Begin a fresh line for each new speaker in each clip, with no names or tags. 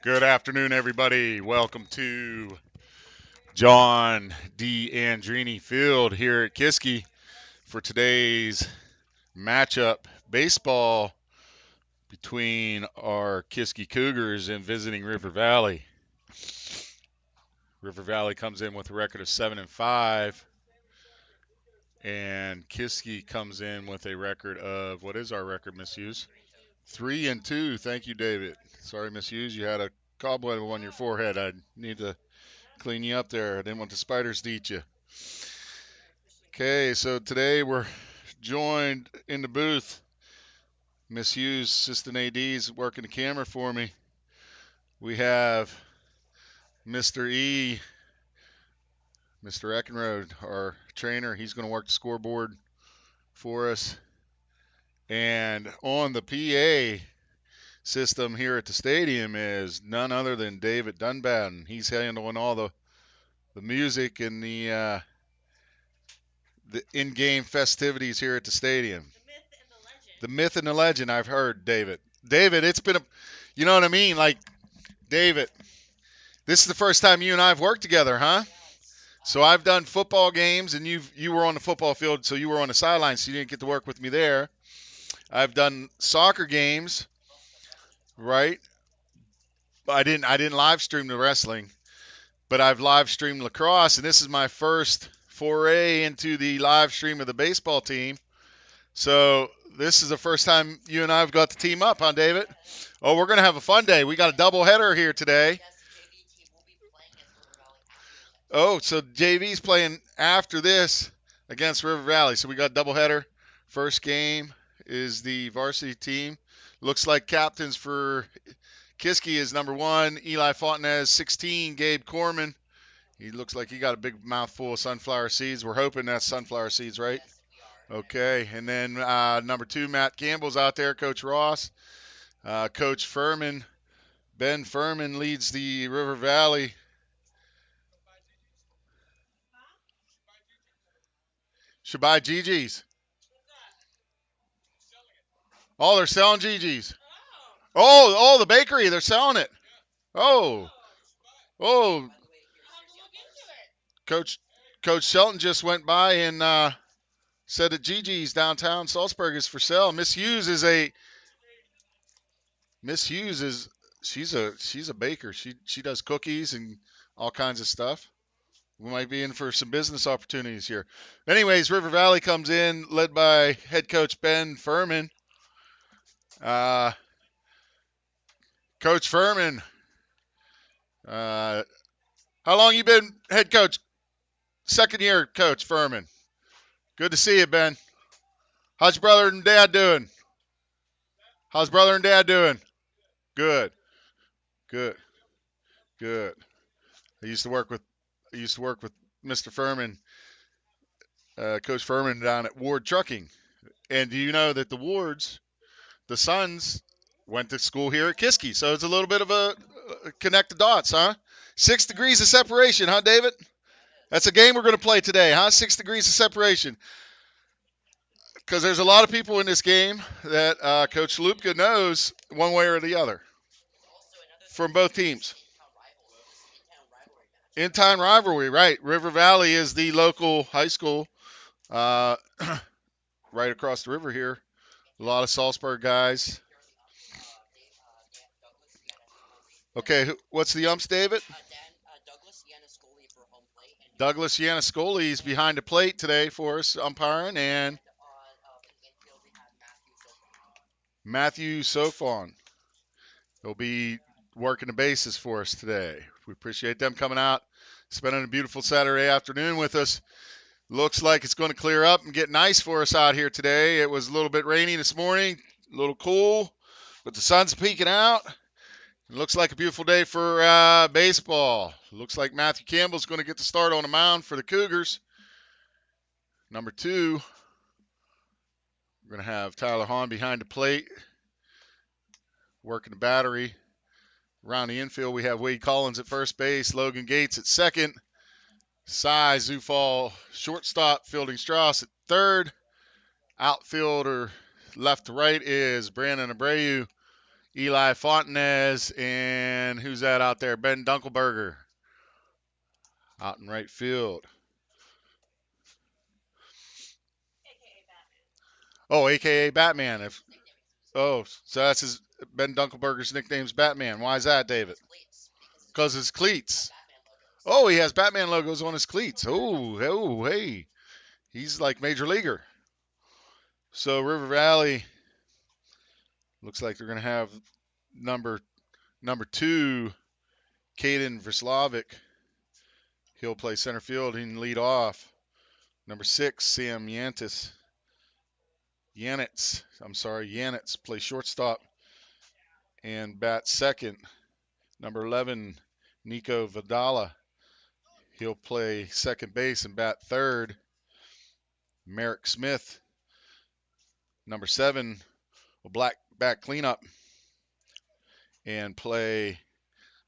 Good afternoon, everybody. Welcome to John D. Andrini Field here at Kiski for today's matchup baseball between our Kiski Cougars and visiting River Valley. River Valley comes in with a record of 7-5, and Kiski comes in with a record of, what is our record, Miss Hughes? 3-2. Thank you, David. Sorry, Miss Hughes, you had a cobweb on your forehead. I need to clean you up there. I didn't want the spiders to eat you. Okay, so today we're joined in the booth. Miss Hughes, assistant AD's working the camera for me. We have Mr. E, Mr. Eckenrode, our trainer. He's going to work the scoreboard for us. And on the PA system here at the stadium is none other than David Dunban. He's handling all the music and the in-game festivities here at the stadium. The myth and the legend, I've heard, David. David, it's been you know what I mean? Like, David, this is the first time you and I have worked together, huh? So I've done football games, and you were on the football field, so you were on the sidelines, so you didn't get to work with me there. I've done soccer games, right? I didn't live stream the wrestling, but I've live streamed lacrosse, and this is my first foray into the live stream of the baseball team. So this is the first time you and I have got to team up, huh, David? Oh, we're going to have a fun day. We got a doubleheader here today. Oh, so JV's playing after this against River Valley. So we got doubleheader. First game is the varsity team. Looks like captains for Kiski is number 1, Eli Fontenez, 16, Gabe Corman. He looks like he got a big mouthful of sunflower seeds. We're hoping that's sunflower seeds, right? Okay, and then number 2, Matt Campbell's out there, Coach Ross. Coach Furman, Ben Furman leads the River Valley. Should buy GG's. Oh, they're selling GG's. Oh, the bakery, they're selling it. Oh, oh, Coach Shelton just went by and said that GG's downtown Salzburg is for sale. Miss Hughes is she's a baker. She does cookies and all kinds of stuff. We might be in for some business opportunities here. Anyways, River Valley comes in, led by head coach Ben Furman. Uh, Coach Furman, how long you been head coach? Second year, Coach Furman. Good to see you, Ben. How's your brother and dad doing? How's brother and dad doing? Good, good, good. I used to work with Mr. Furman, Coach Furman down at Ward Trucking. And do you know that the Wards, the sons, went to school here at Kiski? So it's a little bit of a connect the dots, huh? 6 degrees of separation, huh, David? That's a game we're going to play today, huh? 6 degrees of separation. Because there's a lot of people in this game that Coach Lupka knows one way or the other from both teams. In-town rivalry, right. River Valley is the local high school right across the river here. A lot of Salzburg guys. Okay, what's the umps, David? Douglas Yanniscoli is behind the plate today for us, umpiring, and Matthew Sofon. He'll be working the bases for us today. We appreciate them coming out, spending a beautiful Saturday afternoon with us. Looks like it's going to clear up and get nice for us out here today. It was a little bit rainy this morning, a little cool, but the sun's peeking out. It looks like a beautiful day for baseball. Looks like Matthew Campbell's going to get the start on the mound for the Cougars. Number 2, we're going to have Tyler Hahn behind the plate, working the battery. Around the infield, we have Wade Collins at first base, Logan Gates at second, Cy Zufall shortstop, fielding Strauss at third. Outfielder left to right is Brandon Abreu Eli Fontenez, and who's that out there? Ben Dunkelberger out in right field. Oh, AKA Batman. So that's his Ben Dunkelberger's nickname's Batman. Why is that, David? Because his cleats. Oh, he has Batman logos on his cleats. Oh, hey. He's like major leaguer. So River Valley looks like they're going to have number 2, Caden Verslavic. He'll play center field. He can lead off. Number 6, Sam Yantis. Yanitz play shortstop and bat second. Number 11, Nico Vidala. He'll play second base and bat third. Merrick Smith, number 7, will bat cleanup and play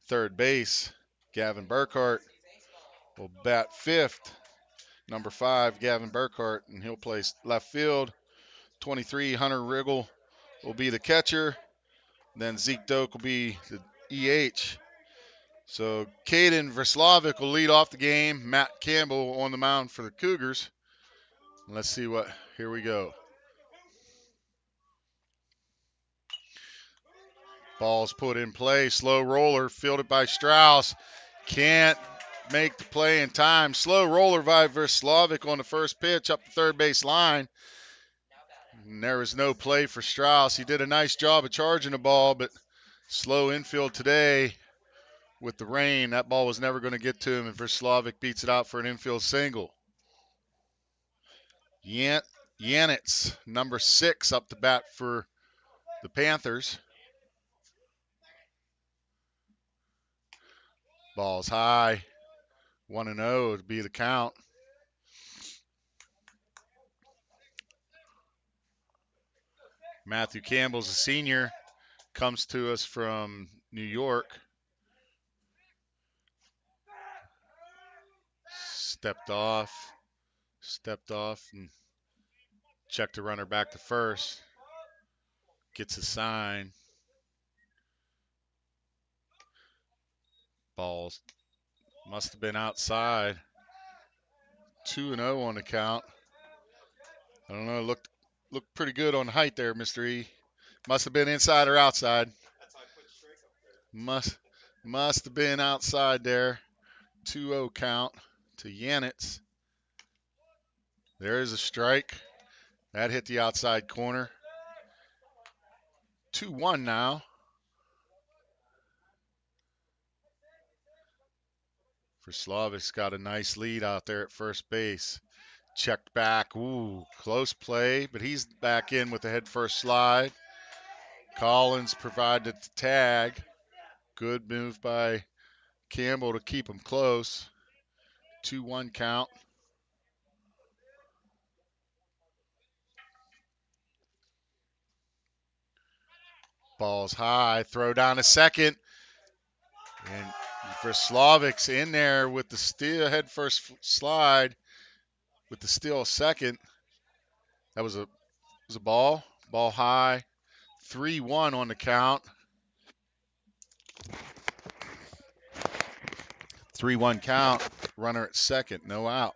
third base. Gavin Burkhart will bat fifth. Number 5, Gavin Burkhart, and he'll play left field. 23, Hunter Riggle will be the catcher. Then Zeke Doak will be the EH. So Caden Verslavic will lead off the game. Matt Campbell on the mound for the Cougars. Let's see what, here we go. Ball's put in play. Slow roller fielded by Strauss. Can't make the play in time. Slow roller by Verslavic on the first pitch up the third base line. And there was no play for Strauss. He did a nice job of charging the ball, but slow infield today with the rain. That ball was never going to get to him, and Verslavic beats it out for an infield single. Yanitz, number 6, up to bat for the Panthers. Ball's high. 1-0 to be the count. Matthew Campbell's a senior. Comes to us from New York. Stepped off and checked the runner back to first. Gets a sign. Balls must have been outside. 2-0 on the count. I don't know, looked pretty good on the height there, Mr. E. Must have been inside or outside. Must have been outside there. 2-0 count to Yanitz. There is a strike. That hit the outside corner. 2-1 now. Verslavic's got a nice lead out there at first base. Checked back. Ooh, close play, but he's back in with the head first slide. Collins provided the tag. Good move by Campbell to keep him close. 2-1 count. Ball's high. Throw down to second. And Verslavic's in there with the steal, head first slide with the steal second. That was a ball. Ball high. 3-1 on the count. 3-1 count. Runner at second. No out.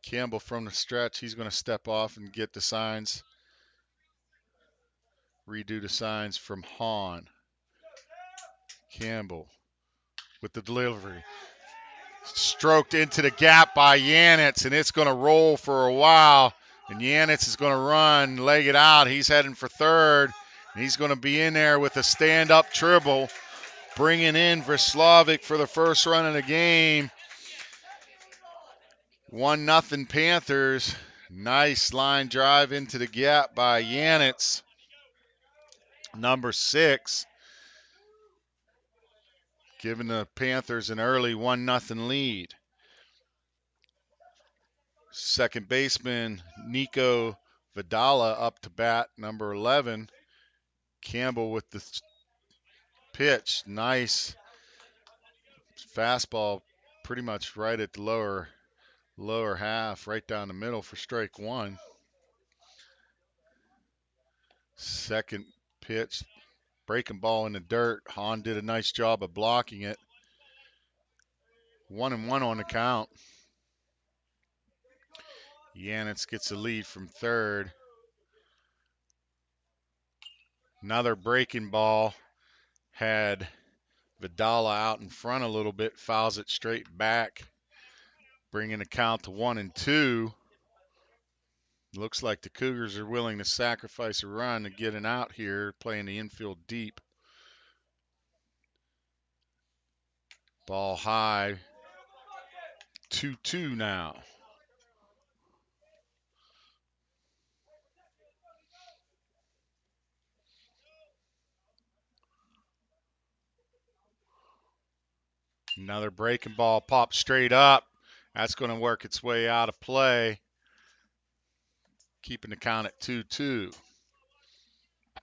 Campbell from the stretch. He's going to step off and get the signs. Redo the signs from Hahn. Campbell with the delivery. Stroked into the gap by Yanitz, and it's going to roll for a while. And Yanitz is going to run, leg it out. He's heading for third. And he's going to be in there with a stand-up triple, bringing in Verslavic for the first run of the game. 1-0 Panthers. Nice line drive into the gap by Yanitz. Number 6. Giving the Panthers an early 1-0 lead. Second baseman Nico Vidala up to bat, number 11. Campbell with the pitch. Nice fastball, pretty much right at the lower half, right down the middle for strike 1. Second pitch Breaking ball in the dirt. Hahn did a nice job of blocking it. 1-1 on the count. Yanitz gets a lead from third. Another breaking ball. Had Vidala out in front a little bit. Fouls it straight back. Bringing the count to 1-2. Looks like the Cougars are willing to sacrifice a run to get an out here, playing the infield deep. Ball high. 2-2 now. Another breaking ball popped straight up. That's going to work its way out of play. Keeping the count at 2-2.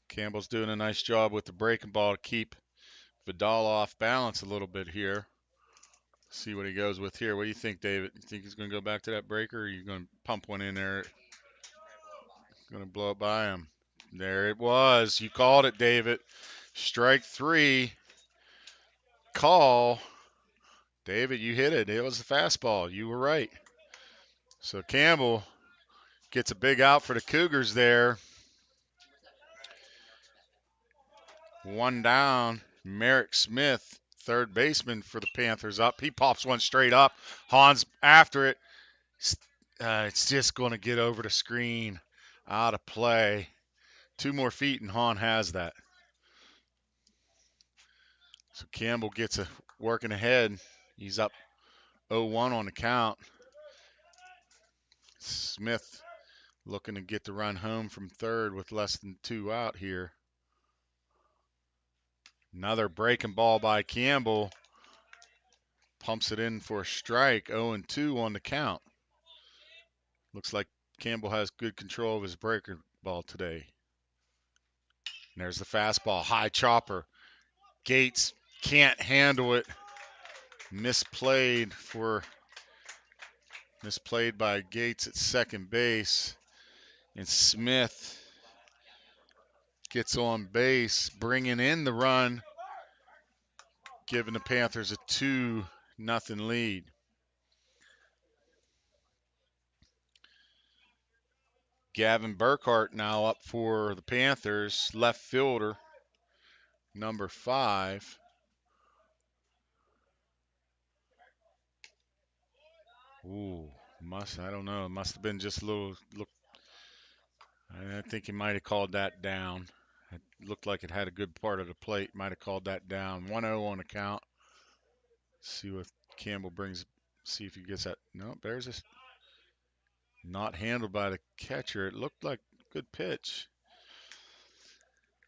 Campbell's doing a nice job with the breaking ball to keep Vidal off balance a little bit here. See what he goes with here. What do you think, David? You think he's going to go back to that breaker, or are you going to pump one in there? Going to blow it by him. There it was. You called it, David. Strike three. Call. David, you hit it. It was a fastball. You were right. So Campbell gets a big out for the Cougars there. One down. Merrick Smith, third baseman for the Panthers, up. He pops one straight up. Hahn's after it. It's just going to get over the screen. Out of play. 2 more feet, and Hahn has that. So Campbell gets a working ahead. He's up 0-1 on the count. Smith looking to get the run home from third with less than 2 out here. Another breaking ball by Campbell. Pumps it in for a strike. 0-2 on the count. Looks like Campbell has good control of his breaker ball today. And there's the fastball. High chopper. Gates can't handle it. Misplayed by Gates at second base. And Smith gets on base, bringing in the run, giving the Panthers a 2-0 lead. Gavin Burkhart now up for the Panthers, left fielder, number 5. Ooh, I don't know. It must have been just a little. Look, I think he might have called that down. It looked like it had a good part of the plate. Might have called that down. 1-0 on the count. See what Campbell brings. See if he gets that. No, there's this. Not handled by the catcher. It looked like a good pitch.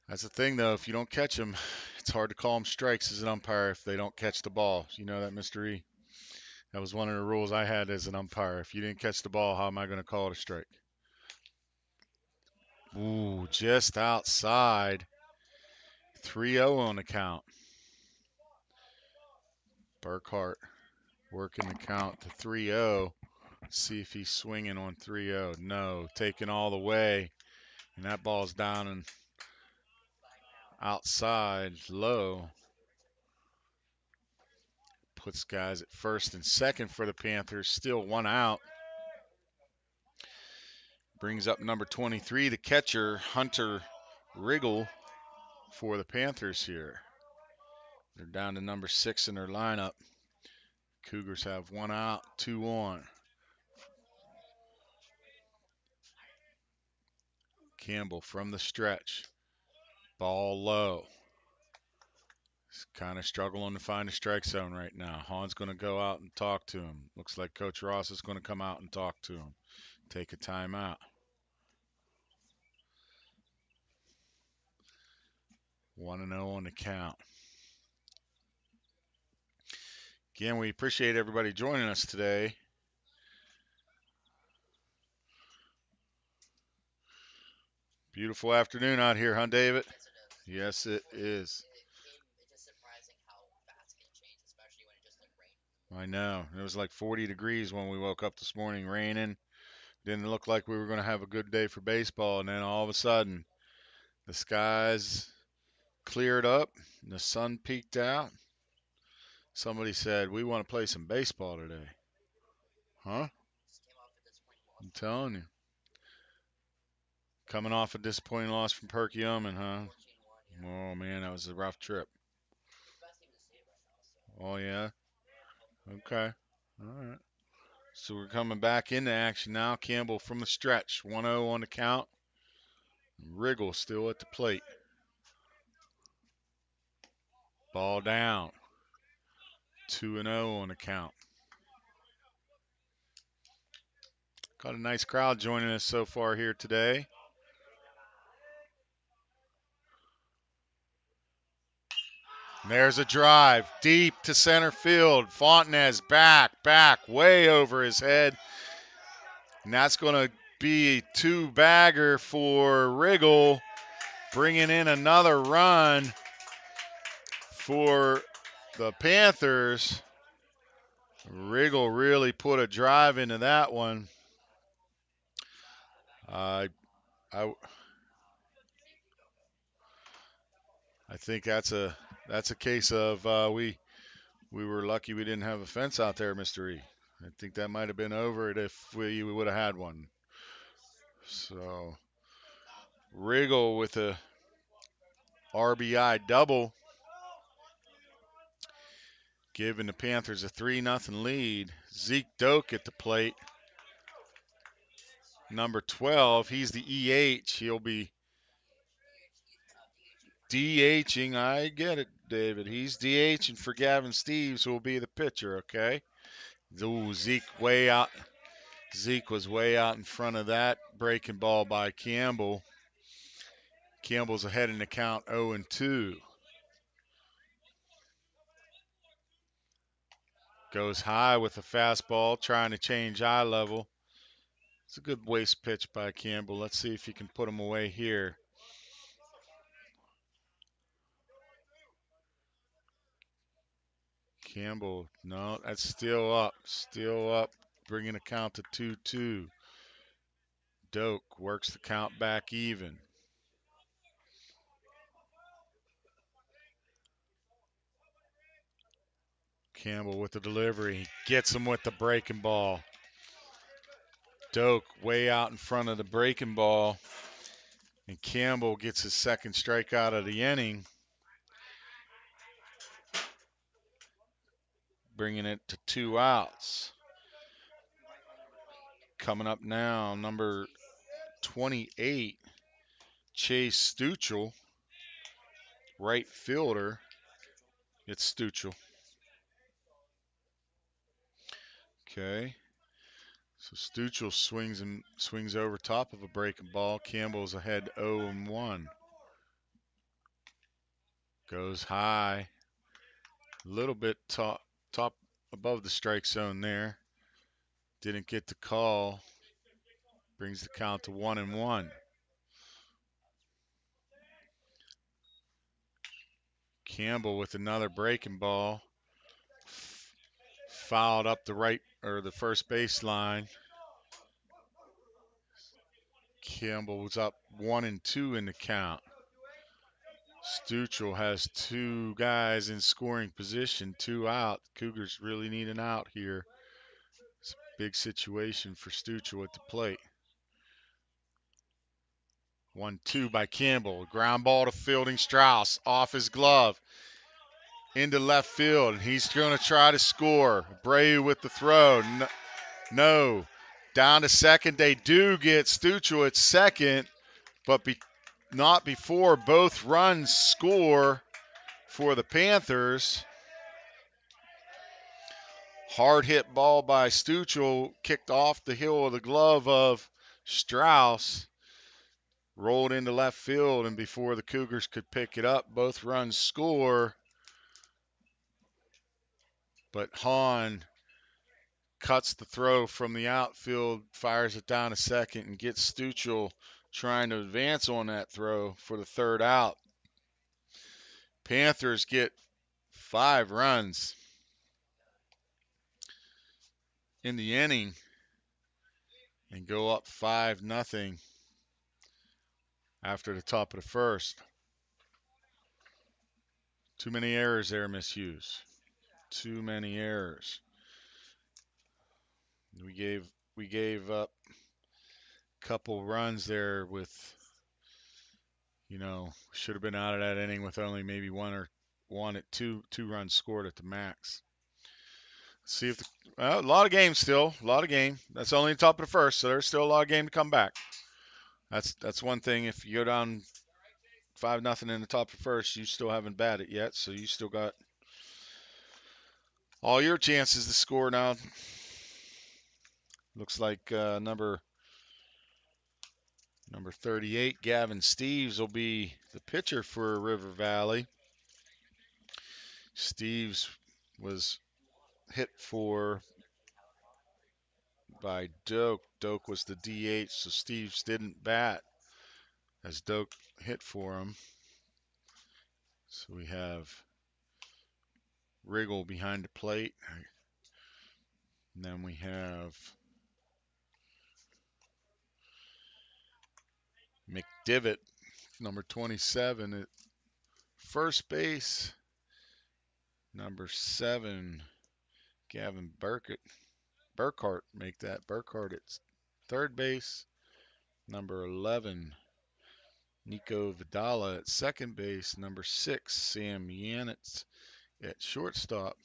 That's the thing, though. If you don't catch them, it's hard to call them strikes as an umpire if they don't catch the ball. You know that, Mr. E? That was one of the rules I had as an umpire. If you didn't catch the ball, how am I going to call it a strike? Ooh, just outside. 3-0 on the count. Burkhart working the count to 3-0. See if he's swinging on 3-0. No, taking all the way. And that ball's down and outside, low. Puts guys at first and second for the Panthers. Still 1 out. Brings up number 23, the catcher, Hunter Riggle, for the Panthers here. They're down to number 6 in their lineup. Cougars have 1 out, 2 on. Campbell from the stretch. Ball low. He's kind of struggling to find a strike zone right now. Hahn's going to go out and talk to him. Looks like Coach Ross is going to come out and talk to him. Take a timeout. 1-0 on the count. Again, we appreciate everybody joining us today. Beautiful afternoon out here, huh, David? Yes, it is. I know. It was like 40 degrees when we woke up this morning, raining. Didn't look like we were going to have a good day for baseball, and then all of a sudden, the skies cleared up and the sun peeked out. Somebody said, we want to play some baseball today. Huh? I'm telling you. Coming off a disappointing loss from Perkiomen, huh? Oh, man, that was a rough trip. Oh, yeah? Okay. All right. So we're coming back into action now. Campbell from the stretch. 1-0 on the count. Riggle still at the plate. Ball down. 2-0 on the count. Got a nice crowd joining us so far here today. And there's a drive deep to center field. Fontenez back, way over his head. And that's going to be a two-bagger for Riggle, bringing in another run for the Panthers. Riggle really put a drive into that one. I think that's a case of we were lucky we didn't have a fence out there, Mr. E. I think that might have been over it if we would have had one. So Riggle with a RBI double, giving the Panthers a 3-0 lead. Zeke Doak at the plate. Number 12, he's the EH. He'll be DHing. I get it, David. He's DHing for Gavin Steves, who will be the pitcher, okay? Ooh, Zeke way out. Zeke was way out in front of that breaking ball by Campbell. Campbell's ahead in the count 0-2. Goes high with a fastball, trying to change eye level. It's a good waste pitch by Campbell. Let's see if he can put him away here. Campbell, no, that's still up, bringing the count to 2-2. Doak works the count back even. Campbell with the delivery, gets him with the breaking ball. Doak way out in front of the breaking ball, and Campbell gets his second strikeout of the inning, bringing it to 2 outs. Coming up now, number 28, Chase Stuchel, right fielder. It's Stuchel. Okay. So Stuchel swings over top of a breaking ball. Campbell's ahead 0-1. Goes high. A little bit top above the strike zone there. Didn't get the call. Brings the count to 1-1. Campbell with another breaking ball. Fouled up the first baseline. Campbell was up 1-2 in the count. Stuchel has two guys in scoring position, 2 out. Cougars really need an out here. It's a big situation for Stuchel at the plate. 1-2 by Campbell. Ground ball to fielding Strauss. Off his glove. Into left field. He's going to try to score. Abreu with the throw. No. Down to second. They do get Stuchel at second, but not before both runs score for the Panthers. Hard hit ball by Stuchel, kicked off the heel of the glove of Strauss, rolled into left field, and before the Cougars could pick it up, both runs score. But Hahn cuts the throw from the outfield, fires it down to second, and gets Stuchel trying to advance on that throw for the 3rd out. Panthers get 5 runs in the inning and go up 5-0 after the top of the first. Too many errors there, Miss Hughes. Too many errors. We gave up a couple runs there with, should have been out of that inning with only maybe one at two runs scored at the max. See if a lot of games still, a lot of game. That's only the top of the first, so there's still a lot of game to come back. That's one thing. If you go down 5-0 in the top of the first, you still haven't batted yet, so you still got all your chances to score now. Looks like number 38, Gavin Steves, will be the pitcher for River Valley. Steves was hit for by Doak. Doak was the DH, so Steves didn't bat as Doak hit for him. So we have Riggle behind the plate. And then we have McDivitt, number 27 at first base. Number 7, Gavin Burkhart, make that. Burkhart at third base. Number 11, Nico Vidala at second base. Number 6, Sam Yanitz at shortstop.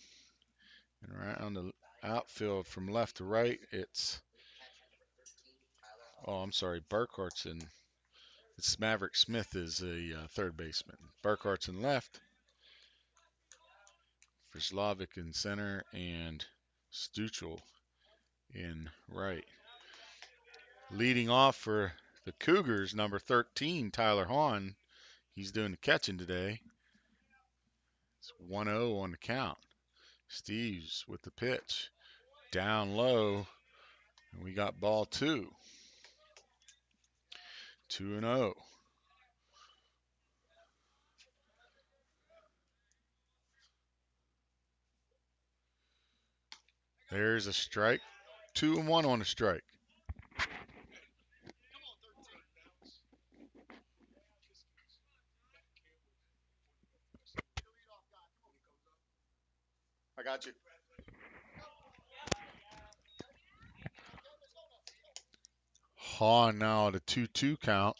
And right on the outfield from left to right, I'm sorry, Burkhart's in. It's Maverick Smith is a third baseman. Burkhart's in left. Verslavik in center and Stuchel in right. Leading off for the Cougars, number 13, Tyler Hahn. He's doing the catching today. It's 1-0 on the count. Steves with the pitch. Down low. And we got ball 2. 2-0. There's a strike. 2-1 on the strike. I got you. Hahn now at a 2-2 count.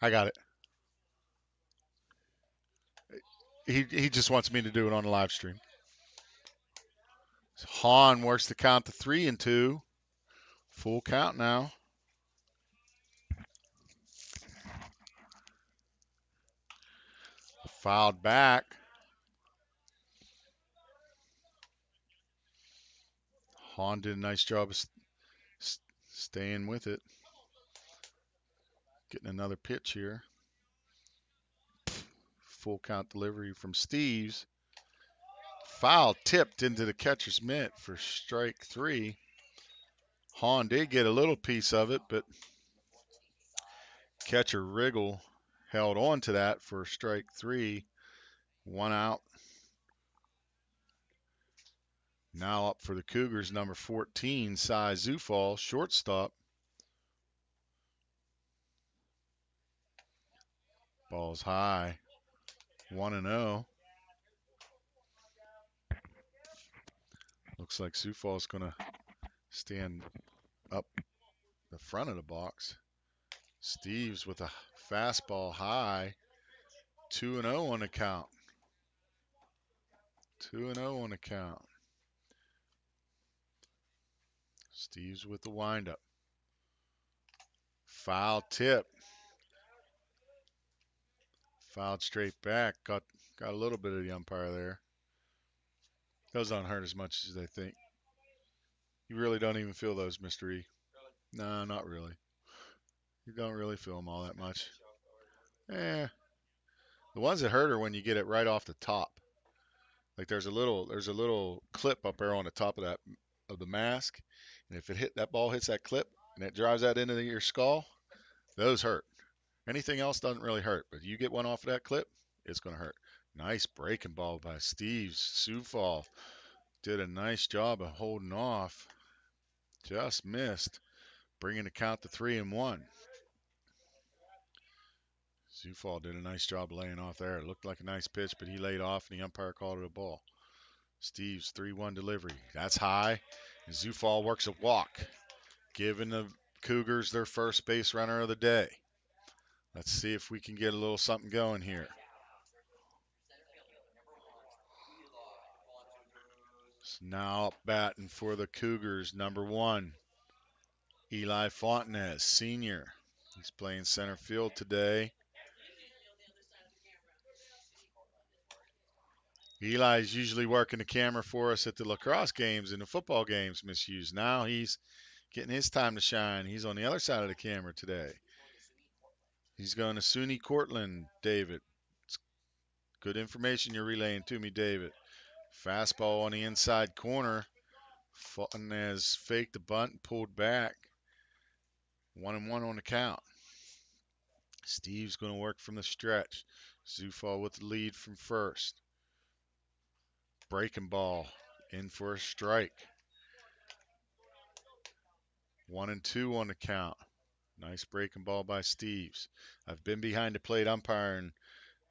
I got it. He just wants me to do it on the live stream. So Hahn works the count to 3-2. Full count now. Fouled back. Hahn did a nice job of staying with it. Getting another pitch here. Full count delivery from Steves. Foul tipped into the catcher's mitt for strike 3. Hahn did get a little piece of it, but catcher Riggle held on to that for strike 3. 1 out. Now up for the Cougars, number 14, Cy Zufall, shortstop. Ball's high. 1-0. Looks like Zufall's going to stand up the front of the box. Steves with a fastball high. 2-0 on the count. 2-0 on the count. Steves with the windup. Foul tip. Fouled straight back. Got a little bit of the umpire there. Those don't hurt as much as they think. You really don't even feel those, Mr. E. No, not really. You don't really feel them all that much. The ones that hurt are when you get it right off the top. Like there's a little clip up there on the top of the mask, and if that ball hits that clip and it drives that into your skull, those hurt. Anything else doesn't really hurt, but you get one off of that clip, it's gonna hurt. Nice breaking ball by Steves. Zufall did a nice job of holding off. Just missed, bringing the count to 3-1. Zufall did a nice job laying off there. It looked like a nice pitch, but he laid off, and the umpire called it a ball. Steve's 3-1 delivery. That's high. And Zufall works a walk, giving the Cougars their first base runner of the day. Let's see if we can get a little something going here. So now up batting for the Cougars, number 1, Eli Fontenez, senior. He's playing center field today. Eli's usually working the camera for us at the lacrosse games and the football games, Miss Hughes. Now he's getting his time to shine. He's on the other side of the camera today. He's going to SUNY Cortland, David. It's good information you're relaying to me, David. Fastball on the inside corner. Fontenez faked the bunt and pulled back. 1-1 on the count. Steve's going to work from the stretch. Zufall with the lead from first. Breaking ball in for a strike. 1-2 on the count. Nice breaking ball by Steves. I've been behind the plate umpiring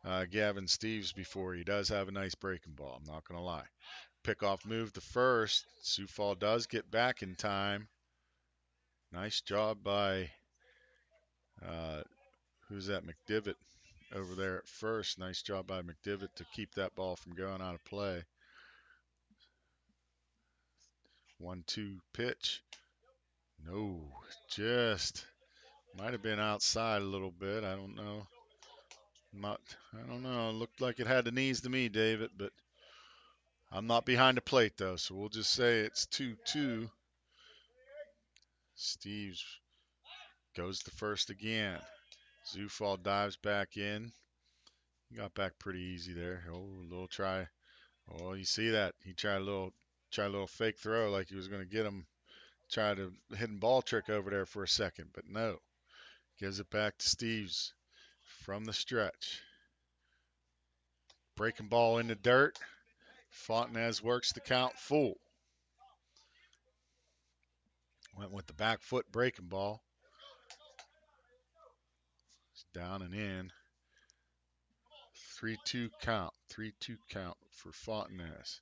Gavin Steves before. He does have a nice breaking ball. I'm not going to lie. Pickoff move to first. Zufall does get back in time. Nice job by, who's that, McDivitt over there at first. Nice job by McDivitt to keep that ball from going out of play. 1-2 pitch. No, just might have been outside a little bit. I don't know. I don't know. It looked like it had the knees to me, David, but I'm not behind the plate, though, so we'll just say it's 2-2. Steves goes to first again. Zufall dives back in. He got back pretty easy there. Oh, a little try. Oh, you see that? He tried a little fake throw like he was going to get him. Tried a hidden ball trick over there for a second, but no. Gives it back to Steves from the stretch. Breaking ball in the dirt. Fontenez works the count full. Went with the back foot breaking ball. It's down and in. 3-2 count. 3-2 count for Fontenez.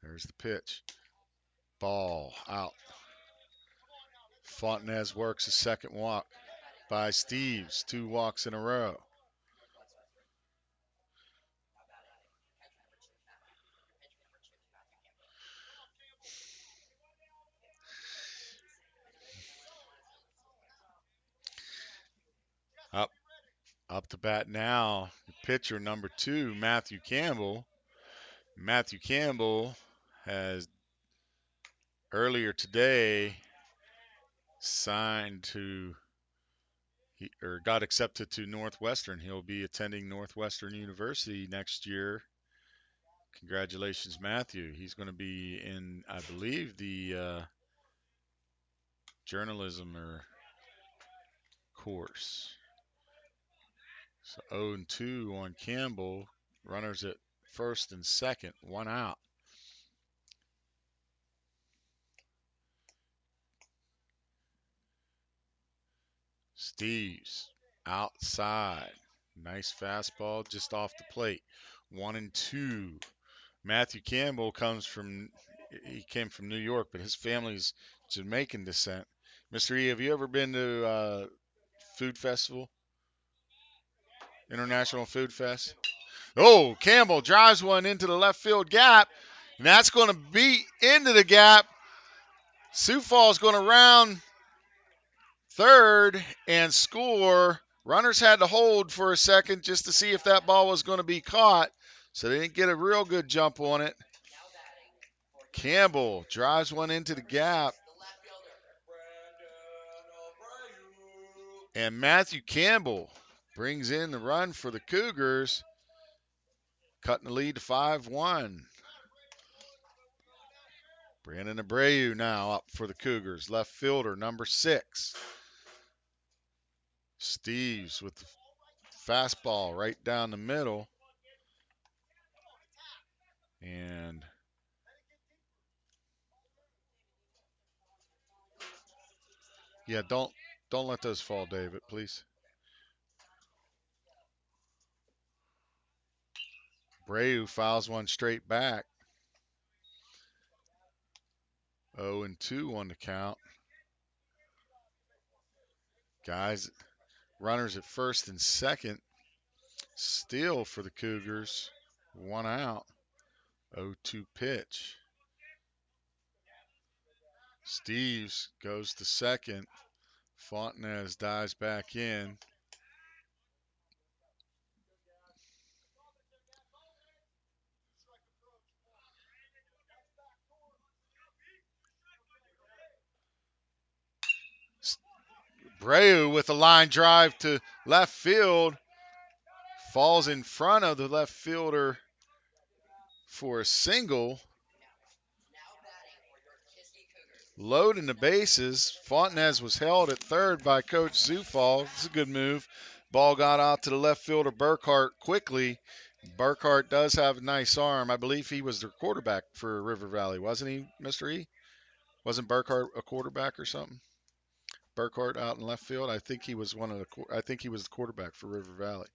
There's the pitch. Ball out. Fontenez works a second walk by Steves. 2 walks in a row. Up to bat now, the pitcher number 2, Matthew Campbell. Matthew Campbell has earlier today signed to or got accepted to Northwestern. He'll be attending Northwestern University next year. Congratulations, Matthew. He's going to be in, I believe, the journalism or course. So 0-2 on Campbell. Runners at first and second, 1 out. Steves outside. Nice fastball just off the plate. 1-2. Matthew Campbell came from New York, but his family's Jamaican descent. Mr. E, have you ever been to Food Festival? International Food Fest? Oh, Campbell drives one into the left field gap, and that's going to be into the gap. Sioux Falls going to round third and score. Runners had to hold for a second just to see if that ball was going to be caught, so they didn't get a real good jump on it. Campbell drives one into the gap. And Matthew Campbell brings in the run for the Cougars, cutting the lead to 5-1. Brandon Abreu now up for the Cougars, left fielder, number 6. Steves with the fastball right down the middle. And yeah, don't let those fall, David, please. Breu fouls one straight back. 0-2 on the count. Guys, runners at first and second. Still for the Cougars. 1 out. 0-2 pitch. Steves goes to second. Fontenez dives back in. Breu with a line drive to left field. Falls in front of the left fielder for a single. Loading the bases. Fontenez was held at third by Coach Zufall. It's a good move. Ball got out to the left fielder Burkhart quickly. Burkhart does have a nice arm. I believe he was the quarterback for River Valley, wasn't he, Mr. E? Wasn't Burkhart a quarterback or something? Burkhart out in left field. I think he was I think he was the quarterback for River Valley.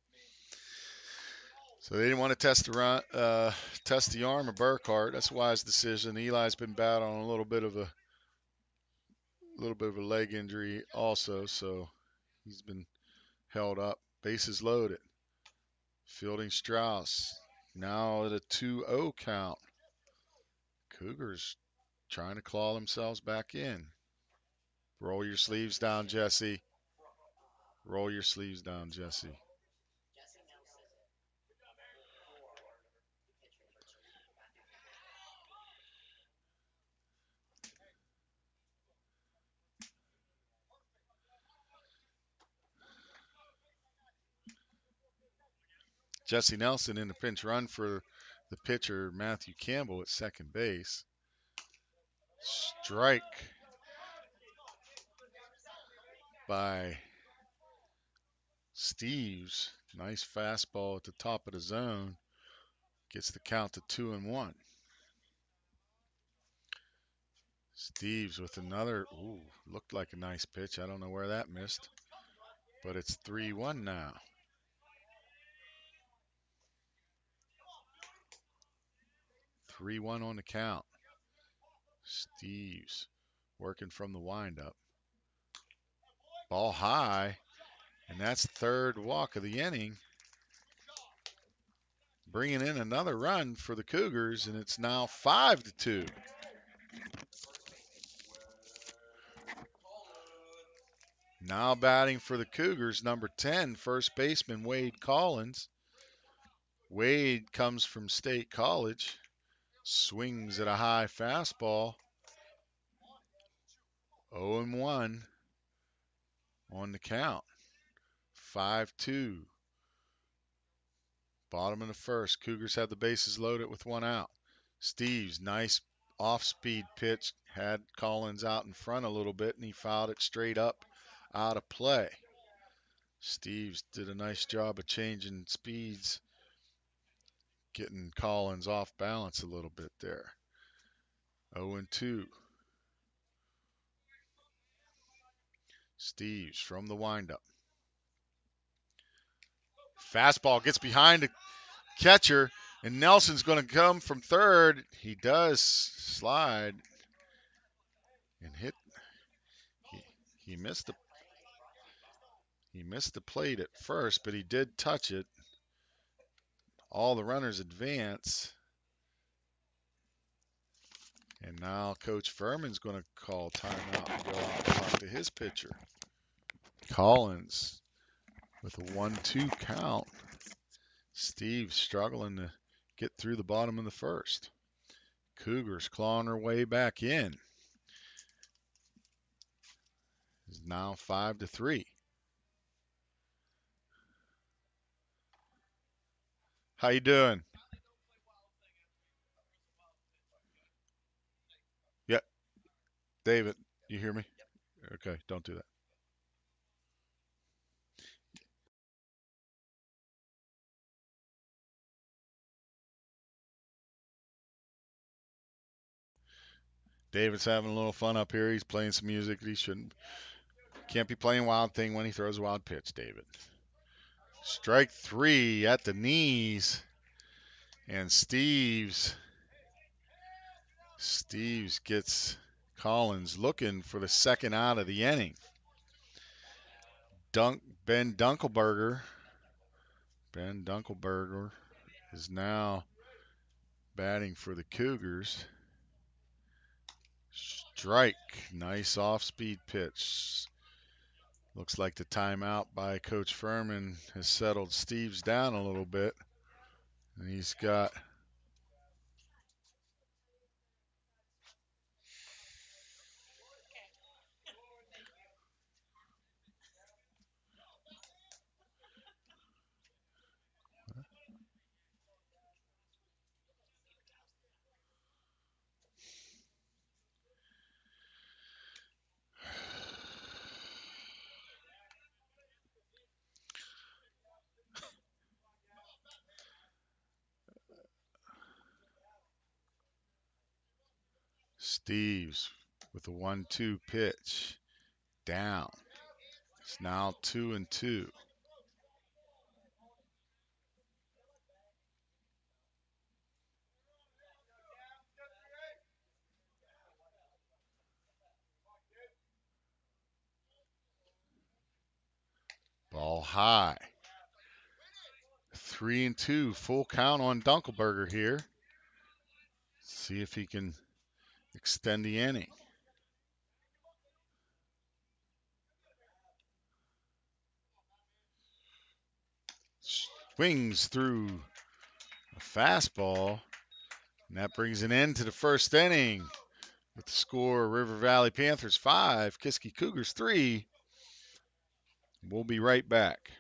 So they didn't want to test the arm of Burkhart. That's a wise decision. Eli's been battling a little bit of a leg injury also, so he's been held up. Bases loaded. Fielding Strauss. Now at a 2-0 count. Cougars trying to claw themselves back in. Roll your sleeves down, Jesse. Roll your sleeves down, Jesse. Jesse Nelson in the pinch run for the pitcher, Matthew Campbell, at second base. Strike by Steves. Nice fastball at the top of the zone. Gets the count to 2-1. Steves with another, looked like a nice pitch. I don't know where that missed, but it's 3-1 now. On the count. Steves working from the windup. Ball high, and that's third walk of the inning. Bringing in another run for the Cougars, and it's now 5-2. Now batting for the Cougars, number 10, first baseman Wade Collins. Wade comes from State College, swings at a high fastball. 0-1 on the count. 5-2. Bottom of the first. Cougars have the bases loaded with 1 out. Steves, nice off-speed pitch. Had Collins out in front a little bit, and he fouled it straight up out of play. Steves did a nice job of changing speeds, getting Collins off balance a little bit there. 0-2. Steves from the windup. Fastball gets behind the catcher, and Nelson's going to come from third. He does slide and hit. He missed the plate at first, but he did touch it. All the runners advance. And now Coach Furman's going to call timeout and go out and talk to his pitcher. Collins with a 1-2 count. Steve struggling to get through the bottom of the first. Cougars clawing their way back in. It's now 5-3. How you doing? Yep. David, you hear me? Okay, don't do that. David's having a little fun up here. He's playing some music. He can't be playing Wild Thing when he throws a wild pitch, David. Strike 3 at the knees. And Steves gets Collins looking for the second out of the inning. Ben Dunkelberger is now batting for the Cougars. Strike. Nice off-speed pitch. Looks like the timeout by Coach Furman has settled Steves down a little bit. And he's got Steves with a 1-2 pitch. Down. It's now 2-2. Ball high. 3-2. Full count on Dunkelberger here. See if he can extend the inning. Swings through a fastball. And that brings an end to the first inning. With the score, River Valley Panthers 5, Kiski Cougars 3. We'll be right back.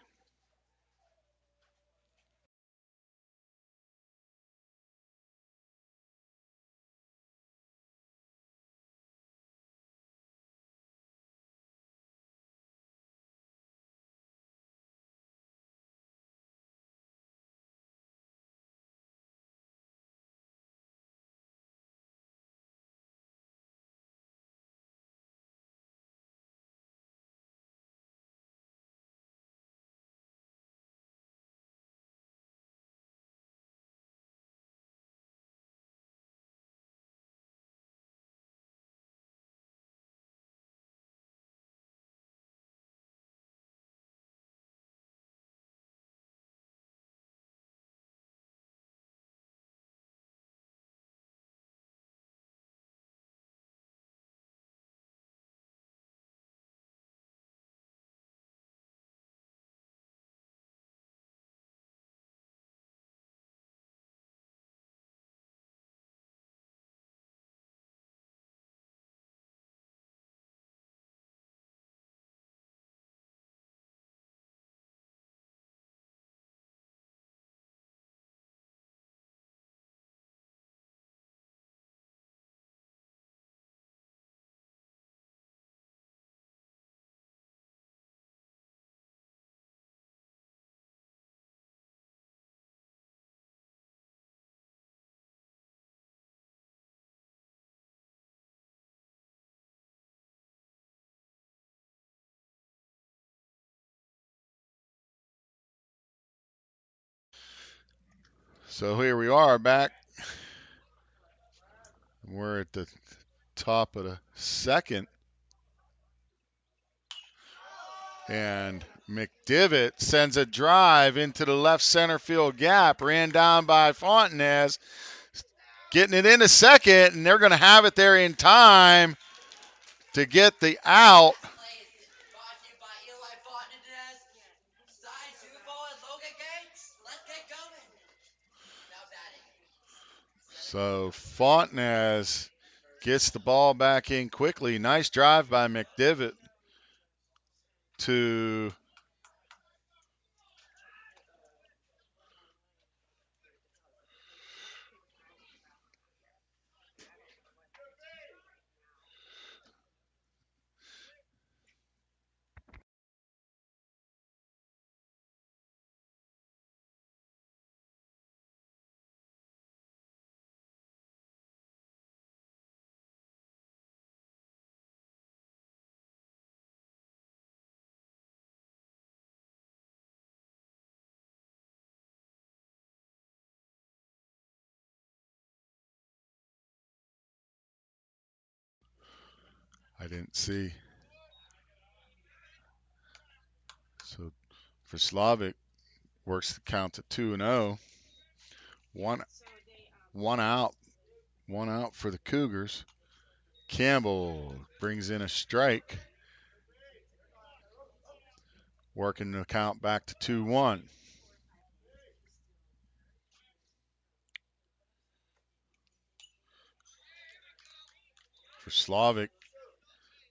So here we are back. We're at the top of the second. And McDivitt sends a drive into the left center field gap. Ran down by Fontenez. Getting it into second, and they're going to have it there in time to get the out. So Fontenez gets the ball back in quickly. Nice drive by McDivitt to I didn't see. So for Slavic, works the count to 2-0. One one out. One out for the Cougars. Campbell brings in a strike, working the count back to 2-1. For Slavic,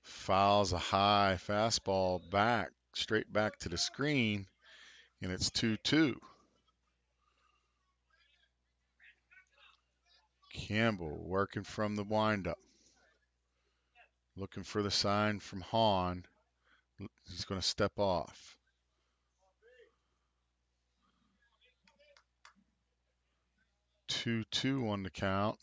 fouls a high fastball back, straight back to the screen, and it's 2-2. Campbell working from the windup, looking for the sign from Hahn. He's going to step off. 2-2 on the count.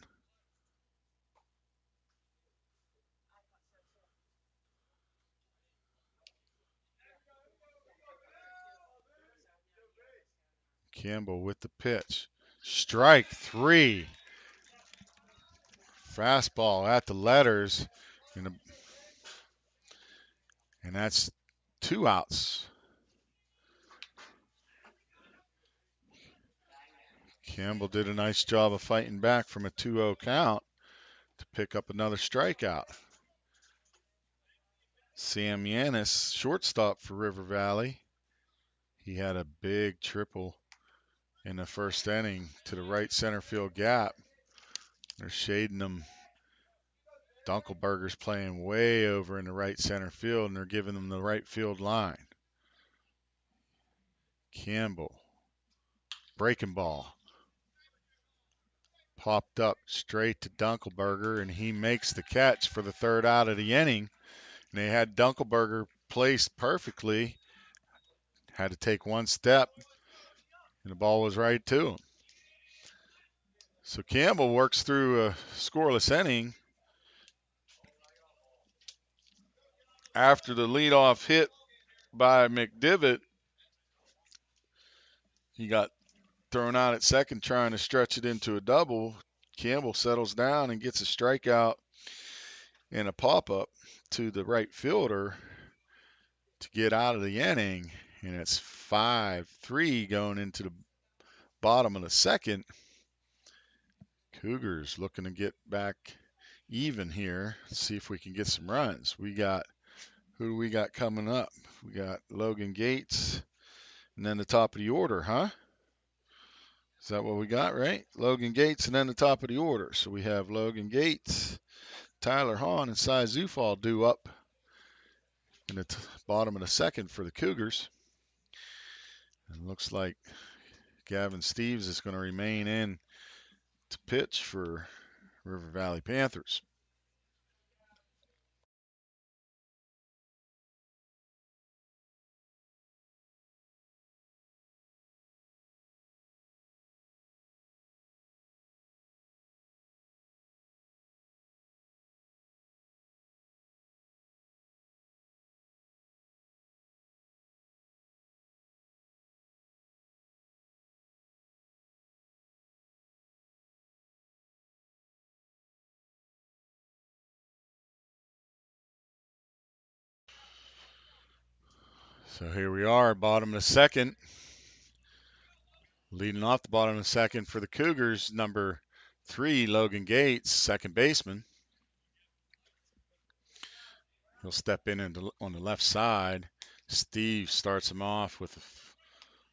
Campbell with the pitch. Strike 3. Fastball at the letters. And that's 2 outs. Campbell did a nice job of fighting back from a 2-0 count to pick up another strikeout. Sam Yanis, shortstop for River Valley. He had a big triple in the first inning to the right center field gap. They're shading him. Dunkelberger's playing way over in the right center field, and they're giving him the right field line. Campbell, breaking ball. Popped up straight to Dunkelberger, and he makes the catch for the third out of the inning. And they had Dunkelberger placed perfectly. Had to take one step, and the ball was right to him. So Campbell works through a scoreless inning. After the leadoff hit by McDivitt, he got thrown out at second trying to stretch it into a double. Campbell settles down and gets a strikeout and a pop-up to the right fielder to get out of the inning, and it's 5-3 going into the bottom of the second. Cougars looking to get back even here. Let's see if we can get some runs. Who do we got coming up? We got Logan Gates, and then the top of the order, huh? Is that what we got, right? Logan Gates, and then the top of the order. So we have Logan Gates, Tyler Hahn, and Cy Zufall due up in the bottom of the second for the Cougars. And looks like Gavin Steves is going to remain in to pitch for River Valley Panthers. So here we are, bottom of the second. Leading off the bottom of the second for the Cougars, number 3, Logan Gates, second baseman. He'll step in on the left side. Steve starts him off with a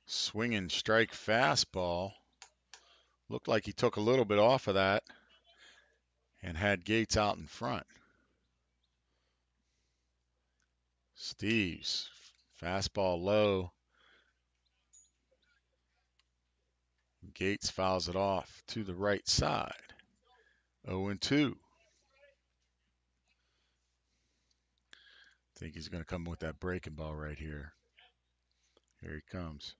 swinging strike fastball. Looked like he took a little bit off of that and had Gates out in front. Steve's fastball low. Gates fouls it off to the right side. 0-2. I think he's going to come with that breaking ball right here. Here he comes.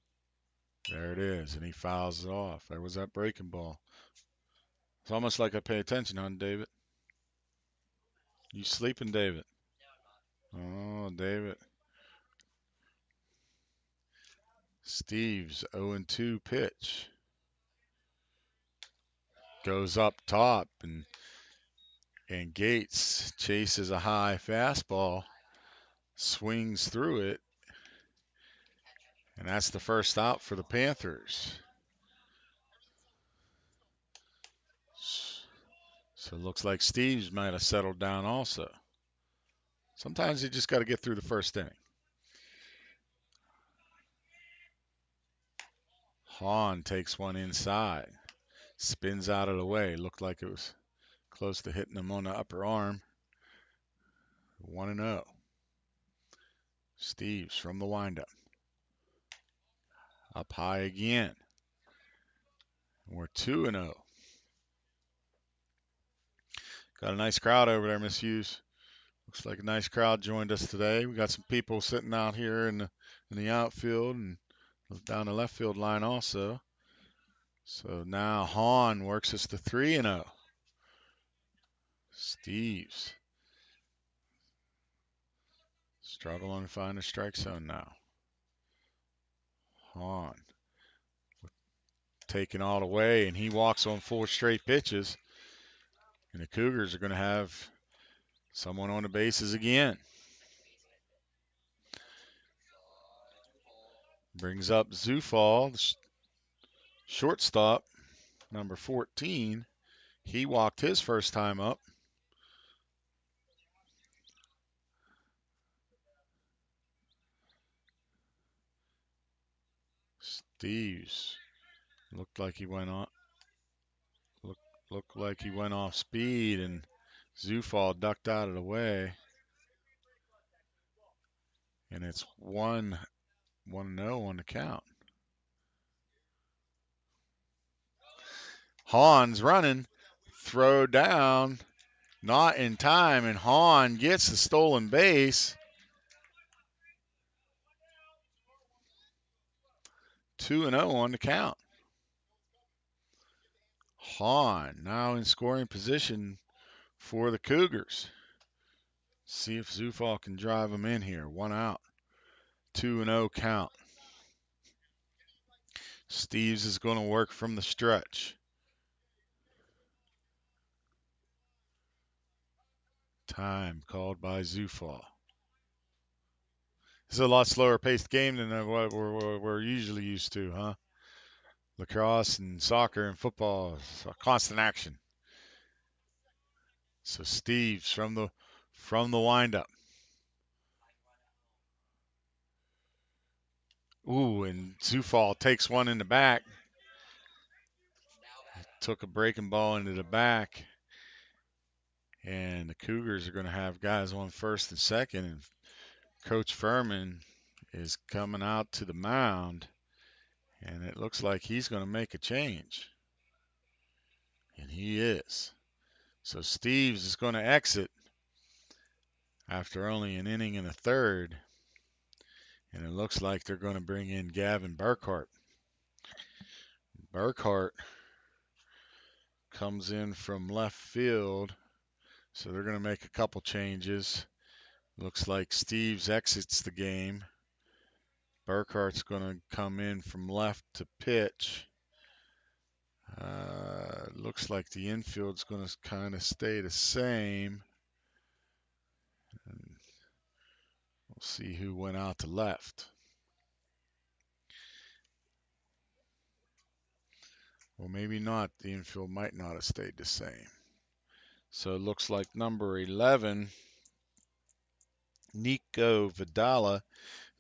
There it is, and he fouls it off. There was that breaking ball. It's almost like I pay attention, huh, David? You sleeping, David? Oh, David. Steve's 0-2 pitch. Goes up top, and And Gates chases a high fastball, swings through it, and that's the first out for the Panthers. So it looks like Steves might have settled down also. Sometimes you just got to get through the first inning. Hahn takes one inside, spins out of the way. Looked like it was close to hitting him on the upper arm. 1-0. Steves from the windup. Up high again. We're 2-0. Got a nice crowd over there, Miss Hughes. Looks like a nice crowd joined us today. We got some people sitting out here in the outfield and down the left field line also. So now Hahn works us to 3-0. Steves struggling to find a strike zone now. Hahn taking all the way, and he walks on 4 straight pitches. And the Cougars are going to have someone on the bases again. Brings up Zufall, the shortstop, number 14. He walked his first time up. Steves looked like he went on. Looked like he went off speed, and Zufall ducked out of the way. And it's 1-0 on the count. Hahn's running, throw down, not in time, and Hahn gets the stolen base. 2-0 on the count. Hahn now in scoring position for the Cougars. See if Zufall can drive him in here. 1 out. 2-0 count. Steves is going to work from the stretch. Time called by Zufall. This is a lot slower paced game than what we're usually used to, huh? Lacrosse and soccer and football, constant action. So Steves from the windup. Ooh, and Zufall takes one in the back. Took a breaking ball into the back. And the Cougars are going to have guys on first and second. And Coach Furman is coming out to the mound. And it looks like he's going to make a change. And he is. So Steves is going to exit after only an inning and a third. And it looks like they're going to bring in Gavin Burkhart. Burkhart comes in from left field. So they're going to make a couple changes. Looks like Steves exits the game. Burkhart's going to come in from left to pitch. Looks like the infield's going to kind of stay the same. And we'll see who went out to left. Well, maybe not. The infield might not have stayed the same. So it looks like number 11, Nico Vidala,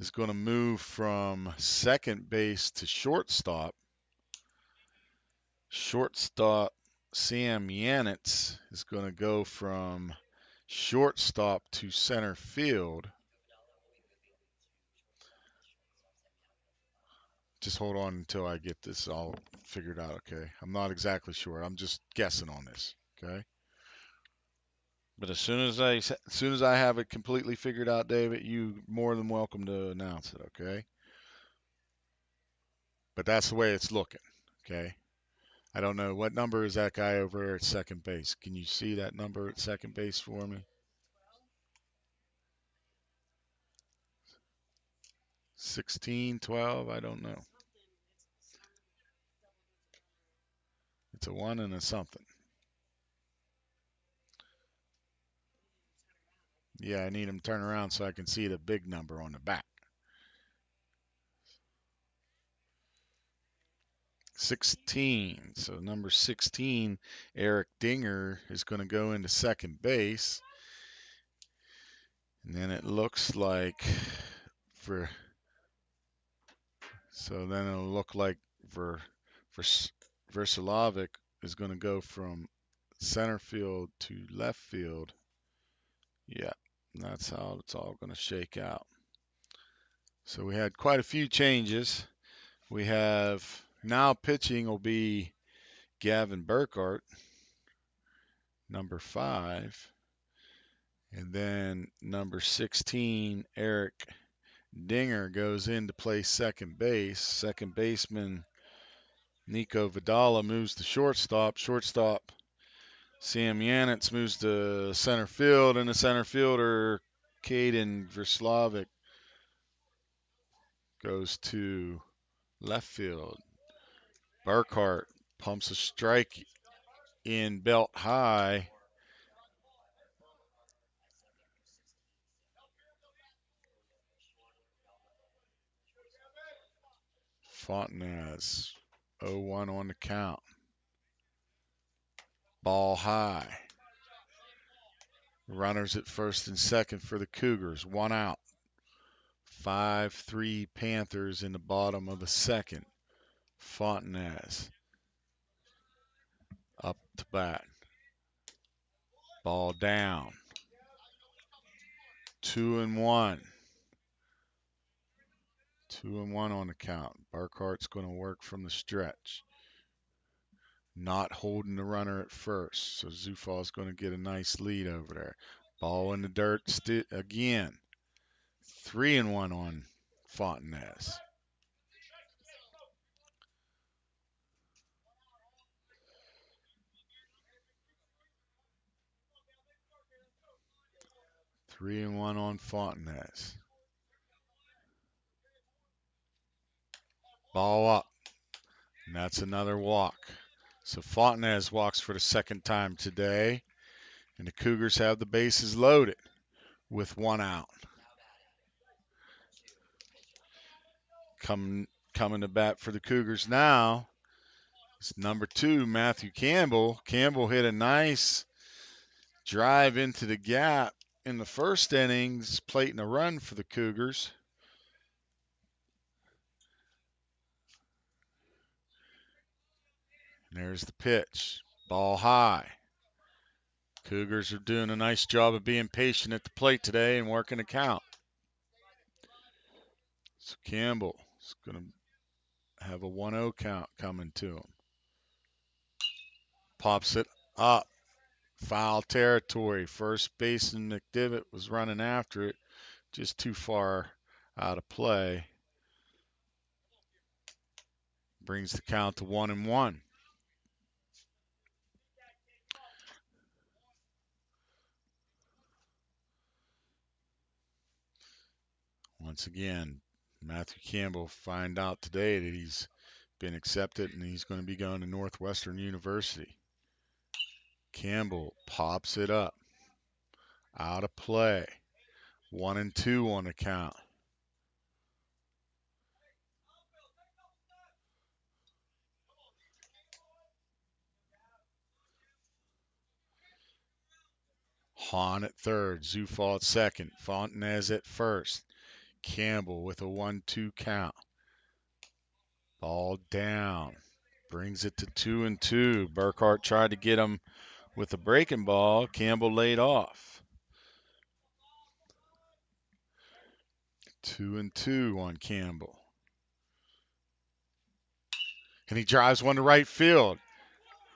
is going to move from second base to shortstop. Shortstop Sam Yanitz is going to go from shortstop to center field. Just hold on until I get this all figured out, okay? I'm not exactly sure. I'm just guessing on this, okay? But as soon as I have it completely figured out, David, you more than welcome to announce it, okay? But that's the way it's looking, okay? I don't know what number is that guy over there at second base. Can you see that number at second base for me? 16, 12, I don't know. It's a 1 and a something. Yeah, I need him to turn around so I can see the big number on the back. 16. So number 16, Eric Dinger, is going to go into second base. And then it looks like for so then it'll look like for Versalovic is going to go from center field to left field. Yeah, that's how it's all going to shake out. So we had quite a few changes. We have now pitching will be Gavin Burkhart, number 5. And then number 16, Eric Dinger, goes in to play second base. Second baseman Nico Vidala moves to shortstop. Shortstop Sam Yanitz moves to center field, and the center fielder Caden Verslavic goes to left field. Burkhart pumps a strike in belt high. Fontenaz 0-1 on the count. Ball high. Runners at first and second for the Cougars. 1 out. 5-3 Panthers in the bottom of the second. Fontenaz up to bat. Ball down. 2-1. 2-1 on the count. Burkhart's going to work from the stretch. Not holding the runner at first. So Zufall's going to get a nice lead over there. Ball in the dirt again. 3-1 on Fontenaz. Three and one on Fontenaz. Ball up. And that's another walk. So Fontenaz walks for the second time today. And the Cougars have the bases loaded with 1 out. Coming to bat for the Cougars now is number 2, Matthew Campbell. Campbell hit a nice drive into the gap in the first innings, plating a run for the Cougars. And there's the pitch. Ball high. Cougars are doing a nice job of being patient at the plate today and working the count. So Campbell is going to have a 1-0 count coming to him. Pops it up. Foul territory. First baseman McDivitt was running after it, just too far out of play. Brings the count to 1-1. Once again, Matthew Campbell find out today that he's been accepted and he's going to be going to Northwestern University. Campbell pops it up. Out of play. 1-2 on the count. Hahn at third. Zufall at second. Fontenaz at first. Campbell with a 1-2 count. Ball down. Brings it to 2-2. Burkhart tried to get him with a breaking ball. Campbell laid off. 2-2 on Campbell. And he drives one to right field.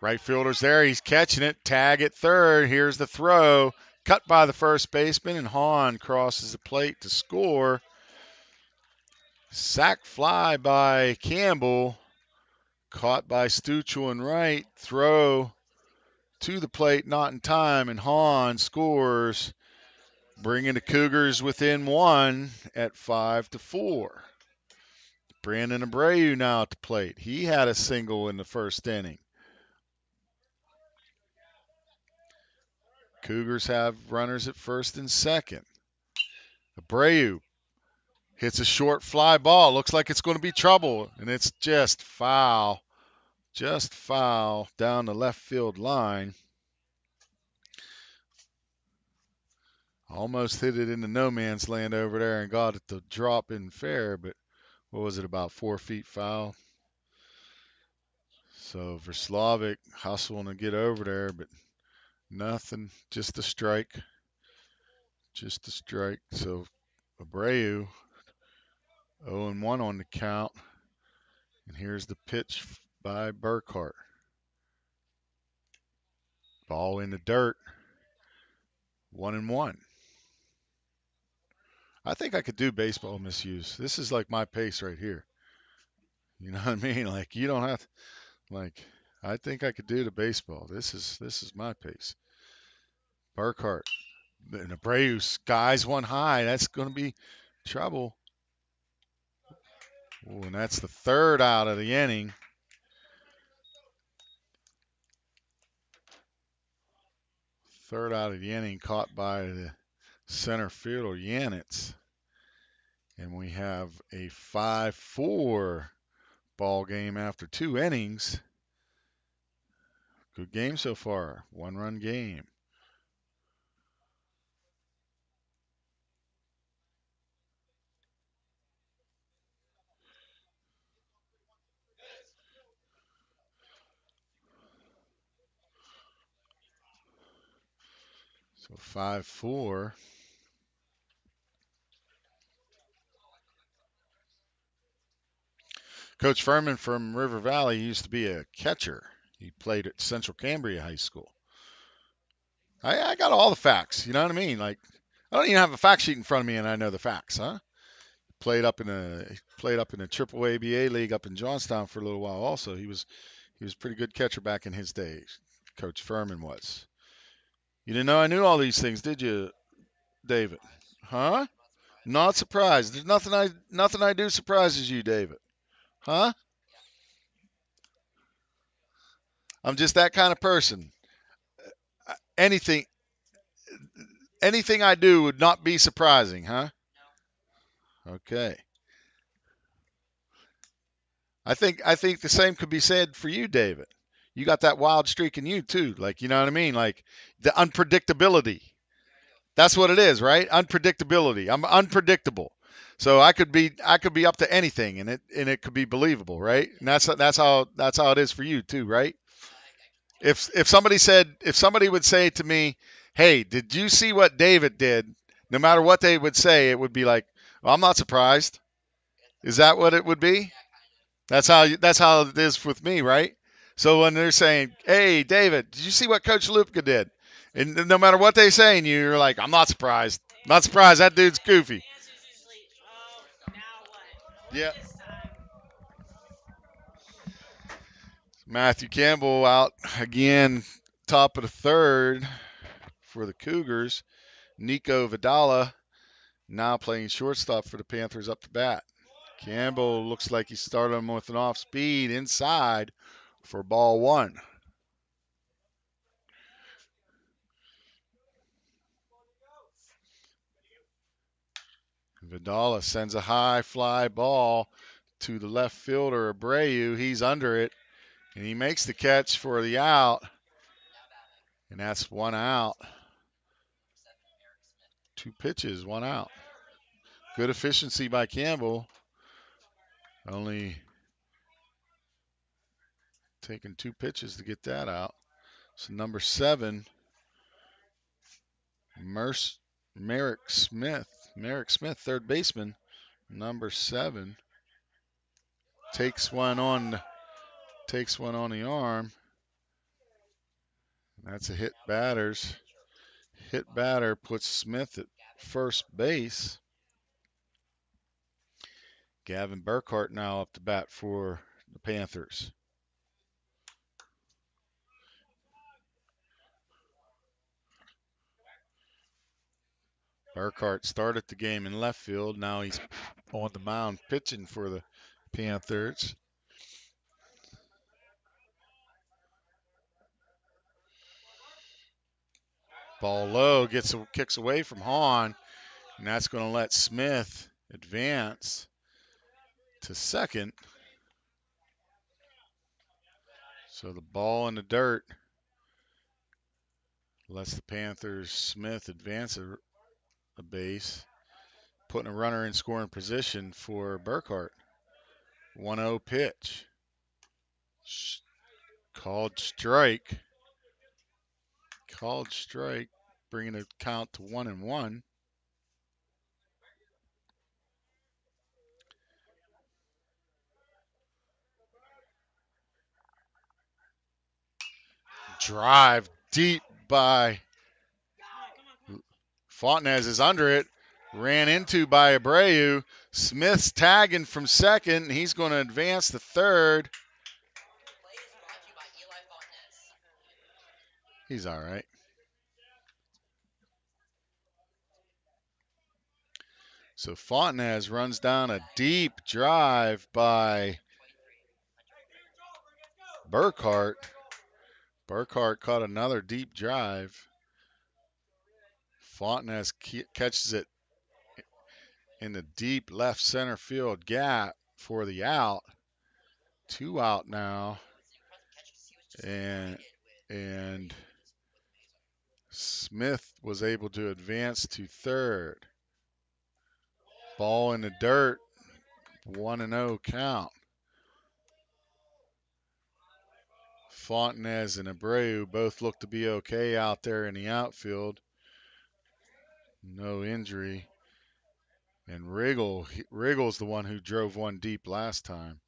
Right fielder's there. He's catching it. Tag at third. Here's the throw. Cut by the first baseman, and Hahn crosses the plate to score. Sac fly by Campbell. Caught by Stuchel and Wright. Throw to the plate, not in time, and Hahn scores, bringing the Cougars within 1 at 5-4. Brandon Abreu now at the plate. He had a single in the first inning. Cougars have runners at first and second. Abreu hits a short fly ball. Looks like it's going to be trouble, and it's just foul. Just foul down the left field line. Almost hit it into no man's land over there and got it to drop in fair, but what was it, about 4 feet foul? So Verslavik hustling to get over there, but nothing, just a strike. Just a strike. So Abreu 0-1 on the count. And here's the pitch by Burkhart. Ball in the dirt. 1-1. I think I could do baseball misuse. This is like my pace right here. You know what I mean? Like you don't have to, like I think I could do the baseball. This is my pace. Burkhart. And Abreu skies one high. That's going to be trouble. Ooh, and that's the third out of the inning. Third out of the inning, caught by the center fielder Yanitz. And we have a 5-4 ball game after 2 innings. Good game so far. 1-run game. So 5-4. Coach Furman from River Valley used to be a catcher. He played at Central Cambria High School. I got all the facts. You know what I mean? Like I don't even have a fact sheet in front of me, and I know the facts, huh? Played up in a triple ABA league up in Johnstown for a little while. Also, he was a pretty good catcher back in his days. Coach Furman was. You didn't know I knew all these things, did you, David? Huh? Not surprised. There's nothing I do surprises you, David. Huh? I'm just that kind of person. Anything anything I do would not be surprising, huh? Okay. I think the same could be said for you, David. You got that wild streak in you too. Like, you know what I mean? Like the unpredictability. That's what it is, right? Unpredictability. I'm unpredictable. So I could be up to anything and it could be believable, right? And that's how it is for you too, right? If somebody would say to me, "Hey, did you see what David did?" No matter what they would say, it would be like, "Well, I'm not surprised." Is that what it would be? That's how it is with me, right? So when they're saying, "Hey, David, did you see what Coach Lupka did?" And no matter what they say, and you're like, "I'm not surprised. Not surprised. That dude's goofy." Yeah. Matthew Campbell out again, top of the third for the Cougars. Nico Vidala now playing shortstop for the Panthers up to bat. Campbell looks like he started him with an off speed inside for ball one. Vidala sends a high fly ball to the left fielder, Abreu. He's under it, and he makes the catch for the out, and that's one out. 2 pitches, 1 out. Good efficiency by Campbell. Only taking 2 pitches to get that out. So number 7, Merrick Smith. Merrick Smith, third baseman. Number 7 takes one on the arm. That's a hit batter puts Smith at first base. Gavin Burkhart now up to bat for the Panthers. Burkhart started the game in left field. Now he's on the mound pitching for the Panthers. Ball low, kicks away from Hahn, and that's going to let Smith advance to second. So the ball in the dirt lets the Panthers Smith advance a base, putting a runner in scoring position for Burkhart. 1-0 pitch. Called strike. Called strike, bringing the count to 1-1. Drive deep by Fontenez is under it. Ran into by Abreu. Smith's tagging from second. He's going to advance to third. He's all right. So Fontenez runs down a deep drive by Burkhart. Burkhart caught another deep drive. Fontenez catches it in the deep left center field gap for the out. 2 out now. And Smith was able to advance to third. Ball in the dirt. 1-0 count. Fontenez and Abreu both look to be okay out there in the outfield. No injury. And Riggle's the one who drove one deep last time.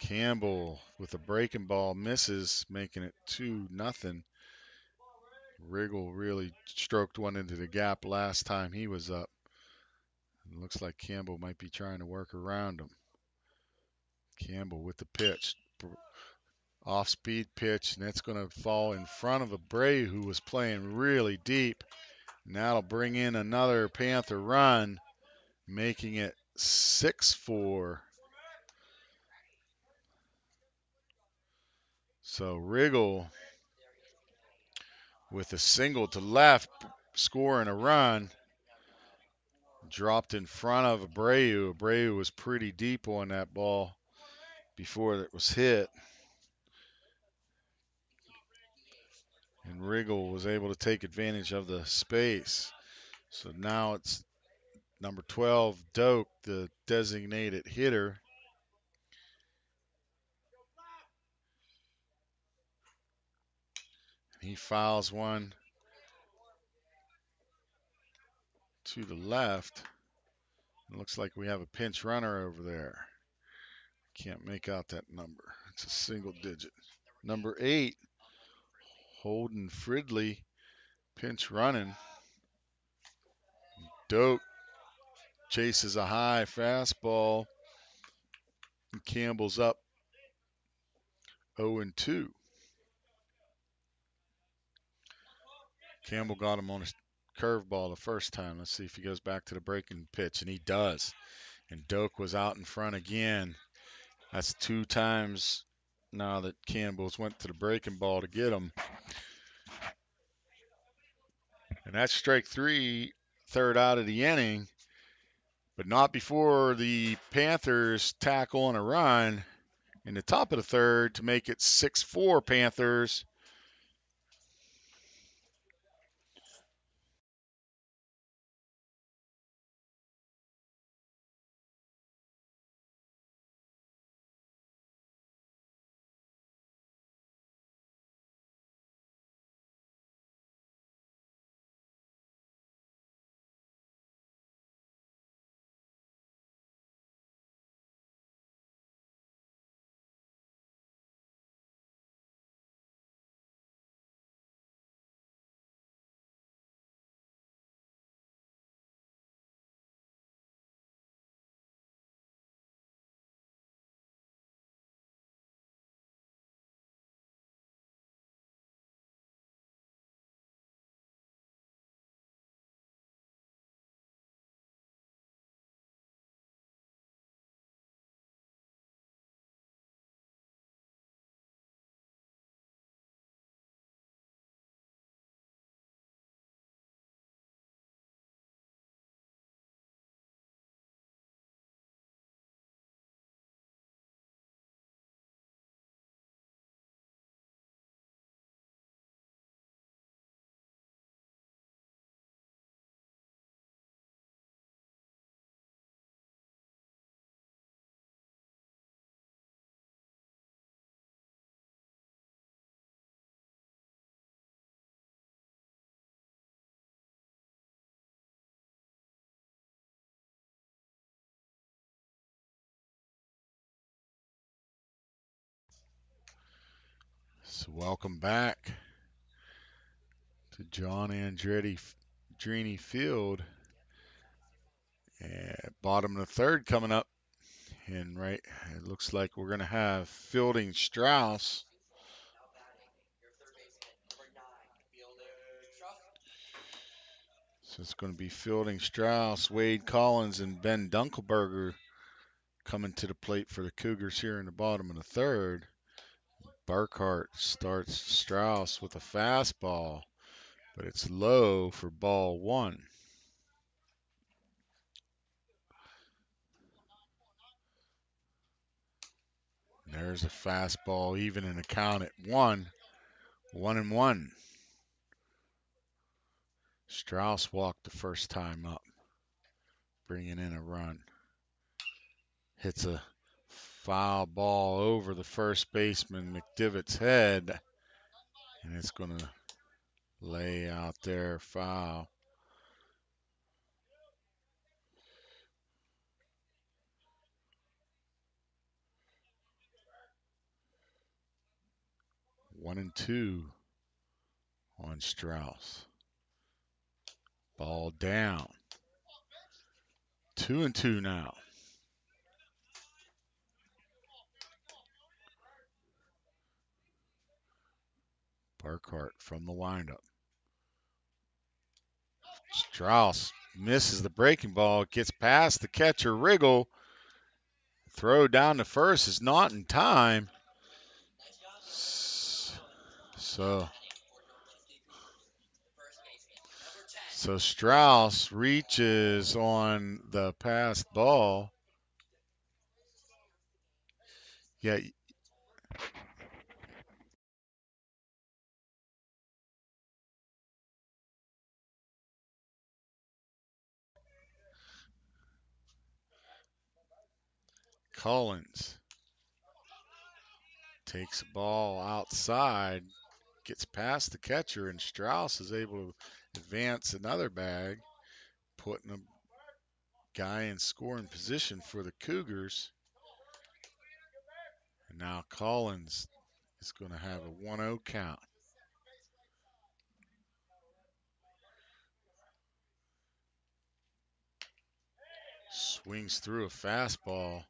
Campbell with a breaking ball misses, making it 2-0. Riggle really stroked one into the gap last time he was up. It looks like Campbell might be trying to work around him. Campbell with the pitch. Off-speed pitch, and that's going to fall in front of Abreu, who was playing really deep. And that'll bring in another Panther run, making it 6-4. So Riggle with a single to left, scoring a run, dropped in front of Abreu. Abreu was pretty deep on that ball before it was hit. And Riggle was able to take advantage of the space. So now it's number 12, Doak, the designated hitter. He fouls one to the left. It looks like we have a pinch runner over there. Can't make out that number. It's a single digit. Number 8, Holden Fridley, pinch running. Doak chases a high fastball. And Campbell's up 0-2. Campbell got him on a curveball the first time. Let's see if he goes back to the breaking pitch, and he does. And Doak was out in front again. That's 2 times now that Campbell's went to the breaking ball to get him. And that's strike 3, third out of the inning. But not before the Panthers tackle on a run in the top of the third to make it 6-4 Panthers. Welcome back to John Andretti Drini Field. And bottom of the third coming up. And right, it looks like we're going to have Fielding Strauss. So it's going to be Fielding Strauss, Wade Collins, and Ben Dunkelberger coming to the plate for the Cougars here in the bottom of the third. Burkhart starts Strauss with a fastball, but it's low for ball one. There's a fastball, even in the count at 1-1. Strauss walked the first time up, bringing in a run. Hits a foul ball over the first baseman McDivitt's head, and it's going to lay out there foul. One and two on Strauss. Ball down. 2-2 now. Burkhart from the windup. Strauss misses the breaking ball, gets past the catcher Riggle. Throw down to first is not in time. So Strauss reaches on the passed ball. Yeah. Collins takes the ball outside, gets past the catcher, and Strauss is able to advance another bag, putting a guy in scoring position for the Cougars. And now Collins is going to have a 1-0 count. Swings through a fastball.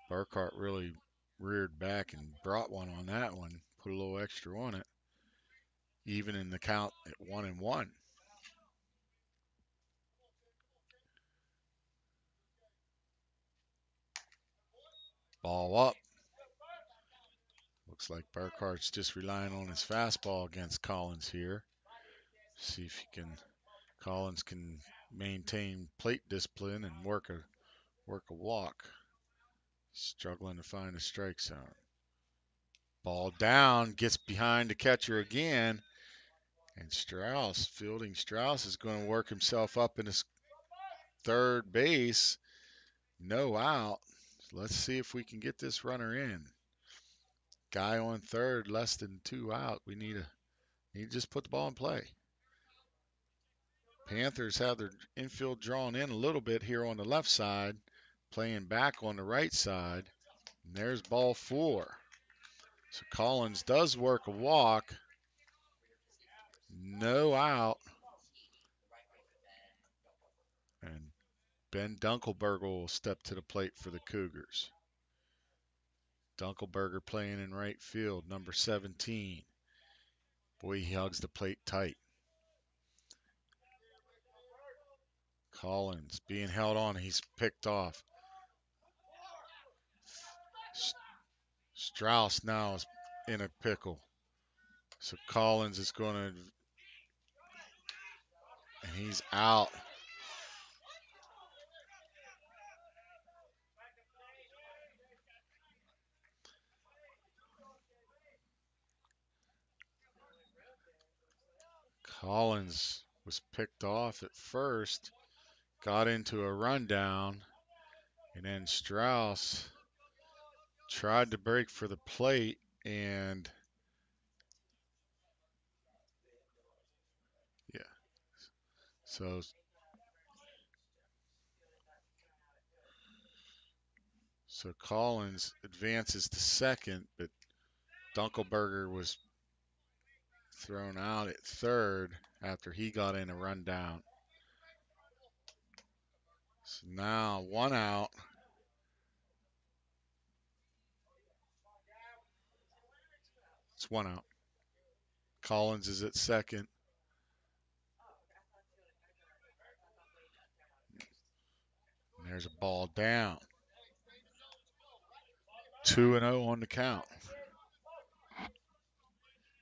Burkhart really reared back and brought one on that one. Put a little extra on it. Even in the count at 1-1. Ball up. Looks like Burkhart's just relying on his fastball against Collins here. See if Collins can maintain plate discipline and work a walk. Struggling to find a strike zone. Ball down, gets behind the catcher again. And Fielding Strauss is going to work himself up in his third base. No out. Let's see if we can get this runner in. Guy on third, less than 2 out. We need to just put the ball in play. Panthers have their infield drawn in a little bit here on the left side, playing back on the right side. And there's ball 4. So Collins does work a walk. No out. And Ben Dunkelberger will step to the plate for the Cougars. Dunkelberger playing in right field, number 17. Boy, he hugs the plate tight. Collins being held on. He's picked off. Strauss now is in a pickle. So Collins is going to, and he's out. Collins was picked off at first, got into a rundown, and then Strauss tried to break for the plate, and yeah, so Collins advances to second, but Dunkelberger was thrown out at third after he got in a rundown. So now 1 out. It's 1 out. Collins is at second. And there's a ball down. 2-0 on the count.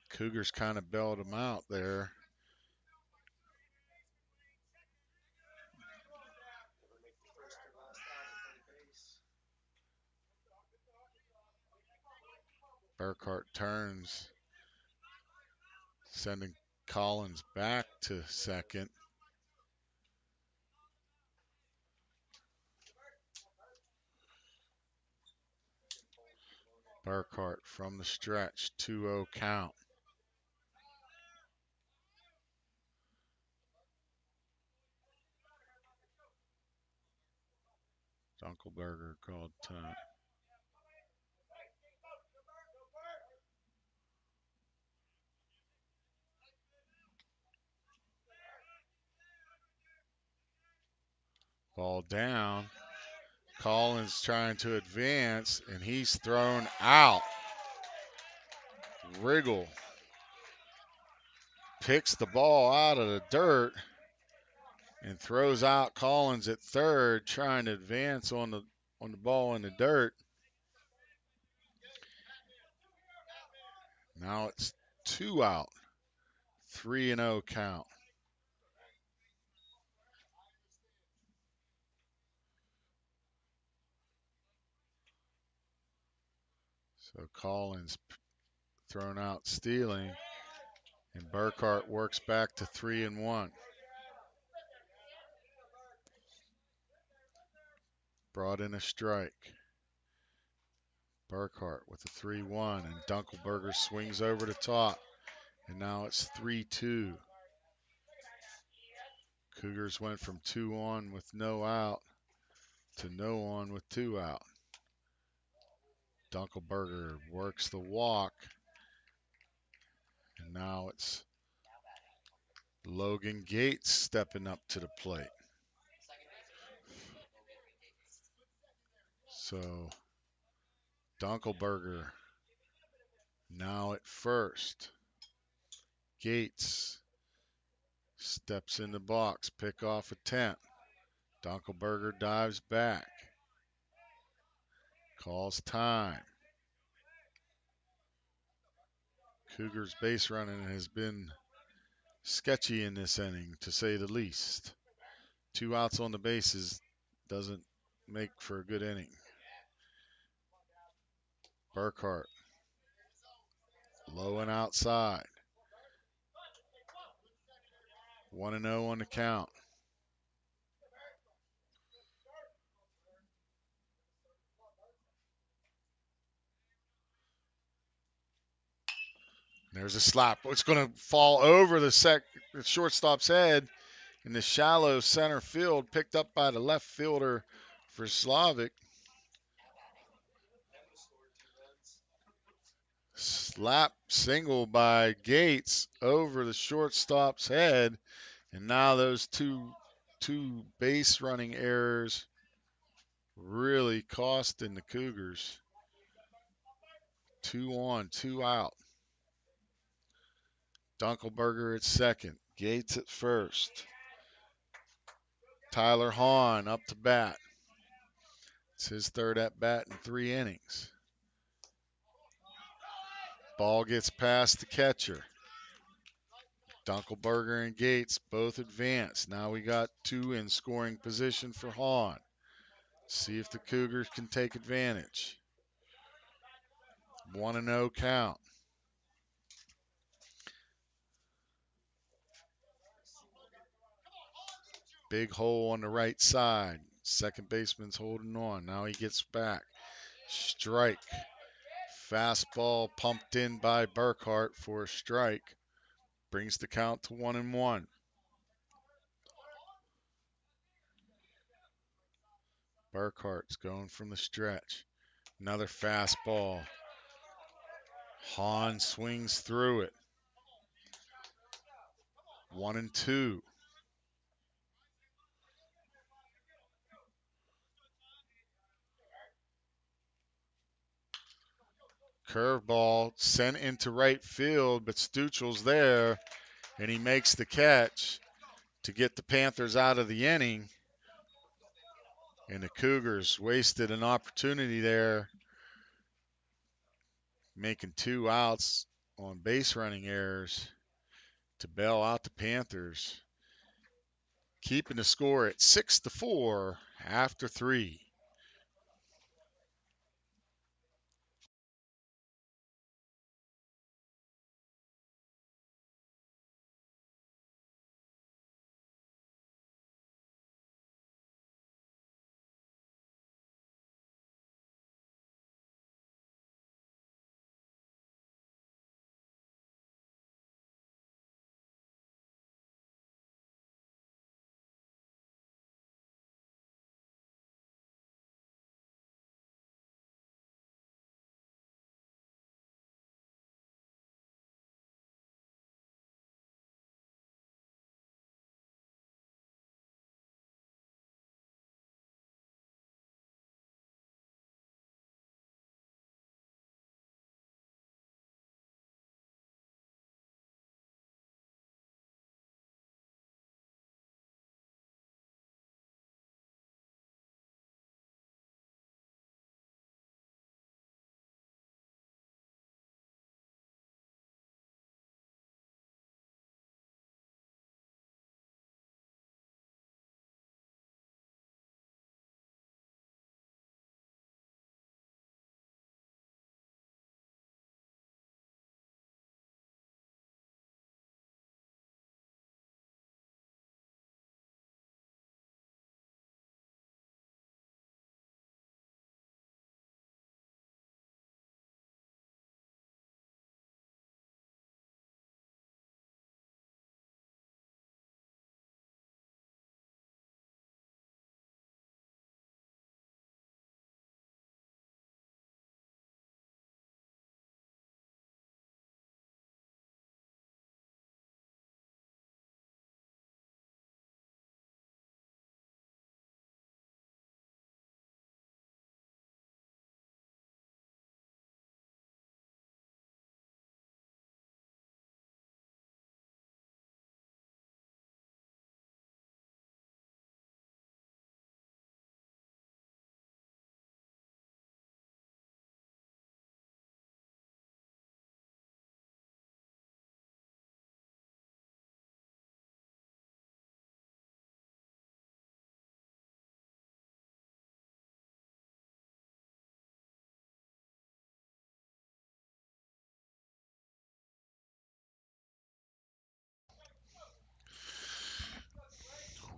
Cougars kind of bailed him out there. Burkhart turns, sending Collins back to second. Burkhart from the stretch, 2-0 count. Dunkelberger called time. Ball down. Collins trying to advance, and he's thrown out. Riggle picks the ball out of the dirt and throws out Collins at third, trying to advance on the ball in the dirt. Now it's 2 out, 3-0 count. So Collins thrown out stealing, and Burkhart works back to 3-1. Brought in a strike. Burkhart with a 3-1, and Dunkelberger swings over the top, and now it's 3-2. Cougars went from 2 on with no out to no on with 2 out. Dunkelberger works the walk, and now it's Logan Gates stepping up to the plate. So Dunkelberger now at first. Gates steps in the box, pick off attempt. Dunkelberger dives back. Calls time. Cougars base running has been sketchy in this inning, to say the least. 2 outs on the bases doesn't make for a good inning. Burkhart low and outside. 1-0 on the count. There's a slap. It's going to fall over the shortstop's head in the shallow center field, picked up by the left fielder for Slavic. Slap single by Gates over the shortstop's head, and now those two base running errors really costing the Cougars. 2 on, 2 out. Dunkelberger at second. Gates at first. Tyler Hahn up to bat. It's his third at bat in 3 innings. Ball gets past the catcher. Dunkelberger and Gates both advance. Now we got 2 in scoring position for Hahn. See if the Cougars can take advantage. 1-0 count. Big hole on the right side. Second baseman's holding on. Now he gets back. Strike. Fastball pumped in by Burkhart for a strike. Brings the count to 1-1. Burkhart's going from the stretch. Another fastball. Hahn swings through it. 1-2. Curveball sent into right field, but Stuchel's there, and he makes the catch to get the Panthers out of the inning. And the Cougars wasted an opportunity there, making 2 outs on base running errors to bail out the Panthers, keeping the score at 6-4 after 3.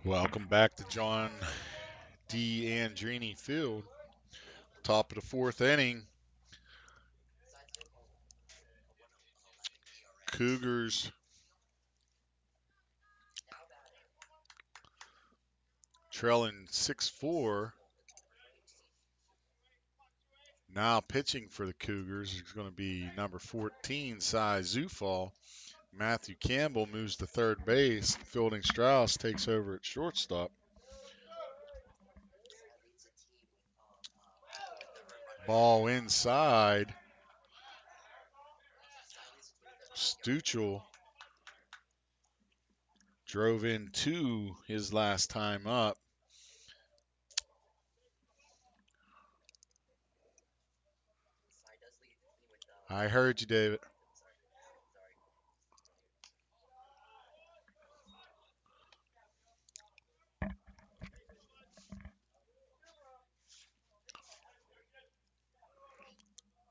Welcome back to John D. Andrini Field. Top of the 4th inning. Cougars trailing 6-4. Now pitching for the Cougars is going to be number 14, Cy Zufall. Matthew Campbell moves to third base. Fielding Strauss takes over at shortstop. Ball inside. Stuchel drove in 2 his last time up. I heard you, David.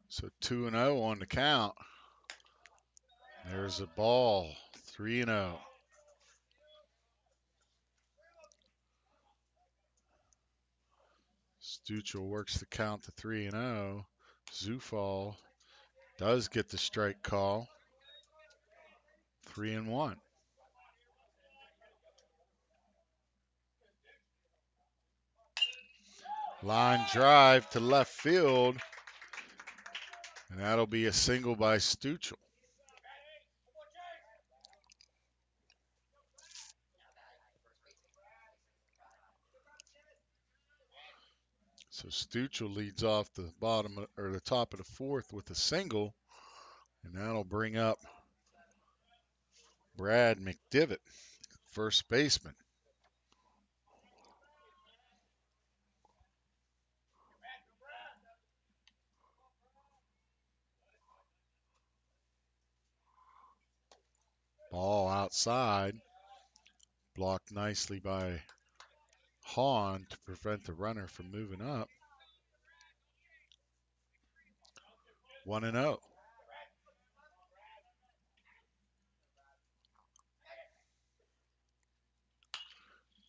So 2-0 on the count. There's a ball. 3-0. Stuchel works the count to 3-0. Zufall does get the strike call. 3-1. Line drive to left field. And that'll be a single by Stuchel. So Stuchel leads off the bottom or the top of the fourth with a single, and that'll bring up Brad McDivitt, first baseman. Ball outside, blocked nicely by Hahn to prevent the runner from moving up. 1-0.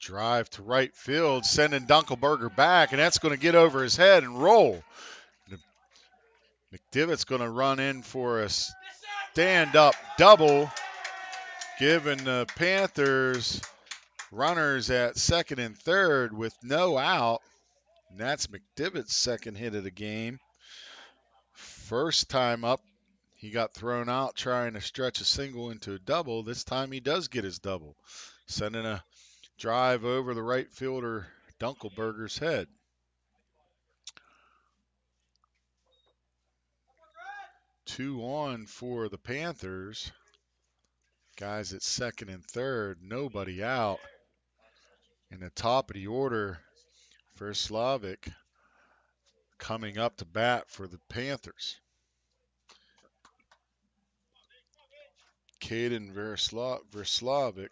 Drive to right field, sending Dunkelberger back, and that's going to get over his head and roll. McDivitt's going to run in for a stand-up double, giving the Panthers runners at second and third with no out. And that's McDivitt's second hit of the game. First time up, he got thrown out trying to stretch a single into a double. This time he does get his double, sending a drive over the right fielder Dunkelberger's head. 2 on for the Panthers. Guys at second and third, nobody out. In the top of the order for Slavic coming up to bat for the Panthers. Caden Verslavic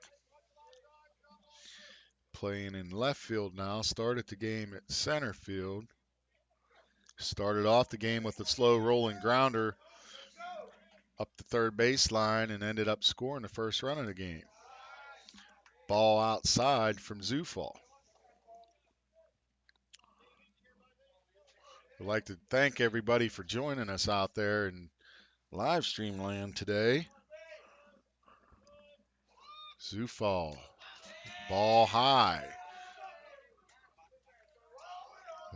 playing in left field now. Started the game at center field. Started off the game with a slow rolling grounder up the third baseline and ended up scoring the first run of the game. Ball outside from Zufall. I'd like to thank everybody for joining us out there in live stream land today. Zufall, ball high.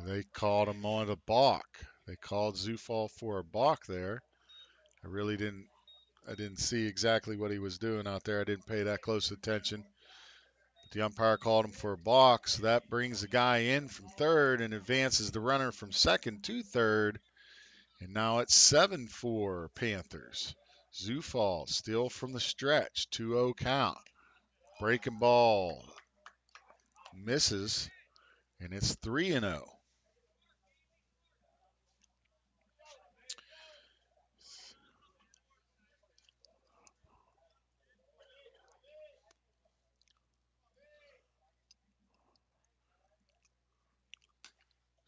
They called him on a balk. They called Zufall for a balk there. I didn't see exactly what he was doing out there. I didn't pay that close attention. But the umpire called him for a balk, so that brings the guy in from third and advances the runner from second to third. And now it's 7-4 Panthers. Zufall still from the stretch, 2-0 count. Breaking ball misses, and it's 3-0.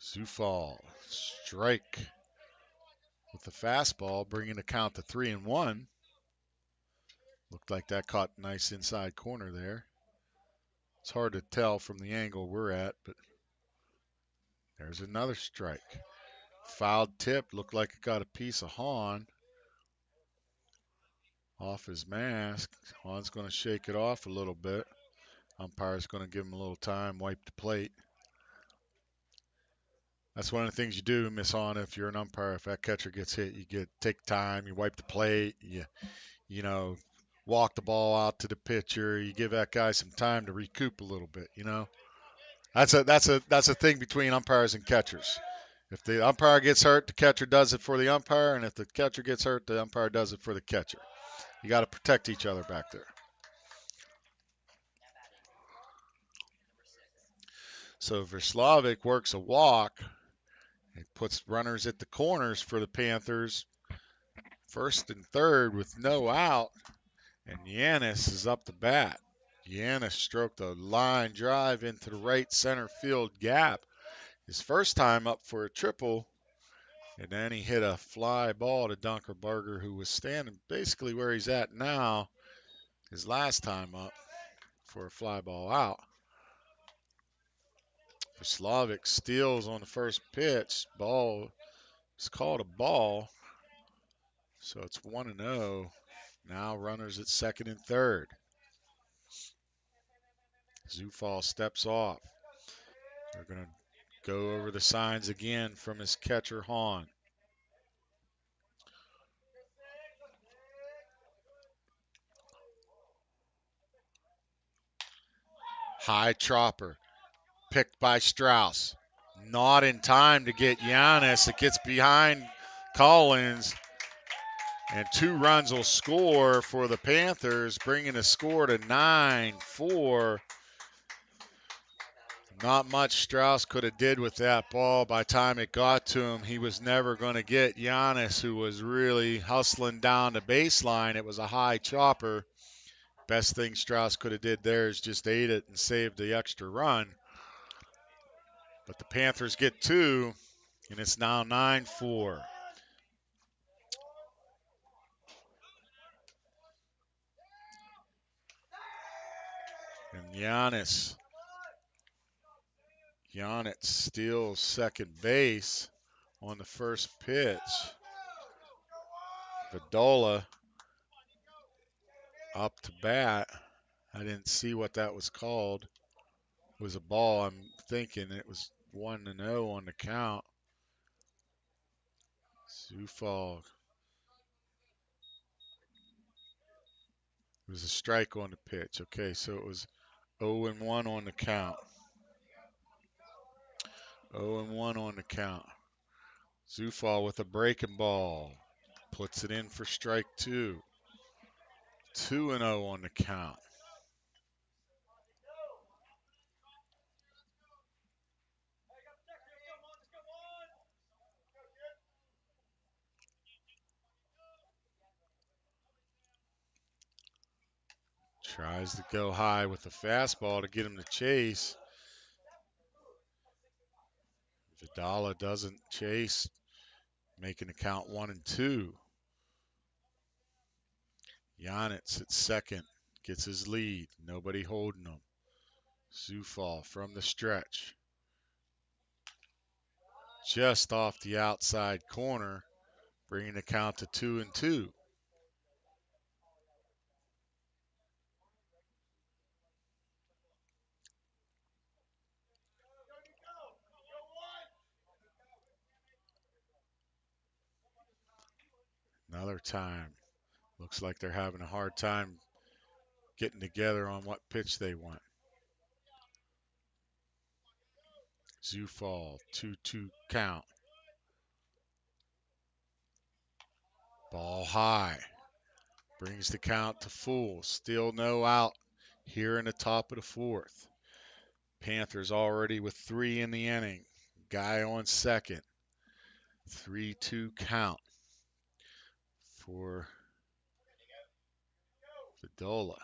Zufall, strike with the fastball, bringing the count to 3-1. Looked like that caught nice inside corner there. It's hard to tell from the angle we're at, but there's another strike. Fouled tip, looked like it got a piece of Hahn off his mask. Hahn's going to shake it off a little bit. Umpire's going to give him a little time, wipe the plate. That's one of the things you do, Miss Hahn, if you're an umpire. If that catcher gets hit, you take time, you wipe the plate, you know, walk the ball out to the pitcher. You give that guy some time to recoup a little bit, you know. That's a thing between umpires and catchers. If the umpire gets hurt, the catcher does it for the umpire, and if the catcher gets hurt, the umpire does it for the catcher. You got to protect each other back there. So Verslavic works a walk. It puts runners at the corners for the Panthers. First and third with no out, and Yanis is up to bat. Yanis stroked a line drive into the right center field gap. His first time up for a triple, and then he hit a fly ball to Dunkerberger, who was standing basically where he's at now, his last time up for a fly ball out. Slavic steals on the first pitch. Ball is called a ball, so it's 1-0. Now runners at second and third. Zufall steps off. They're going to go over the signs again from his catcher, Hahn. High chopper, picked by Strauss. Not in time to get Giannis. It gets behind Collins, and 2 runs will score for the Panthers, bringing the score to 9-4. Not much Strauss could have did with that ball. By the time it got to him, he was never going to get Giannis, who was really hustling down the baseline. It was a high chopper. Best thing Strauss could have did there is just ate it and saved the extra run. But the Panthers get 2, and it's now 9-4. And Giannis steals second base on the first pitch. Vidola up to bat. I didn't see what that was called. It was a ball. I'm thinking it was 1-0 on the count. Zufall. It was a strike on the pitch. Okay, so it was 0-1 on the count. 0-1 on the count. Zufall with a breaking ball. Puts it in for strike 2. 2-0 on the count. Tries to go high with the fastball to get him to chase. Vidala doesn't chase, making the count 1-2. Giannis at second gets his lead. Nobody holding him. Zufall from the stretch. Just off the outside corner, bringing the count to 2-2. Another time. Looks like they're having a hard time getting together on what pitch they want. Zufall, 2-2 count. Ball high. Brings the count to full. Still no out here in the top of the 4th. Panthers already with 3 in the inning. Guy on second. 3-2 count for Vidola.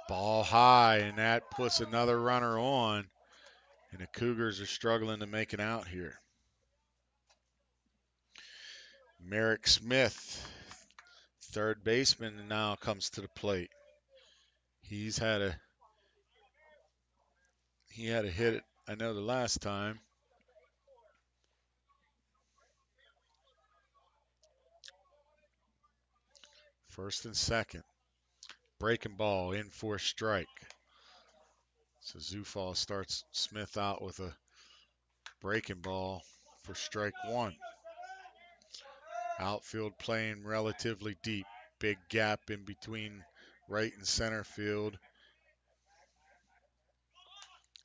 Ball high, and that puts another runner on. And the Cougars are struggling to make it out here. Merrick Smith, third baseman, now comes to the plate. He had a hit, I know, the last time. First and second. Breaking ball in for a strike. So Zufall starts Smith out with a breaking ball for strike 1. Outfield playing relatively deep. Big gap in between right and center field.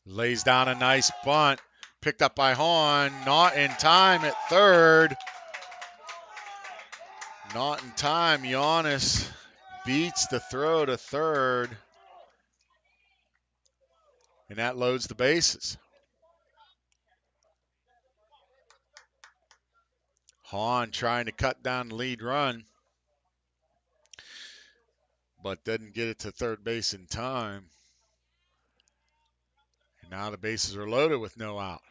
Lays down a nice bunt. Picked up by Hahn. Not in time at third. Not in time. Giannis beats the throw to third. And that loads the bases. Hahn trying to cut down the lead run, but doesn't get it to third base in time. And now the bases are loaded with no out.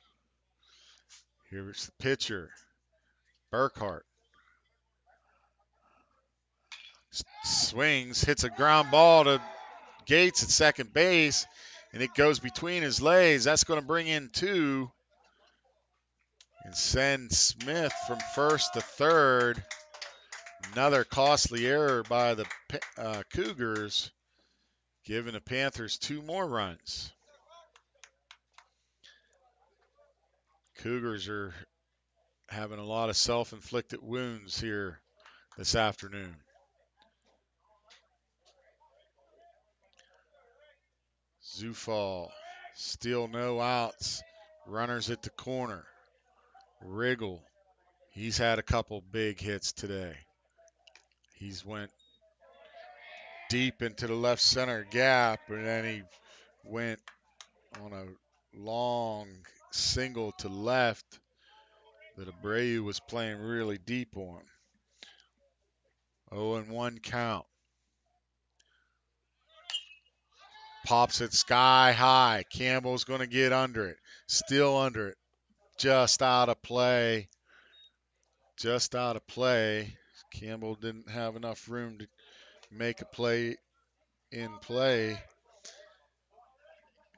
Here's the pitcher, Burkhart. Swings, hits a ground ball to Gates at second base, and it goes between his legs. That's going to bring in 2 and send Smith from first to third. Another costly error by the Cougars, giving the Panthers 2 more runs. Cougars are having a lot of self-inflicted wounds here this afternoon. Zufall, still no outs. Runners at the corner. Riggle. He's had a couple big hits today. He's went deep into the left center gap, and then he went on a long single to left that Abreu was playing really deep on. 0-1 count. Pops it sky high. Campbell's going to get under it. Still under it. Just out of play. Just out of play. Campbell didn't have enough room to make a play in play.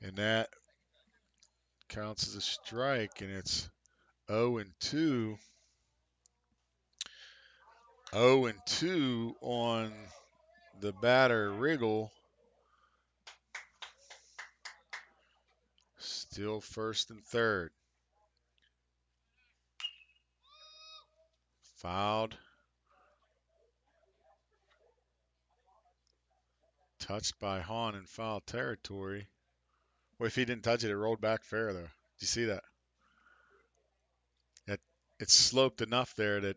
And that counts as a strike, and it's 0-2. 0-2 on the batter, Riggle. Still first and third. Fouled. Touched by Hahn in foul territory. Well, if he didn't touch it, it rolled back fair, though. Did you see that? It sloped enough there that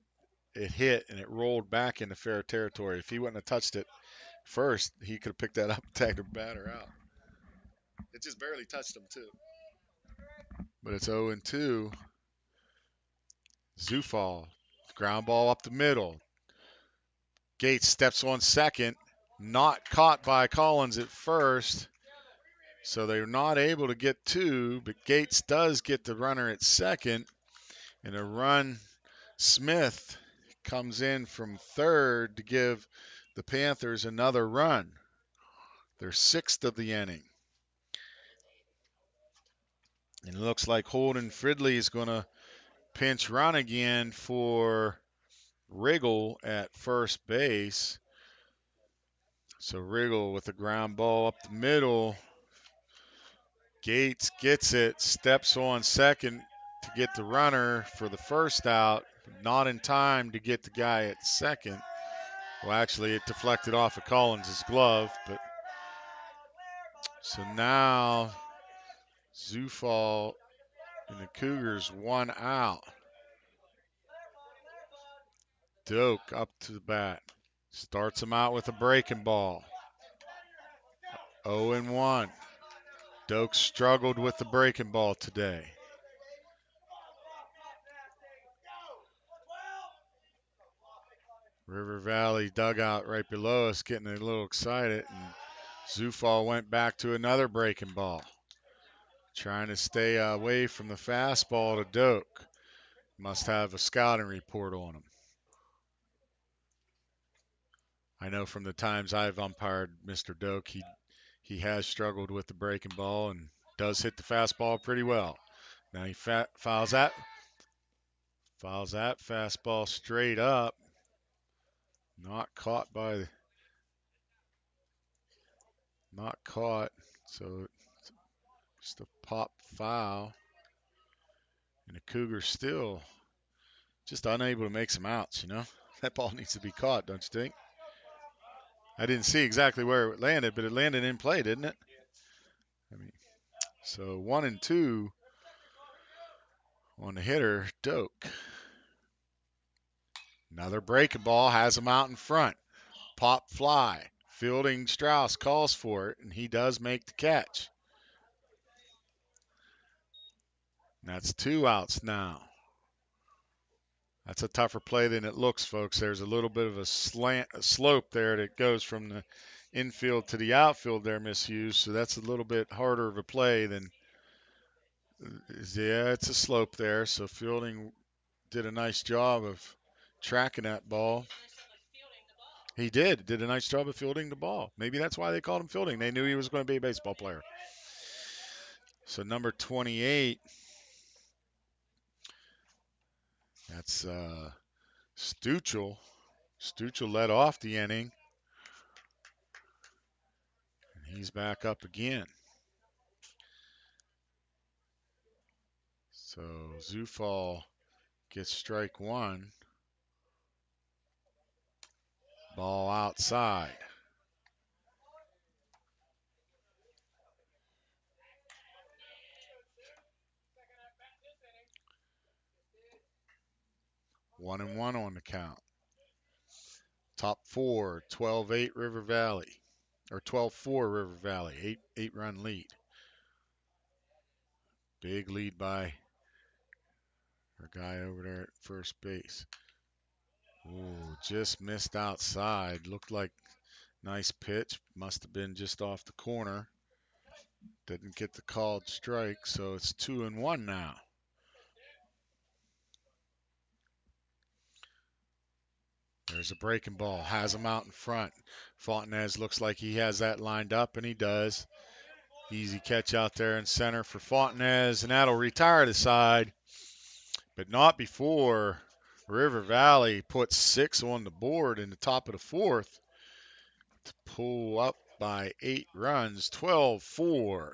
it hit and it rolled back into fair territory. If he wouldn't have touched it first, he could have picked that up and tagged the batter out. It just barely touched him, too. But it's 0-2. Zufall. Ground ball up the middle. Gates steps on second. Not caught by Collins at first. So they're not able to get two, but Gates does get the runner at second. And a run, Smith comes in from third to give the Panthers another run. Their sixth of the inning. And it looks like Holden Fridley is going to pinch run again for Riggle at first base. So Riggle with a ground ball up the middle. Gates gets it, steps on second to get the runner for the first out. Not in time to get the guy at second. Well, actually, it deflected off of Collins' glove, but so now Zufall and the Cougars one out. Doak up to the bat. Starts him out with a breaking ball. 0-1. Doak struggled with the breaking ball today. River Valley dugout right below us getting a little excited. And Zufall went back to another breaking ball. Trying to stay away from the fastball to Doak. Must have a scouting report on him. I know from the times I've umpired Mr. Doak, he has struggled with the breaking ball and does hit the fastball pretty well. Now he fouls that fastball straight up. Not caught. So just a pop foul. And the Cougars still just unable to make some outs, you know. That ball needs to be caught, don't you think? I didn't see exactly where it landed, but it landed in play, didn't it? I mean, so 1-2 on the hitter, Doak. Another breaking ball has him out in front. Pop fly. Fielding Strauss calls for it, and he does make the catch. And that's 2 outs now. That's a tougher play than it looks, folks. There's a little bit of a slope there that goes from the infield to the outfield there, Miss Hughes. So that's a little bit harder of a play than, yeah, it's a slope there. So Fielding did a nice job of tracking that ball. He did a nice job of fielding the ball. Maybe that's why they called him Fielding. They knew he was going to be a baseball player. So number 28, that's Stuchel. Stuchel led off the inning. And he's back up again. So Zufall gets strike one. Ball outside. 1-1 on the count. Top four, 12-8 River Valley. Or 12-4 River Valley. Eight-run lead. Big lead by our guy over there at first base. Ooh, just missed outside. Looked like nice pitch. Must have been just off the corner. Didn't get the called strike, so it's 2-1 now. There's a breaking ball. Has him out in front. Fontenez looks like he has that lined up, and he does. Easy catch out there in center for Fontenez, and that'll retire the side. But not before River Valley puts 6 on the board in the top of the fourth to pull up by 8 runs, 12-4.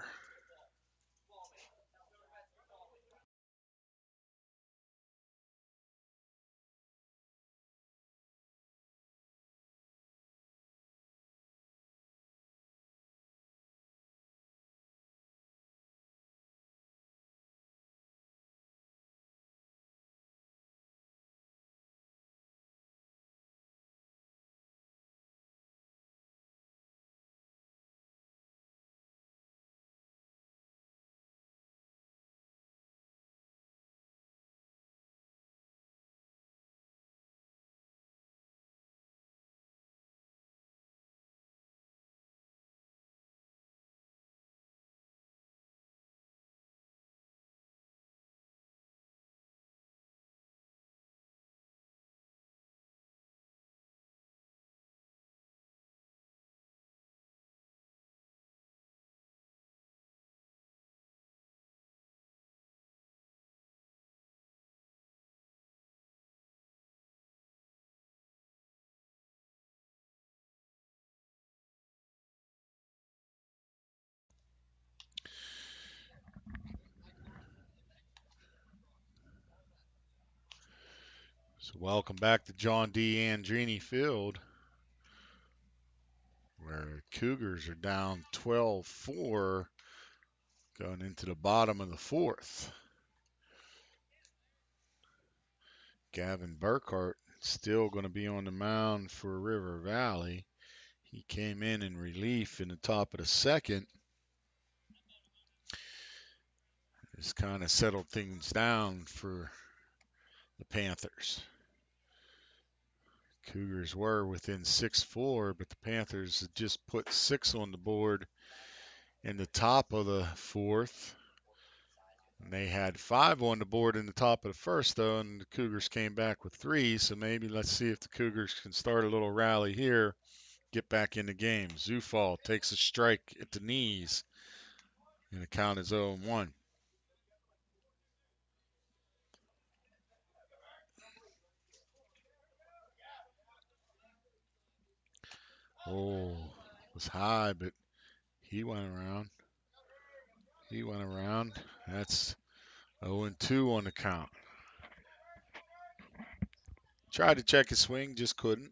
So welcome back to John D. Andrini Field, where Cougars are down 12-4 going into the bottom of the fourth. Gavin Burkhart still going to be on the mound for River Valley. He came in relief in the top of the second. Just kind of settled things down for the Panthers. Cougars were within 6-4, but the Panthers had just put 6 on the board in the top of the fourth. And they had 5 on the board in the top of the first, though, and the Cougars came back with 3. So maybe let's see if the Cougars can start a little rally here, get back in the game. Zufall takes a strike at the knees, and the count is 0-1. Oh, it was high, but he went around. He went around. That's 0-2 on the count. Tried to check his swing, just couldn't.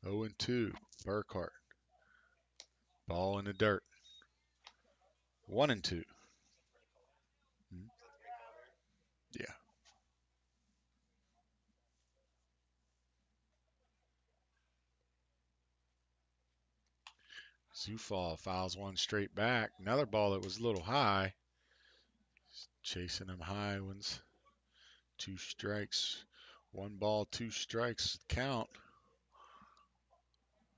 0-2, Burkhart. Ball in the dirt. 1-2. Yeah. Zufall fouls one straight back. Another ball that was a little high. Chasing them high ones. 2 strikes. 1 ball, 2 strikes count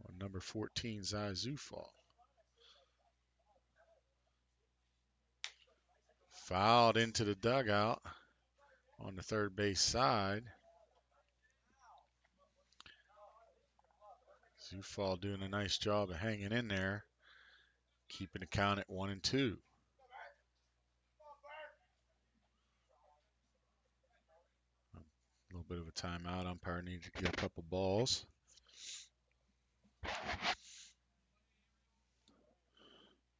on number 14, Zai Zufall. Fouled into the dugout on the third base side. Zufall doing a nice job of hanging in there, keeping the count at 1-2. A little bit of a timeout. Umpire needs to get a couple balls.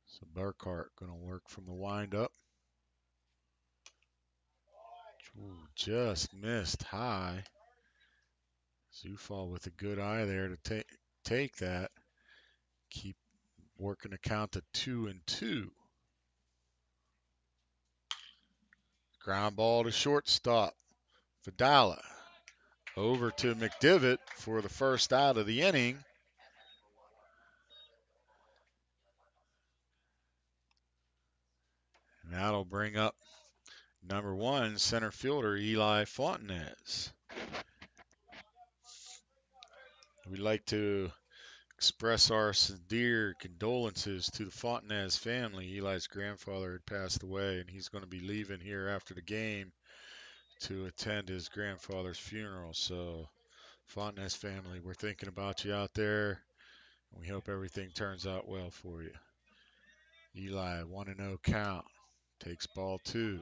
So Burkhart going to work from the windup. Ooh, just missed high. Zufall with a good eye there to take that. Keep working the count to 2-2. Ground ball to shortstop. Vidala Over to McDivitt for the first out of the inning. And that'll bring up number 1, center fielder Eli Fontenez. We'd like to express our sincere condolences to the Fontenez family. Eli's grandfather had passed away, and he's going to be leaving here after the game to attend his grandfather's funeral. So, Fontenez family, we're thinking about you out there. We hope everything turns out well for you. Eli, 1-0 count. Takes ball 2.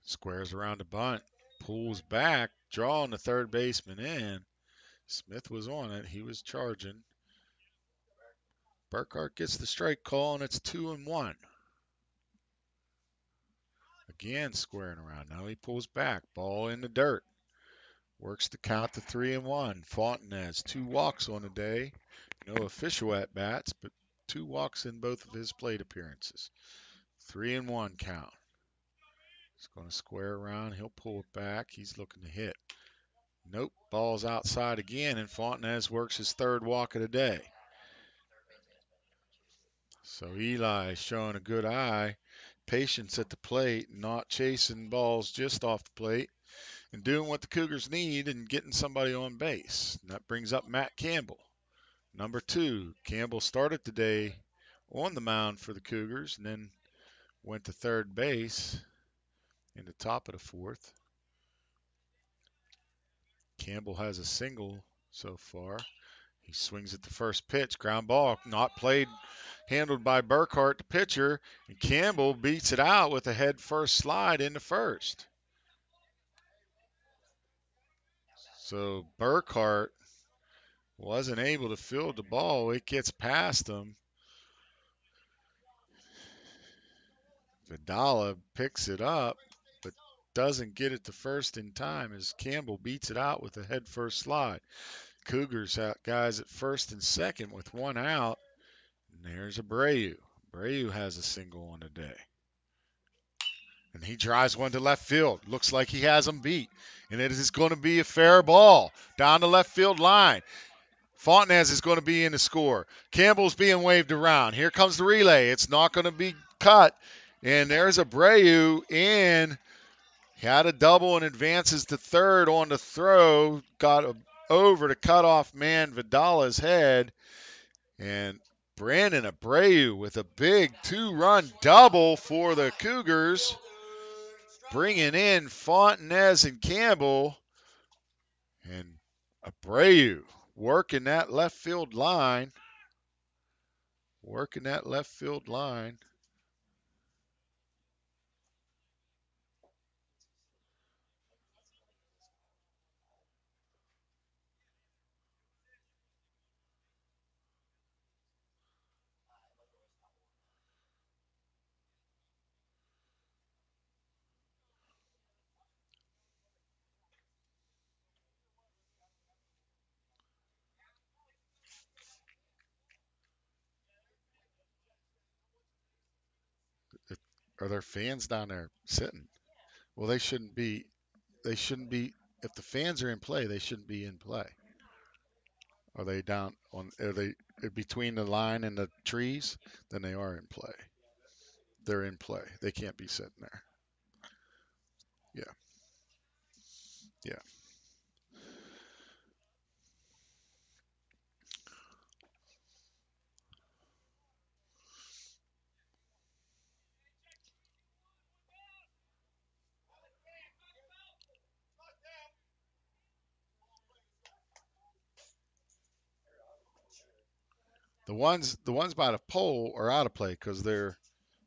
Squares around the bunt. Pulls back. Drawing the third baseman in. Smith was on it. He was charging. Burkhart gets the strike call, and it's 2-1. Again, squaring around. Now he pulls back. Ball in the dirt. Works the count to 3-1. Fontenez, 2 walks on the day. No official at bats, but 2 walks in both of his plate appearances. 3-1 count. He's going to square around. He'll pull it back. He's looking to hit. Nope. Ball's outside again, and Fontenez works his 3rd walk of the day. So Eli showing a good eye. Patience at the plate, not chasing balls just off the plate, and doing what the Cougars need and getting somebody on base. And that brings up Matt Campbell. Number 2, Campbell started today on the mound for the Cougars and then went to third base in the top of the 4th. Campbell has a single so far. He swings at the first pitch. Ground ball, not played, handled by Burkhart, the pitcher. And Campbell beats it out with a head first slide into first. So Burkhart wasn't able to field the ball. It gets past him. Vidala picks it up, but doesn't get it to first in time as Campbell beats it out with a head first slide. Cougars have guys at first and second with 1 out. And there's Abreu. Abreu has a single on the day. And he drives one to left field. Looks like he has him beat. And it is going to be a fair ball down the left field line. Fontenez is going to be in the score. Campbell's being waved around. Here comes the relay. It's not going to be cut. And there's Abreu in. He had a double and advances to third on the throw. Got over to cutoff man Vidala's head. And Brandon Abreu with a big 2-run double for the Cougars. Bringing in Fontenez and Campbell. And Abreu working that left field line. Working that left field line. Are there fans down there sitting? Well, they shouldn't be. They shouldn't be. If the fans are in play, they shouldn't be in play. Are they down on? Are they between the line and the trees? Then they are in play. They're in play. They can't be sitting there. Yeah, yeah. The ones by the pole are out of play because they're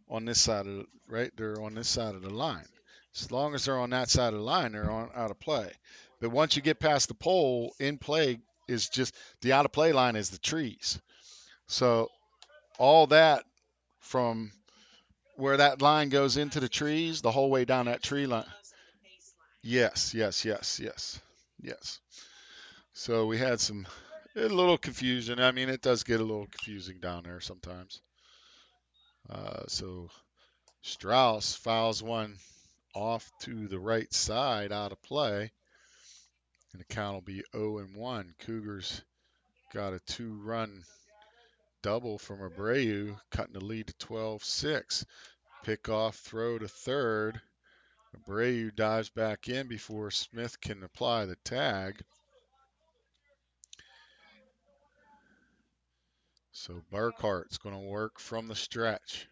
on this side of right. They're on this side of the line. As long as they're on that side of the line, they're on out of play. But once you get past the pole, in play is just the out of play line is the trees. So all that from where that line goes into the trees, the whole way down that tree line. Yes, yes, yes, yes, yes. So we had some A little confusion. I mean, it does get a little confusing down there sometimes. So Strauss fouls one off to the right side out of play, and the count will be 0-1. Cougars got a 2-run double from Abreu, cutting the lead to 12-6. Pickoff throw to third. Abreu dives back in before Smith can apply the tag. So Burkhart's going to work from the stretch.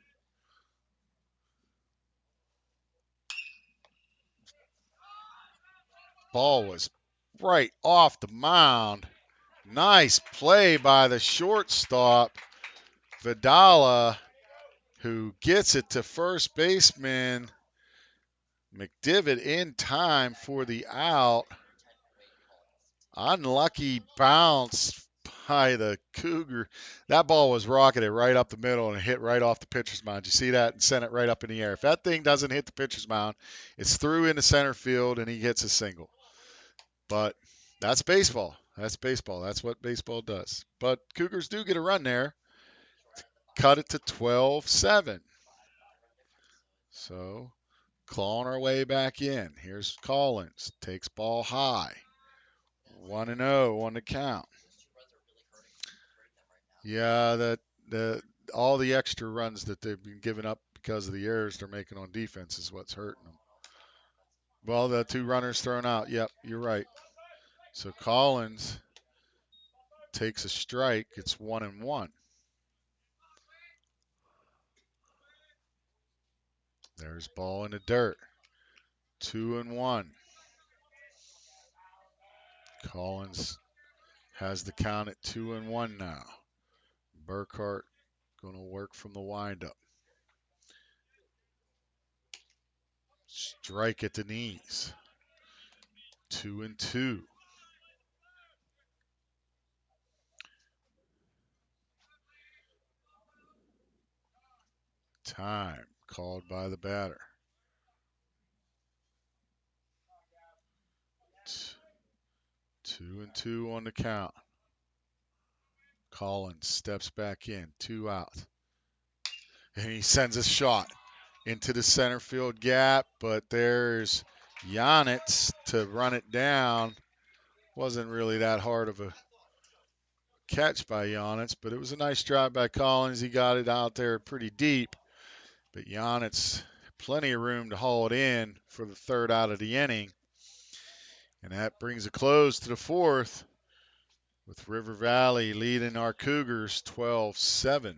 Ball was right off the mound. Nice play by the shortstop, Vidala, who gets it to first baseman McDivitt in time for the out. Unlucky bounce by the Cougar. That ball was rocketed right up the middle and hit right off the pitcher's mound. You see that? And sent it right up in the air. If that thing doesn't hit the pitcher's mound, it's through into center field and he gets a single. But that's baseball. That's baseball. That's what baseball does. But Cougars do get a run there. Cut it to 12-7. So clawing our way back in. Here's Collins. Takes ball high. 1-0 on the count. Yeah, the all the extra runs that they've been giving up because of the errors they're making on defense is what's hurting them. Well, the 2 runners thrown out. Yep, you're right. So Collins takes a strike. It's 1-1. There's ball in the dirt. 2-1. Collins has the count at 2-1 now. Burkhart going to work from the windup. Strike at the knees. 2-2. Time called by the batter. 2-2 on the count. Collins steps back in, 2 out. And he sends a shot into the center field gap, but there's Yanitz to run it down. Wasn't really that hard of a catch by Yanitz, but it was a nice drive by Collins. He got it out there pretty deep, but Yanitz plenty of room to haul it in for the 3rd out of the inning. And that brings a close to the 4th with River Valley leading our Cougars 12-7.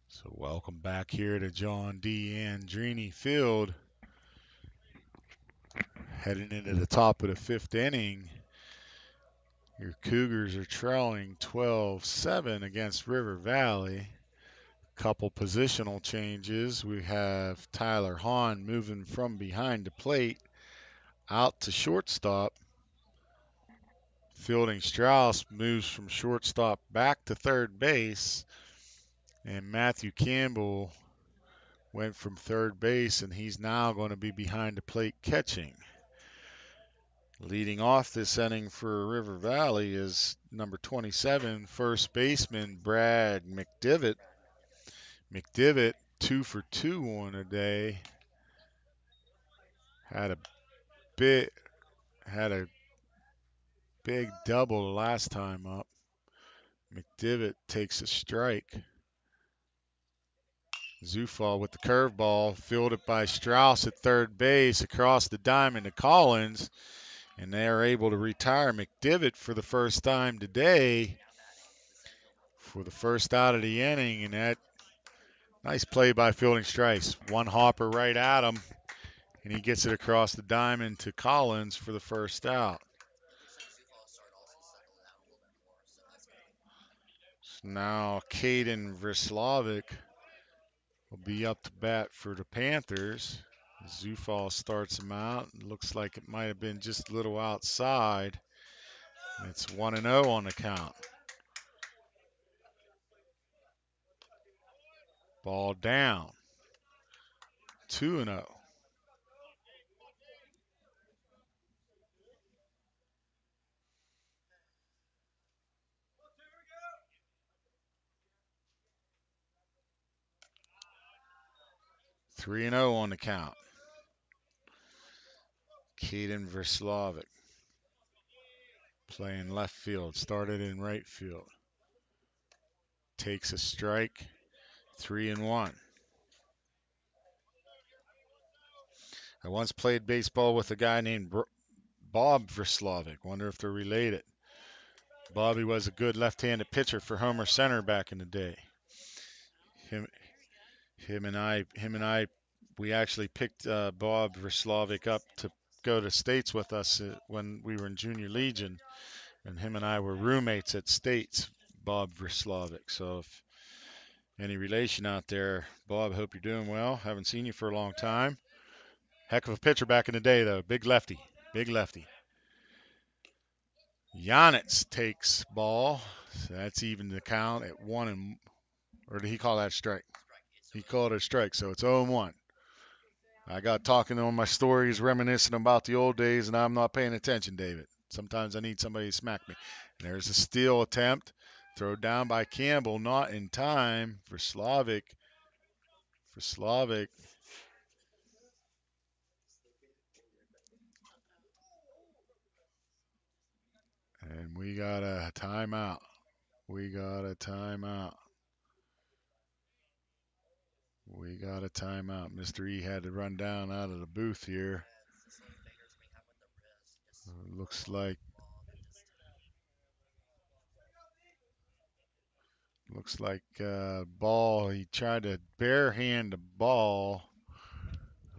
So welcome back here to John D. Andrini Field. Heading into the top of the 5th inning. Your Cougars are trailing 12-7 against River Valley. Couple positional changes. We have Tyler Hahn moving from behind the plate out to shortstop. Fielding Strauss moves from shortstop back to third base. And Matthew Campbell went from third base, and he's now going to be behind the plate catching. Leading off this inning for River Valley is number 27, first baseman Brad McDivitt. McDivitt 2 for 2 on a day. Had a big had a big double last time up. McDivitt takes a strike. Zufall with the curveball, fielded by Strauss at third base across the diamond to Collins, and they are able to retire McDivitt for the first time today for the first out of the inning, and that nice play by fielding Strauss. One hopper right at him, and he gets it across the diamond to Collins for the first out. So now Caden Verslovic will be up to bat for the Panthers. Zufall starts him out. Looks like it might have been just a little outside. It's 1-0 on the count. Ball down. 2-0. Three and 0 on the count. Caden Verslovic playing left field. Started in right field. Takes a strike. 3-1. I once played baseball with a guy named Bob Verslovic. Wonder if they're related. Bobby was a good left-handed pitcher for Homer Center back in the day. Him, him and I, we actually picked Bob Verslovic up to go to States with us when we were in Junior Legion, and him and I were roommates at States. Bob Verslovic. So if any relation out there, Bob, hope you're doing well. Haven't seen you for a long time. Heck of a pitcher back in the day, though. Big lefty. Big lefty. Yanitz takes ball. So that's even the count at or did he call that a strike? He called it a strike, so it's 0-1. I got talking on my stories, reminiscing about the old days, and I'm not paying attention, David. Sometimes I need somebody to smack me. And there's a steal attempt. Throw down by Campbell, not in time for Slavic. And we got a timeout. We got a timeout. We got a timeout. Mr. E had to run down out of the booth here. Looks like ball. He tried to barehand the ball.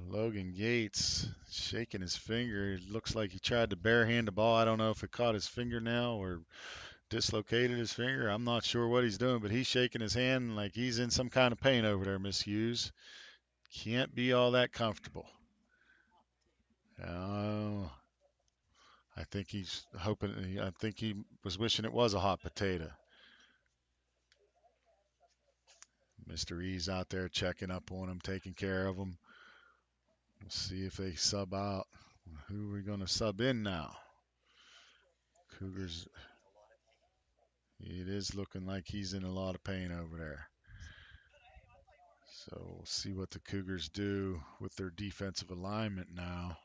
Logan Gates shaking his finger. It looks like he tried to barehand the ball. I don't know if it caught his fingernail or dislocated his finger. I'm not sure what he's doing, but he's shaking his hand like he's in some kind of pain over there, Miss Hughes. Can't be all that comfortable. Oh, I think he's hoping. I think he was wishing it was a hot potato. Mr. E's out there checking up on him, taking care of him. We'll see if they sub out. Who are we going to sub in now? Cougars. It is looking like he's in a lot of pain over there. So we'll see what the Cougars do with their defensive alignment now.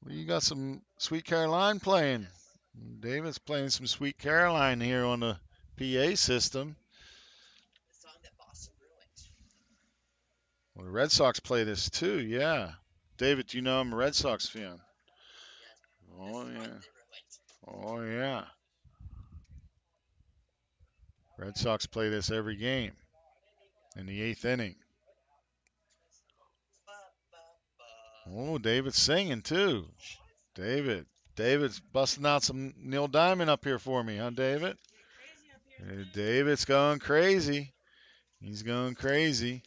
Well, you got some Sweet Caroline playing. David's playing some Sweet Caroline here on the PA system. Well, the Red Sox play this too, yeah. David, you know I'm a Red Sox fan. Oh, yeah. Oh, yeah. Red Sox play this every game in the eighth inning. Oh, David's singing too. David's busting out some Neil Diamond up here for me, huh, David? David's going crazy. He's going crazy.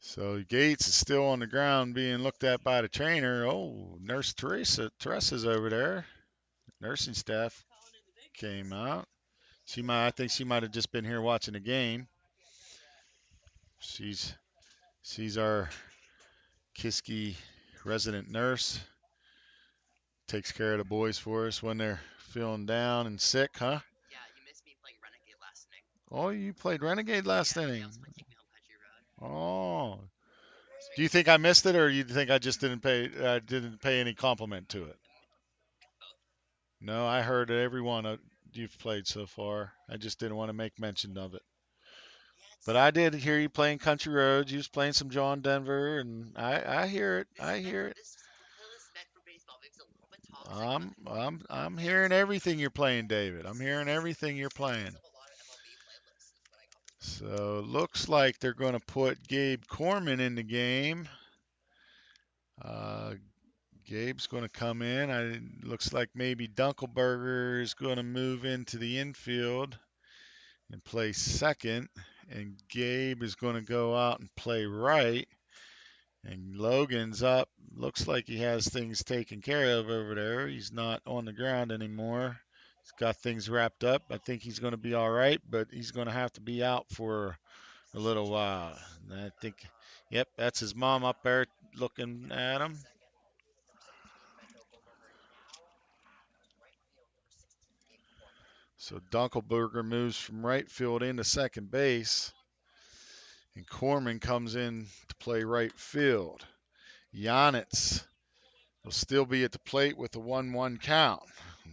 So Gates is still on the ground being looked at by the trainer. Oh, Nurse Teresa's over there. Nursing staff came out. I think she might have just been here watching the game. She's our Kiski resident nurse, takes care of the boys for us when they're feeling down and sick, huh?
Yeah, you missed me playing Renegade last inning.
Oh, you played Renegade last
Yeah,
inning.
else might take me home Country Road.
Oh. Do you think I missed it, or you think I just didn't pay any compliment to it?
Both.
No, I heard every one you've played so far. I just didn't want to make mention of it. But I did hear you playing Country Roads. You was playing some John Denver, and I hear it. I hear it.
This is the spec for baseball. Maybe it's a little bit tall.
I'm hearing everything you're playing, David. I'm hearing everything you're playing. So looks like they're going to put Gabe Corman in the game. Uh, Gabe's going to come in. Looks like maybe Dunkelberger is going to move into the infield and play second, and Gabe is going to go out and play right. And Logan's up. Looks like he has things taken care of over there. He's not on the ground anymore. He's got things wrapped up. I think he's going to be all right, but he's going to have to be out for a little while. And I think, yep, that's his mom up there looking at him. So Dunkelberger moves from right field into second base, and Corman comes in to play right field. Yanitz will still be at the plate with a 1-1 count.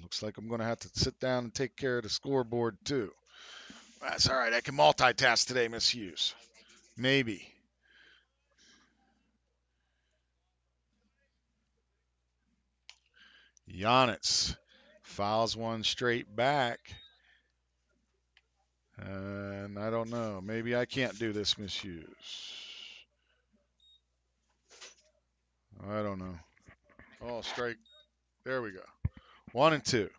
Looks like I'm going to have to sit down and take care of the scoreboard too. That's all right. I can multitask today, Miss Hughes. Maybe. Yanitz fouls one straight back. And I don't know. Maybe I can't do this, Miss Hughes. I don't know. Oh, strike. There we go. 1-2.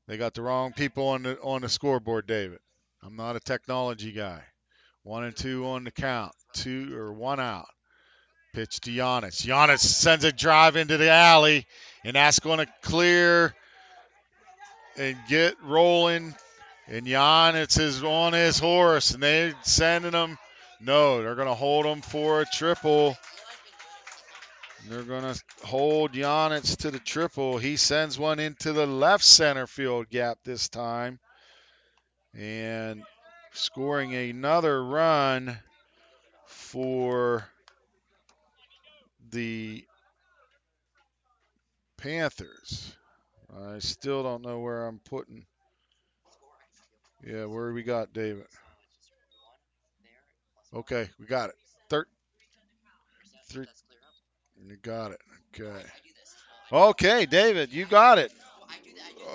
They got the wrong people on the scoreboard, David. I'm not a technology guy. 1-2 on the count. 1 out. Pitch to Giannis. Giannis sends a drive into the alley, and that's going to clear and get rolling. And Giannis is on his horse, and they're sending him. No, they're going to hold him for a triple. They're going to hold Giannis to the triple. He sends one into the left center field gap this time. And scoring another run for the Panthers. I still don't know where I'm putting. Yeah, where we got David? Okay, we got it. Three. You got it. Okay. Okay, David, you got it.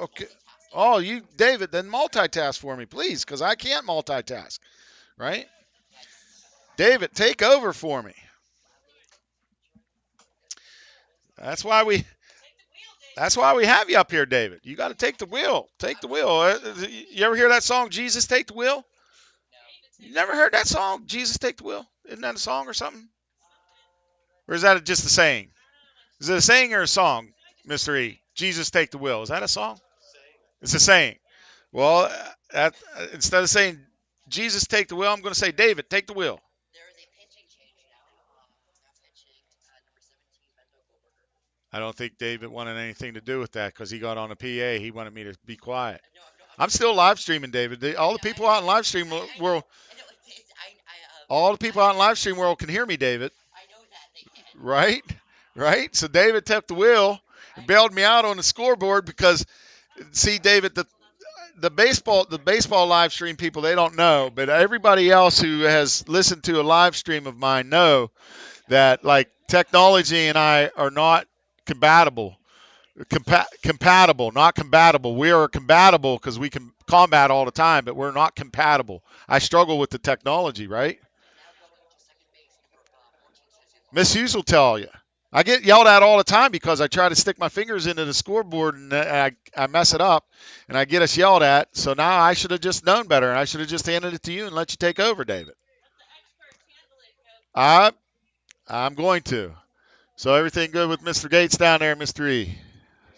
Okay. Oh, you, David, then multitask for me, please, because I can't multitask, right? David, take over for me. That's why we have you up here, David. You got to take the wheel. Take the wheel. You ever hear that song, Jesus Take the Wheel? You never heard that song, Jesus Take the Wheel? Isn't that a song or something? Or is that just a saying? Is it a saying or a song, Mr. E? Jesus Take the Wheel. Is that a song? It's a saying. Well, instead of saying Jesus take the wheel, I'm going to say David take the wheel.
There is a pitching change now. Pitching number 17, Ben Dunkelberger.
I don't think David wanted anything to do with that because he got on a PA. He wanted me to be quiet. I'm still live streaming, David. All the people out in live stream world, all the people out in live stream world can hear me, David.
I know that.
Right? Right? So David took the wheel and bailed me out on the scoreboard because, see, David, the baseball live stream people, they don't know, but everybody else who has listened to a live stream of mine know that like technology and I are not compatible. Compatible, not compatible. We are compatible because we can combat all the time, but we're not compatible. I struggle with the technology, right? Miss Hughes will tell you. I get yelled at all the time because I try to stick my fingers into the scoreboard and I mess it up and I get us yelled at. So now I should have just known better and I should have just handed it to you and let you take over, David. I'm going to. So everything good with Mr. Gates down there, Mr. E?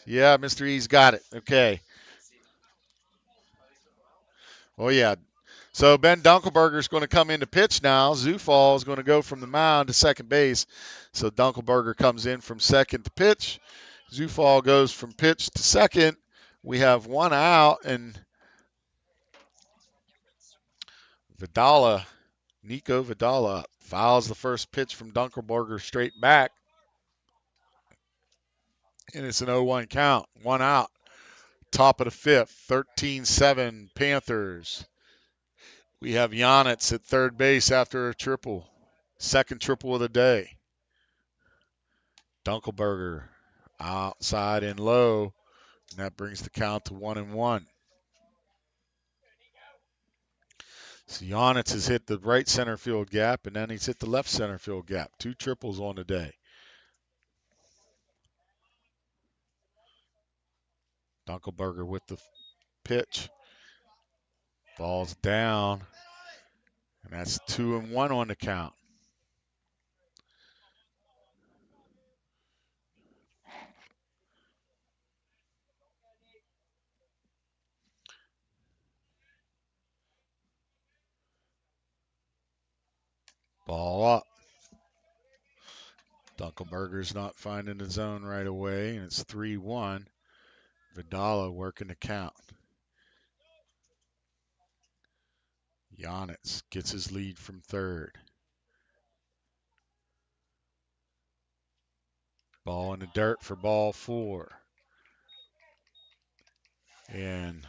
Yeah, Mr. E's got it. Okay. Oh, yeah. So Ben Dunkelberger is going to come in to pitch now. Zufall is going to go from the mound to second base. So Dunkelberger comes in from second to pitch. Zufall goes from pitch to second. We have one out, and Vidala, Nico Vidala, fouls the first pitch from Dunkelberger straight back, and it's an 0-1 count. One out. Top of the fifth, 13-7 Panthers. We have Giannis at third base after a triple. Second triple of the day. Dunkelberger outside and low, and that brings the count to 1-1. So Giannis has hit the right center field gap, and then he's hit the left center field gap. Two triples on the day. Dunkelberger with the pitch. Ball's down, and that's 2-1 on the count. Ball up. Dunkelberger's not finding the zone right away, and it's 3-1. Vidala working the count. Giannis gets his lead from third. Ball in the dirt for ball four. And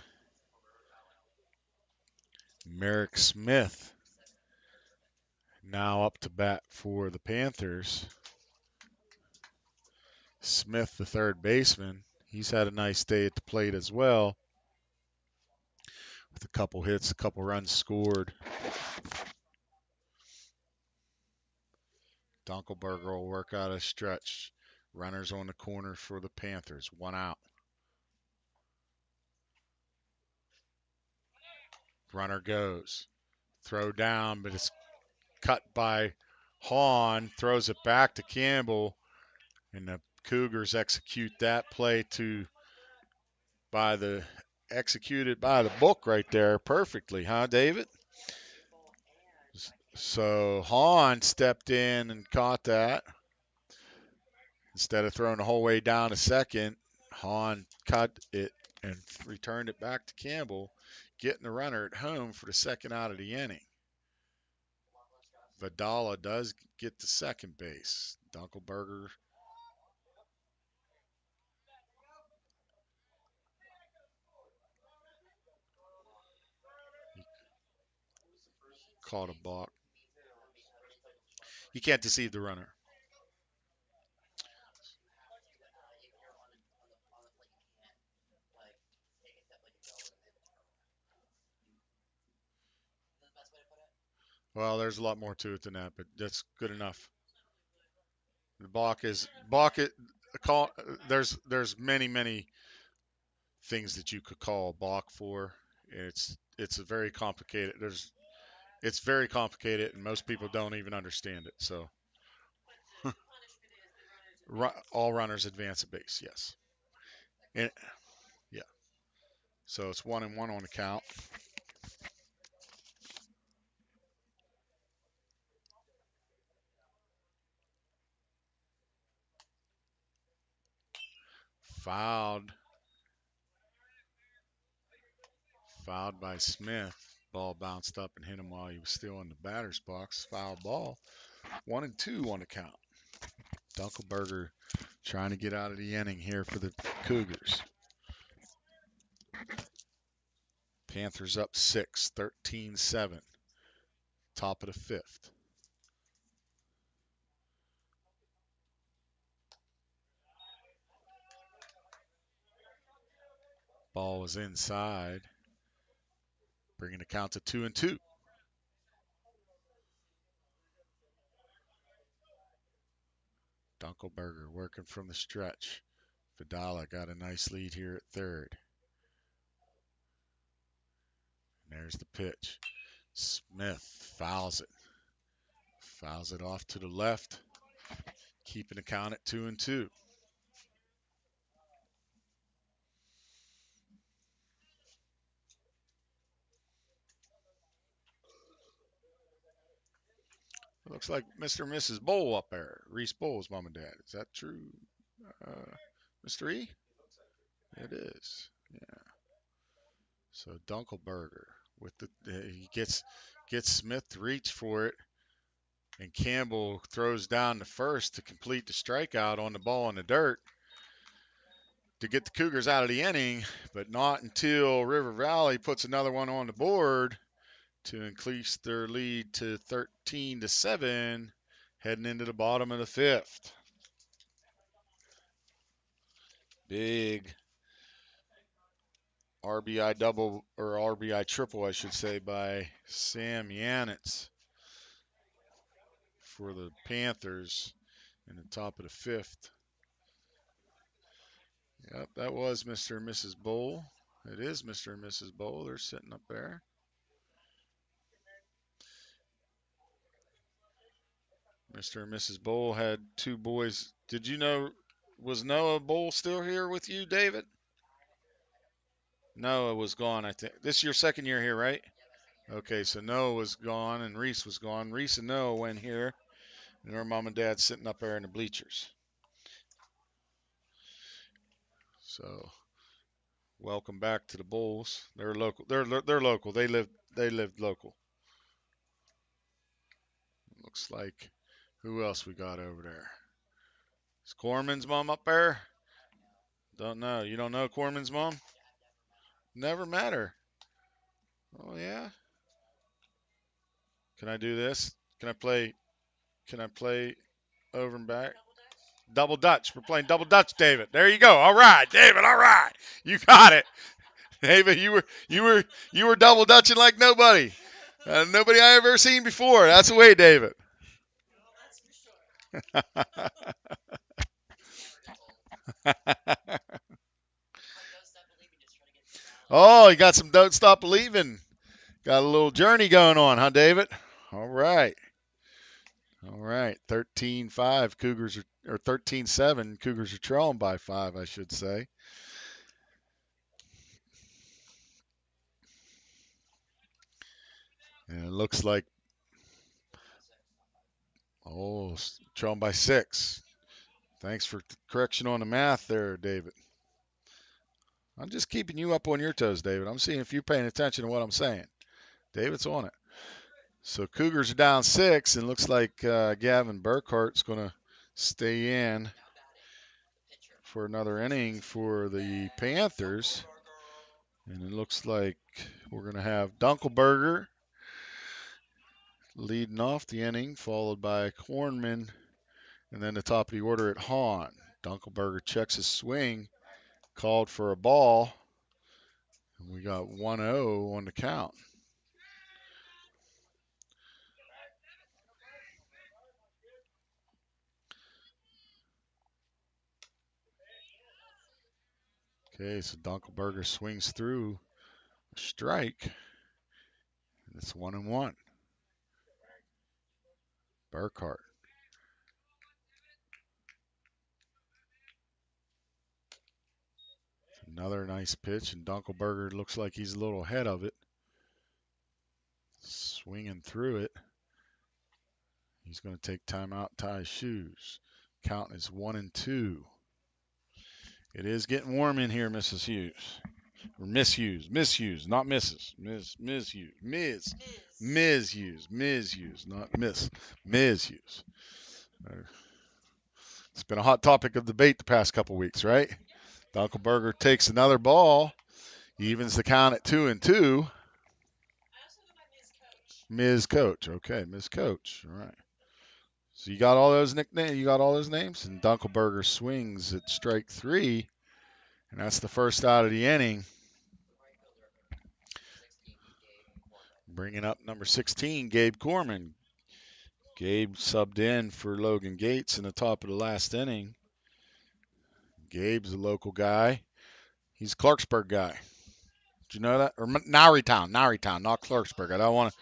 Merrick Smith now up to bat for the Panthers. Smith, the third baseman, he's had a nice day at the plate as well, with a couple hits, a couple runs scored. Dunkelberger will work out a stretch. Runners on the corner for the Panthers. One out. Runner goes. Throw down, but it's cut by Hahn. Throws it back to Campbell, and the Cougars execute that play executed by the book right there perfectly, huh, David? So Hahn stepped in and caught that. Instead of throwing the whole way down to second, Hahn cut it and returned it back to Campbell, getting the runner at home for the second out of the inning. Vidala does get to second base. Dunkelberger caught a balk. You can't deceive the runner. Well, there's a lot more to it than that, but that's good enough. The balk it call. There's many things that you could call a balk for. It's a very complicated. It's very complicated, and most people don't even understand it. So all runners advance at base. Yes. And, yeah. So it's 1-1 on the count. Fouled. Fouled by Smith. Ball bounced up and hit him while he was still in the batter's box. Foul ball. 1-2 on the count. Dunkelberger trying to get out of the inning here for the Cougars. Panthers up 6, 13-7. Top of the fifth. Ball was inside, bringing the count to 2-2. Dunkelberger working from the stretch. Vidala got a nice lead here at third. And there's the pitch. Smith fouls it. Fouls it off to the left, keeping the count at 2-2. Looks like Mr. and Mrs. Bowl up there. Reese Bowl's mom and dad. Is that true? Uh, Mr. E? It is. Yeah. So Dunkelberger with he gets Smith to reach for it, and Campbell throws down the first to complete the strikeout on the ball in the dirt to get the Cougars out of the inning, but not until River Valley puts another one on the board to increase their lead to 13-7, heading into the bottom of the fifth. Big RBI double, or RBI triple, I should say, by Sam Yanitz for the Panthers in the top of the fifth. Yep, that was Mr. and Mrs. Bowl. It is Mr. and Mrs. Bowl. They're sitting up there. Mr. and Mrs. Bowl had two boys. Did you know, was Noah Bowl still here with you, David? Noah was gone, I think. This is your second year here, right? Okay, so Noah was gone and Reese was gone. Reese and Noah went here, and her mom and dad sitting up there in the bleachers. So welcome back to the Bulls. They're local. They're local. They lived local. Looks like who else we got over there? Is Corman's mom up there? Don't know. You don't know Corman's mom? Never met her. Oh yeah. Can I do this? Can I play? Can I play over and back? Double Dutch. We're playing double Dutch, David. There you go. All right, David. All right, you got it, David. You were double Dutching like nobody. Nobody I ever seen before. That's the way, David. Oh, you got some Don't Stop Believing. Got a little journey going on, huh, David? All right. All right. 13-5 Cougars are, or 13-7 Cougars are trailing by 5, I should say. And it looks like, oh, trailing by 6. Thanks for the correction on the math there, David. I'm just keeping you up on your toes, David. I'm seeing if you're paying attention to what I'm saying. David's on it. So Cougars are down 6, and looks like Gavin Burkhart's going to stay in for another inning for the Panthers. And it looks like we're going to have Dunkelberger leading off the inning, followed by Kornman, and then the top of the order at Hahn. Dunkelberger checks his swing, called for a ball, and we got 1-0 on the count. Okay, so Dunkelberger swings through a strike, and it's 1-1. Burkhart. Another nice pitch, and Dunkelberger looks like he's a little ahead of it. Swinging through it. He's going to take time out, tie his shoes. Count is 1-2. It is getting warm in here, Mrs. Hughes. Or Miss Hughes. Miss Hughes, not Mrs. Ms. Hughes. Ms. Hughes. Ms. Hughes, not Miss. Ms. Hughes. It's been a hot topic of debate the past couple weeks, right? Dunkelberger takes another ball, evens the count at 2-2. Ms. Coach. Okay, Ms. Coach. All right. So you got all those nicknames. You got all those names. And Dunkelberger swings at strike 3, and that's the first out of the inning. Bringing up number 16, Gabe Corman. Gabe subbed in for Logan Gates in the top of the last inning. Gabe's a local guy. He's a Clarksburg guy. Did you know that? Or Naurytown, not Clarksburg. I don't want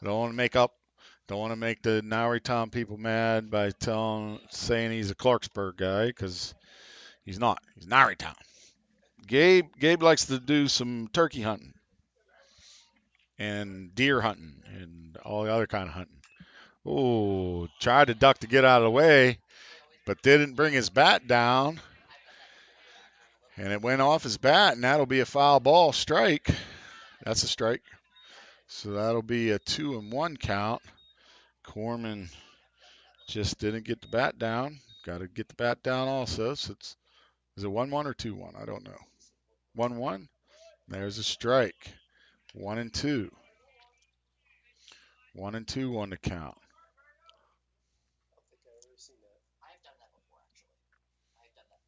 to make up. Don't want to make the Naurytown people mad by saying he's a Clarksburg guy, because he's not. He's Naurytown. Gabe likes to do some turkey hunting and deer hunting and all the other kind of hunting. Oh, tried to duck to get out of the way, but didn't bring his bat down. And it went off his bat, and that'll be a foul ball strike. That's a strike. So that'll be a 2-1 count. Corman just didn't get the bat down. Got to get the bat down also. So is it 1-1 or 2-1? I don't know. 1-1. There's a strike. 1-2. 1-2 on the count.
I've done that before, actually. I've done that.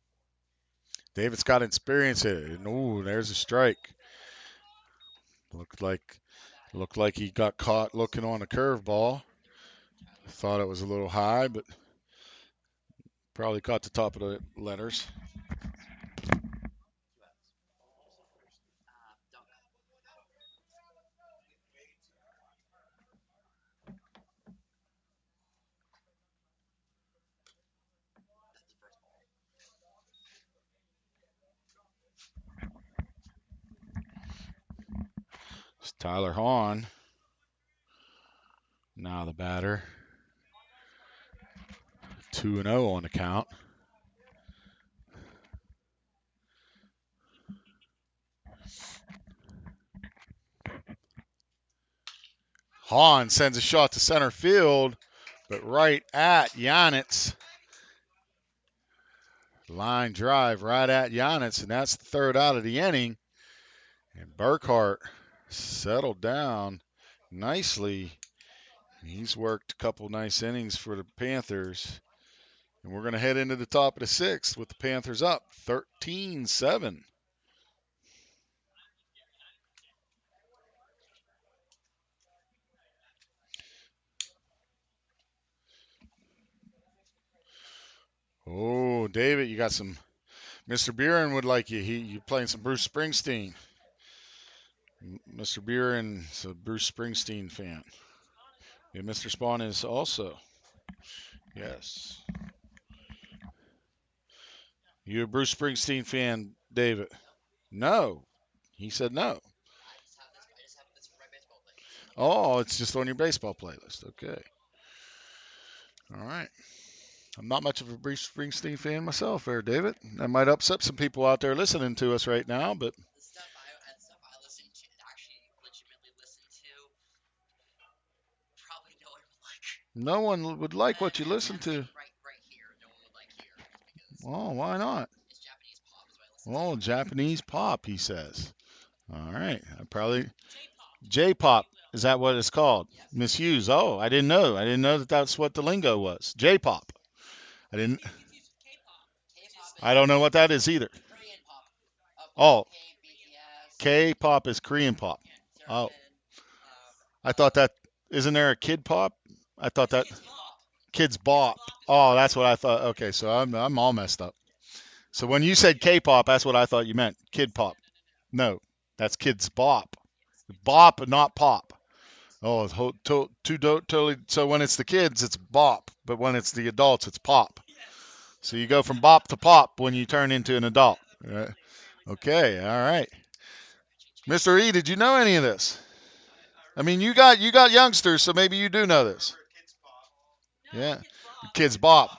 David's got experience in it. And ooh, there's a strike. Looked like he got caught looking on a curveball. Thought it was a little high, but probably caught the top of the letters.
Don't know. That's the first ball.
It's Tyler Hahn. Now the batter. 2-0 on the count. Hahn sends a shot to center field, but right at Yanitz. Line drive right at Yanitz, and that's the third out of the inning. And Burkhart settled down nicely. He's worked a couple nice innings for the Panthers. And we're going to head into the top of the sixth with the Panthers up 13-7. Oh, David, you got some. Mr. Buren would like you. You playing some Bruce Springsteen. Mr. Buren's a Bruce Springsteen fan. And Mr. Spawn is also. Yes. You a Bruce Springsteen fan, David? No. He said no.
I just have this for my baseball playlist.
Oh, it's just on your baseball playlist. Okay. All right. I'm not much of a Bruce Springsteen fan myself, there, David. That might upset some people out there listening to us right now, but
The stuff I listen to, actually legitimately listen to, probably no one would like.
no one would like what you listen
And
to.
right here, no one would like here, because
Oh, why not?
it's Japanese pop is what I listen
Oh,
to.
Japanese pop, he says. All right. I probably J-pop. Is that what it's called?
Yes.
Miss Hughes. Oh, I didn't know. I didn't know that that's what the lingo was. J-pop. I didn't.
K-pop
I
is
don't know what that is either.
Korean pop.
Oh,
K, BTS,
K-pop is Korean pop. Oh,
Seraphim.
I thought that. Isn't there a kid pop? I thought that
K-pop.
kids bop. Oh, that's what I thought. Okay, so I'm all messed up. So when you said K-pop, that's what I thought you meant. Kid pop. No, that's kids bop. Bop, not pop. Oh, it's totally. So when it's the kids, it's bop, but when it's the adults, it's pop. So you go from bop to pop when you turn into an adult. Okay, all right. Mr. E, did you know any of this? I mean, you got youngsters, so maybe you do know this. Yeah, kids bop,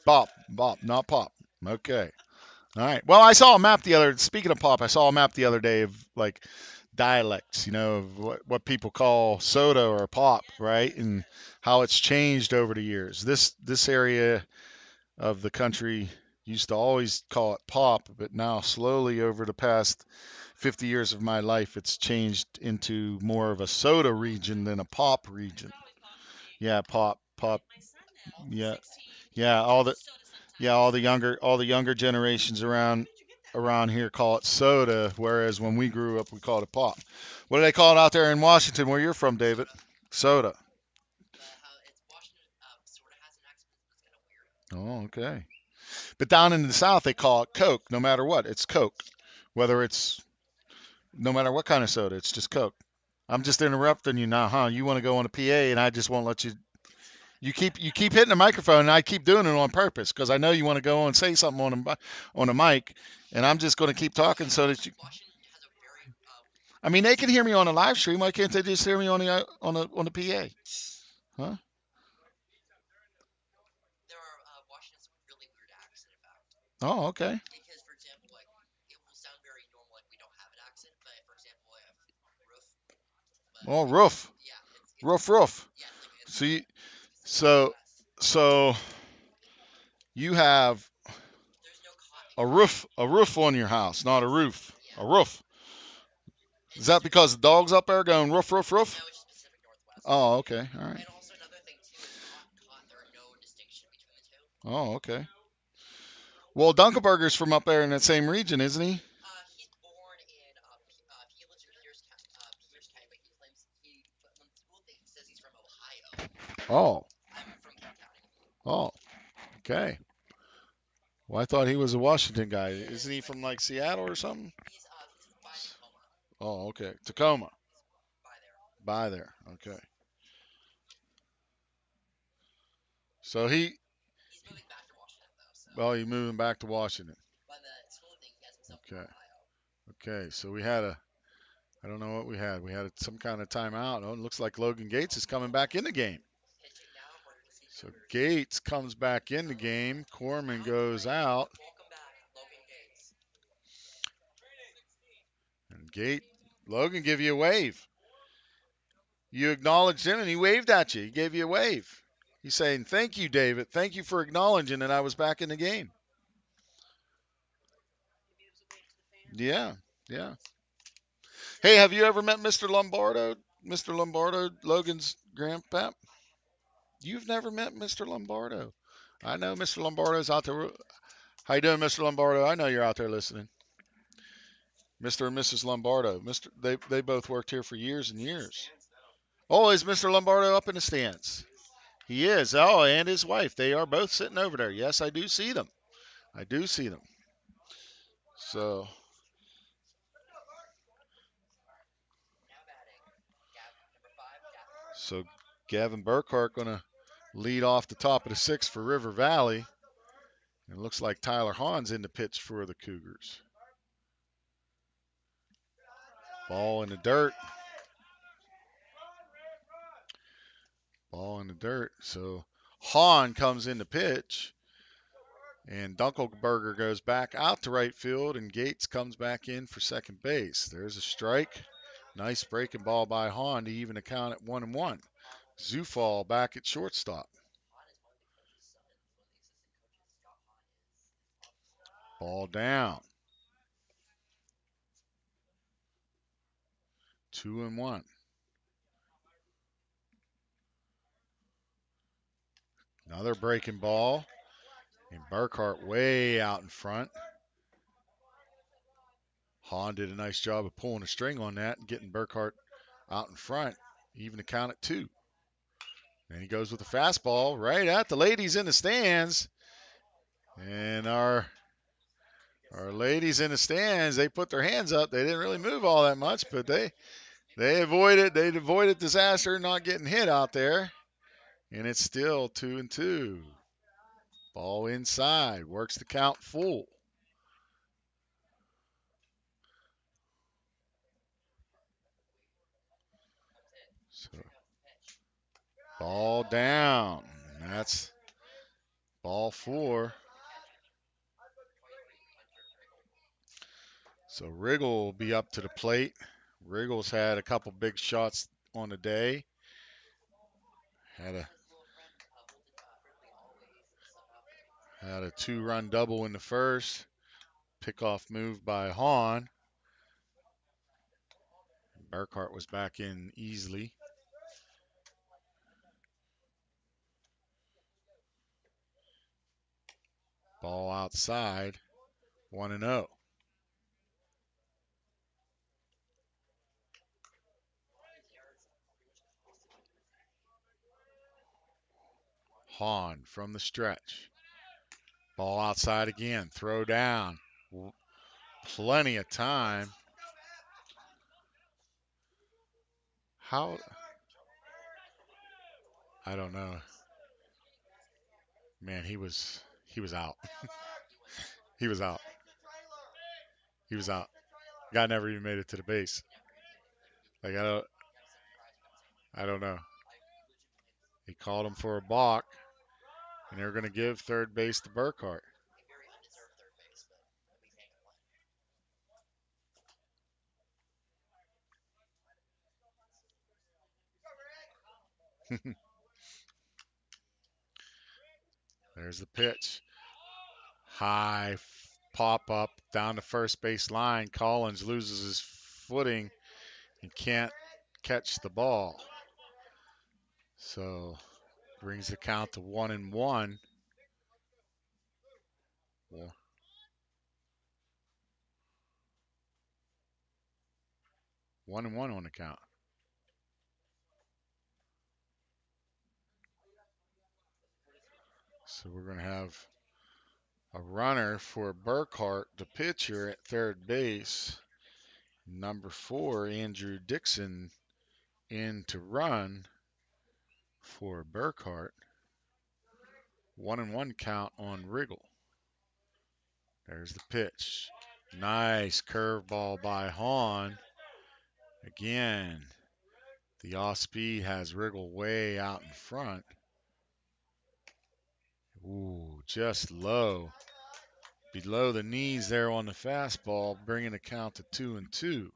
not pop. Okay, all right. Well, I saw a map the other. Speaking of pop, I saw a map the other day of like dialects, of what people call soda or pop, right? And how it's changed over the years. This area of the country used to always call it pop, but now slowly over the past 50 years of my life, it's changed into more of a soda region than a pop region. Yeah, pop. Yeah, yeah. All the younger generations around here call it soda, whereas when we grew up, we called it pop. What do they call it out there in Washington, where you're from, David? Soda.
How it's Washington sort of has an accent, but it's kind of weird.
Oh, okay. But down in the South, they call it Coke. No matter what, it's Coke. Whether it's no matter what kind of soda, it's just Coke. I'm just interrupting you now, huh? You want to go on a PA, and I just won't let you. You keep hitting the microphone, and I keep doing it on purpose because I know you want to go and say something on a mic, and I'm just going to keep talking so that you.
Washington has a very
I mean, they can hear me on a live stream. Why can't they just hear me on the PA? Huh?
there are Washington has a really weird accent about.
Oh, okay.
Because, for example, like but
Oh,
like it's
roof,
yeah, it's
roof, roof.
yeah, it's like
See,
it's like
so
grass.
so you have
There's no
a roof on your house, not a roof,
yeah,
a roof. Is
it's
that
just
because the dog's up there going roof, roof, roof?
no, it's just Pacific Northwest.
Oh, okay, all right.
And also another thing too is cotton. There are no distinction between the two.
Oh, okay. Well, Dunkelberger's from up there in that same region, isn't he?
He's born in he lives in Peters County, but he claims but when school thing he says he's from Ohio.
Oh,
I'm from King County.
oh, okay. Well, I thought he was a Washington guy.
He
Isn't
is,
he
but
from like Seattle or something?
he's by Tacoma.
Oh, okay. Tacoma.
He's by there.
By there. Okay. So he,
He's moving back to Washington though, so
well, he moving back to Washington.
by the school thing he has himself from
Okay.
Ohio.
Okay. So we had a, I don't know what we had. We had some kind of timeout. Oh, it looks like Logan Gates is coming back in the game.
Pitching now for the Kiski
So
Cougars.
Gates comes back in the game. Corman
Now to the
goes
plate.
out.
Welcome back, Logan Gates.
And Logan give you a wave. You acknowledged him and he waved at you. He gave you a wave. He's saying, "Thank you, David. Thank you for acknowledging that I was back in the game." Yeah, yeah. Hey, have you ever met Mr. Lombardo? Mr. Lombardo, Logan's grandpap? You've never met Mr. Lombardo. I know Mr. Lombardo's out there. How you doing, Mr. Lombardo? I know you're out there listening. Mr. and Mrs. Lombardo. They both worked here for years and years. Oh, is Mr. Lombardo up in the stands? He is. Oh, and his wife. They are both sitting over there. Yes, I do see them. I do see them. So,
Now batting. Number 5, Gavin
so
Burkhardt.
Gavin Burkhart gonna lead off the top of the sixth for River Valley. And it looks like Tyler Hahn's in the pitch for the Cougars. Ball in the dirt. Ball in the dirt. So Hahn comes in the pitch. And Dunkelberger goes back out to right field, and Gates comes back in for second base. There's a strike. Nice breaking ball by Hahn to even account at 1-1. Zufall back at shortstop.
Hahn is one of the coach's sons. One of the assistant coaches, Scott Hahn, is.
Ball down. 2-1. Another breaking ball. And Burkhart way out in front. Hahn did a nice job of pulling a string on that and getting Burkhart out in front, even to count at 2. And he goes with a fastball right at the ladies in the stands. And our ladies in the stands, they put their hands up. They didn't really move all that much, but they avoided disaster, not getting hit out there. And it's still 2-2. Ball inside, works the count full. So ball down. And that's ball 4. So Riggle will be up to the plate. Riggle's had a couple big shots on the day. Had a
His little friend Wrigley always set up.
had a 2-run double in the first. Pickoff move by Hahn. Burkhart was back in easily. Ball outside. 1-0. Hahn from the stretch. Ball outside again. Throw down. Plenty of time. How? I don't know. Man, he was out.
He was out.
He was out. He was out. Guy never even made it to the base.
He never even made it.
Like I don't
He got a second prize penalty.
I don't know.
I legitimately.
He called him for a balk, and they're going to give third base to Burkhart.
A very undeserved third base, but we can't complain.
There's the pitch. High pop up down the first base line. Collins loses his footing and can't catch the ball. So brings the count to 1-1. Well, 1-1 on the count. So we're going to have a runner for Burkhart, the pitcher, at third base. Number 4, Andrew Dixon, in to run for Burkhart. 1-1 count on Riggle. There's the pitch. Nice curveball by Hahn. Again, the off speed has Riggle way out in front. Ooh, just low. Below the knees there on the fastball, bringing the count to 2-2.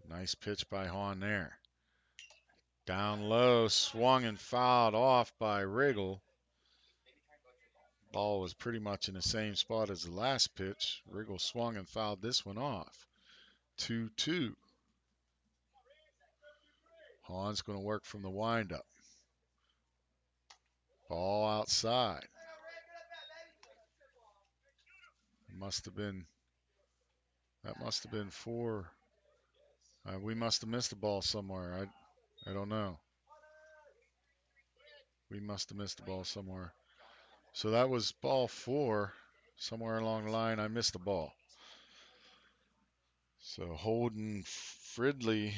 Nice pitch by Hahn there. Down low, swung and fouled off by Riggle. Ball was pretty much in the same spot as the last pitch. Riggle swung and fouled this one off. 2-2. Hahn's going to work from the windup. Ball outside. That must have been 4. We must have missed the ball somewhere. I don't know. We must have missed the ball somewhere. So that was ball 4. Somewhere along the line, I missed the ball. So Holden Fridley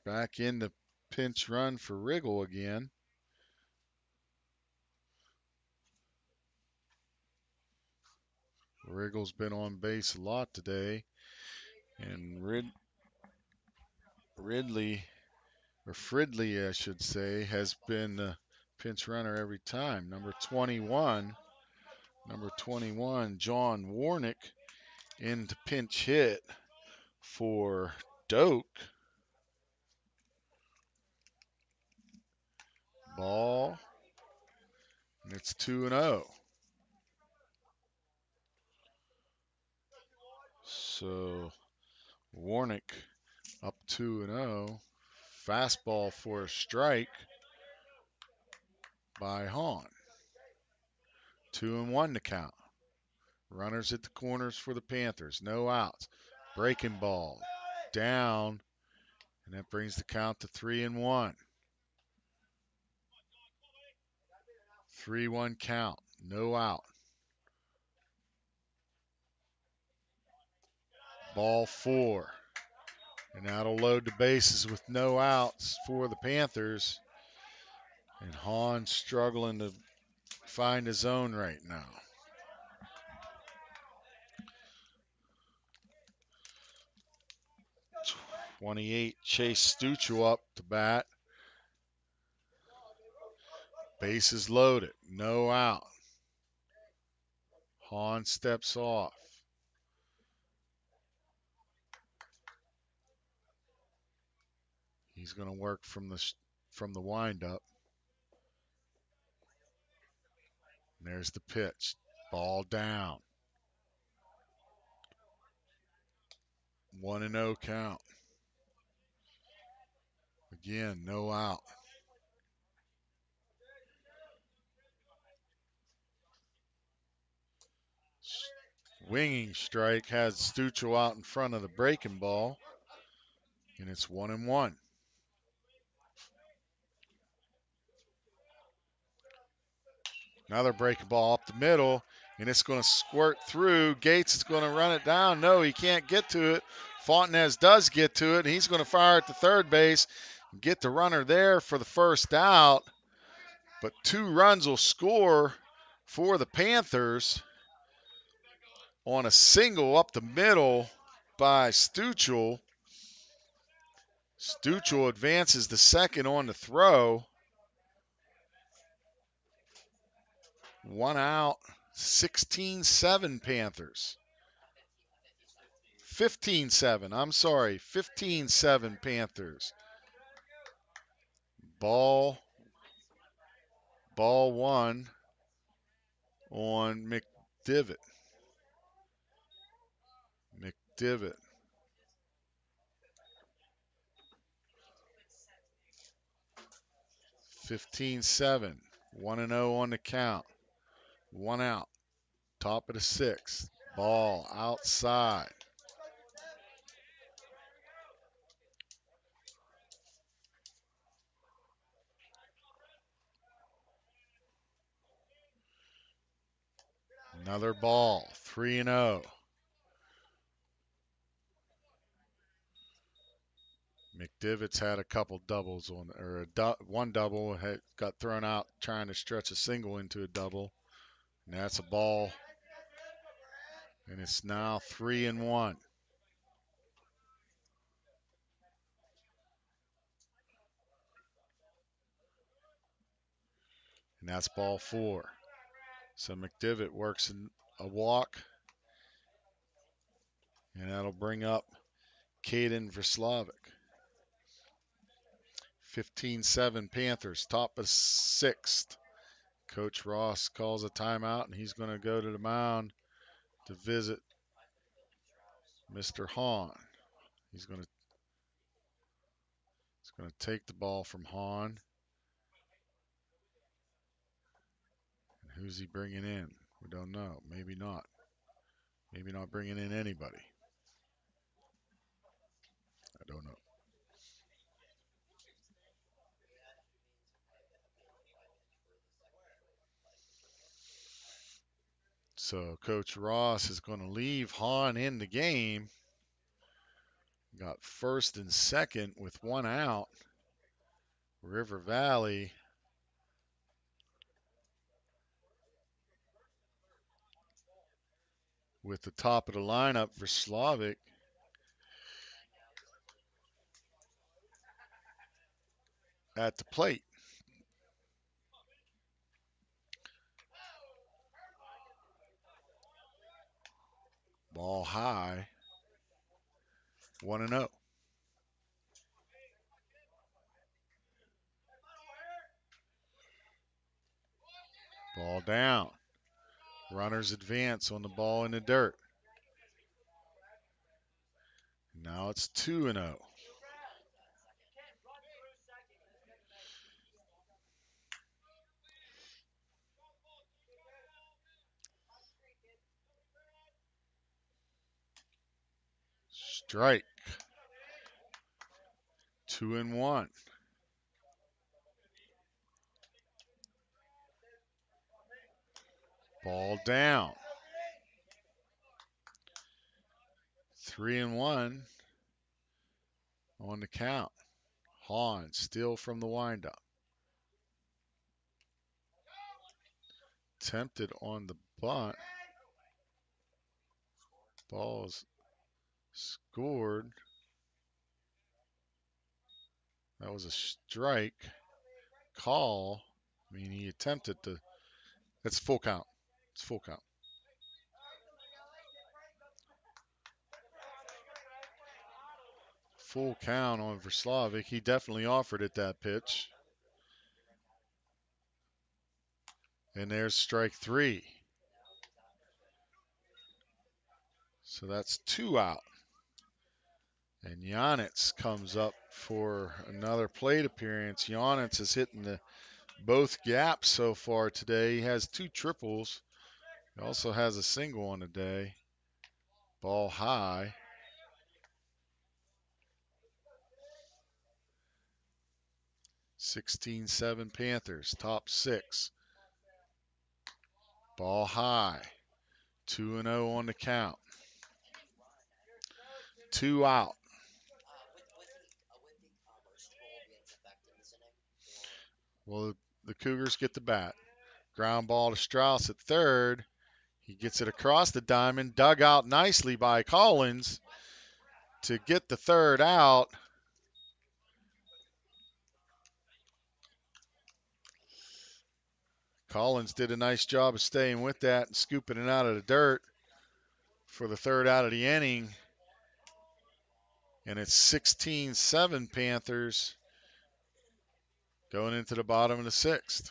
back in the pinch run for Riggle again. Riggle's been on base a lot today. And Ridley, or Fridley, I should say, has been the pinch runner every time. Number 21, John Warnick, in to pinch hit for Doak. Ball, and it's 2-0. So Warnick up 2-0. Fastball for a strike by Hahn. 2-1 to count. Runners at the corners for the Panthers. No outs. Breaking ball. Down. And that brings the count to 3-1. 3-1 count. No out. Ball 4. And that'll load the bases with no outs for the Panthers. And Hahn struggling to find his zone right now. 28, Chase Stuchel up to bat. Bases loaded. No out. Hahn steps off. He's going to work from the windup. And there's the pitch. Ball down. 1-0 count. Again, no out. Winging strike has Stuchel out in front of the breaking ball. And it's 1-1. Another breaking ball up the middle, and it's going to squirt through. Gates is going to run it down. No, he can't get to it. Fontenez does get to it, and he's going to fire at the third base and get the runner there for the first out. But 2 runs will score for the Panthers on a single up the middle by Stuchel. Stuchel advances the second on the throw. 1 out, 16-7 Panthers. 15-7, I'm sorry, 15-7 Panthers. Ball one on McDivitt. McDivitt. 15-7. 1-0 on the count. One out. Top of the sixth. Ball outside. Another ball. 3-0. McDivitt's had a couple doubles on, or one double got thrown out trying to stretch a single into a double. And that's a ball. And it's now 3-1. And that's ball four. So McDivitt works in a walk. And that'll bring up Caden Verslavik. 15-7 Panthers, top of sixth. Coach Ross calls a timeout, and he's going to go to the mound to visit Mr. Hahn. He's going to take the ball from Hahn. And who's he bringing in? We don't know. Maybe not. Maybe not bringing in anybody. I don't know. So Coach Ross is going to leave Hahn in the game. Got first and second with one out. River Valley with the top of the lineup for Slavic at the plate. Ball high. 1-0. Ball down. Runners advance on the ball in the dirt. Now it's 2-0. Strike. 2-1. Ball down. 3-1 on the count. Hahn still from the windup. Tempted on the bunt. Ball's scored. That was a strike. Call. I mean, he attempted to. That's full count. It's full count. Full count on Verslavik. He definitely offered it that pitch. And there's strike three. So that's two out. And Janitz comes up for another plate appearance. Janitz is hitting both gaps so far today. He has two triples. He also has a single on the day. Ball high. 16-7 Panthers, top six. Ball high. 2-0 on the count. Two out. Well, the Cougars get the bat. Ground ball to Strauss at third. He gets it across the diamond, dug out nicely by Collins to get the third out. Collins did a nice job of staying with that and scooping it out of the dirt for the third out of the inning. And it's 16-7 Panthers. Going into the bottom of the sixth.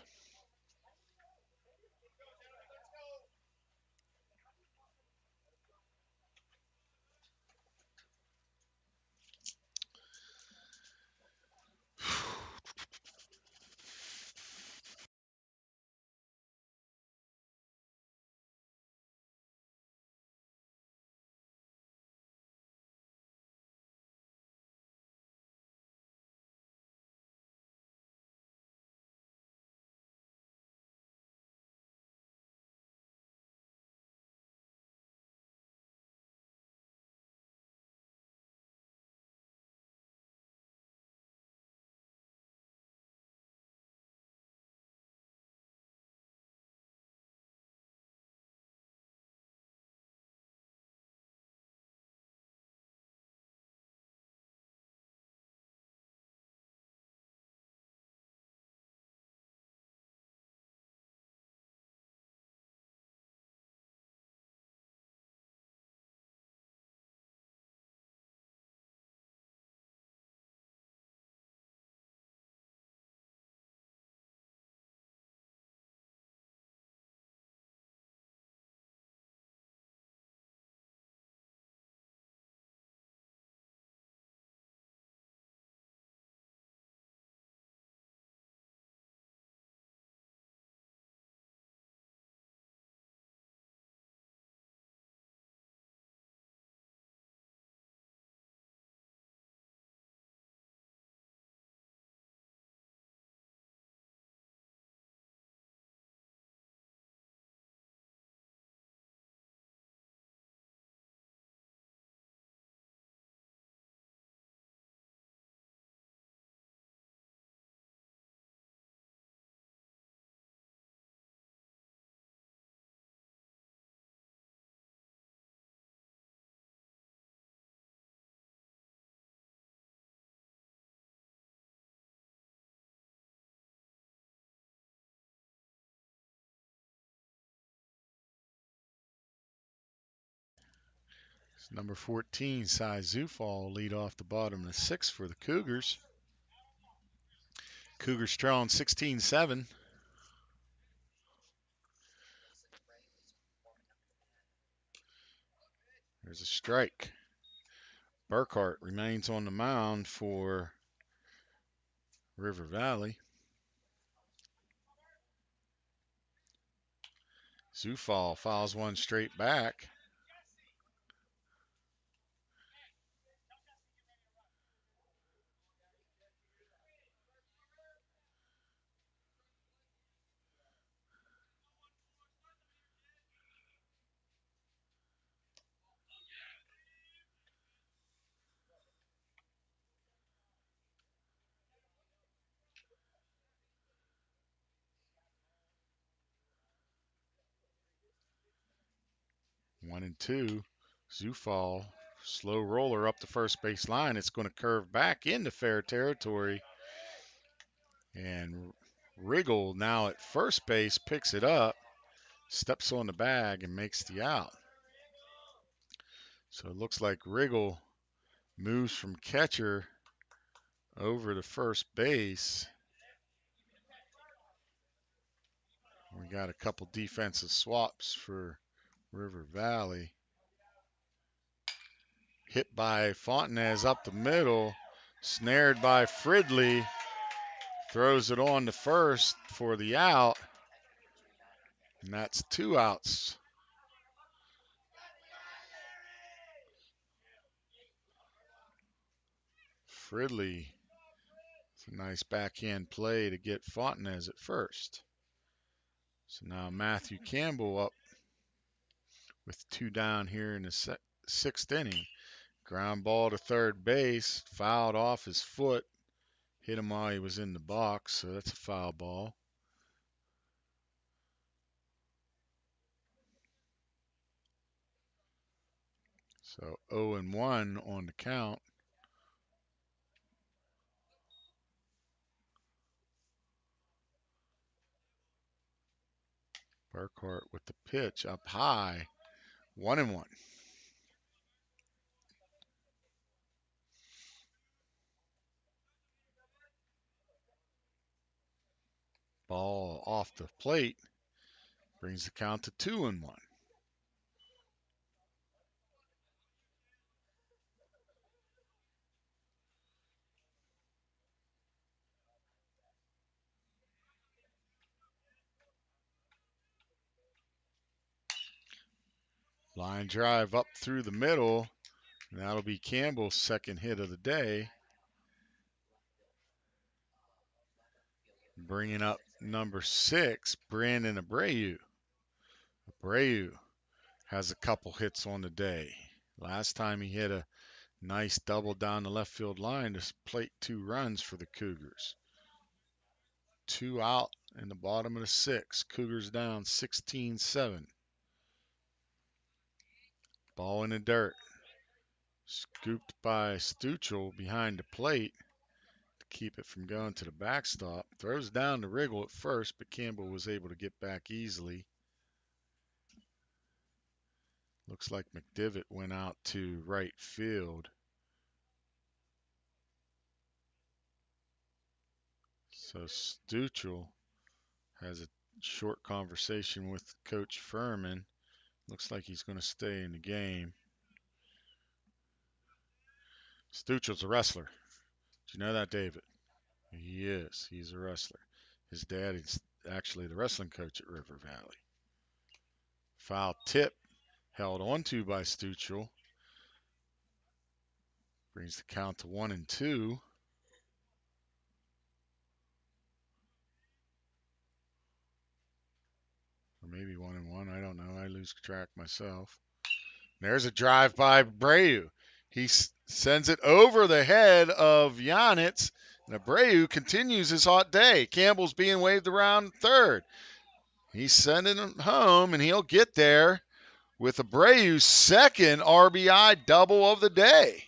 It's number 14, Cy Zufall, lead off the bottom of the sixth for the Cougars. Cougars trailing 16-7. There's a strike. Burkhart remains on the mound for River Valley. Zufall fouls one straight back. One and two. Zufall, slow roller up the first base line. It's going to curve back into fair territory. And Riggle now at first base picks it up, steps on the bag, and makes the out. So it looks like Riggle moves from catcher over to first base. We got a couple defensive swaps for River Valley. Hit by Fontenez up the middle, snared by Fridley, throws it on to first for the out, and that's two outs. Fridley, it's a nice backhand play to get Fontenez at first. So now Matthew Campbell up with two down here in the sixth inning. Ground ball to third base, fouled off his foot, hit him while he was in the box, so that's a foul ball. So 0-1 on the count. Burkhart with the pitch up high, 1-1. Ball off the plate brings the count to 2-1. Line drive up through the middle. And that'll be Campbell's second hit of the day. Bringing up number 6, Brandon Abreu. Abreu has a couple hits on the day. Last time he hit a nice double down the left field line to plate 2 runs for the Cougars. 2 out in the bottom of the 6th. Cougars down 16-7. Ball in the dirt. Scooped by Stuchel behind the plate to keep it from going to the backstop. Throws down to Riggle at first, but Campbell was able to get back easily. Looks like McDivitt went out to right field. So Stuchel has a short conversation with Coach Furman. Looks like he's going to stay in the game. Stuchel's a wrestler. Did you know that, David? He is. He's a wrestler. His dad is actually the wrestling coach at River Valley. Foul tip held onto by Stuchel. Brings the count to 1-2. Or maybe 1-1. I don't know. I lose track myself. There's a drive by Abreu. He sends it over the head of Yanitz, and Abreu continues his hot day. Campbell's being waved around third. He's sending him home, and he'll get there with Abreu's second RBI double of the day.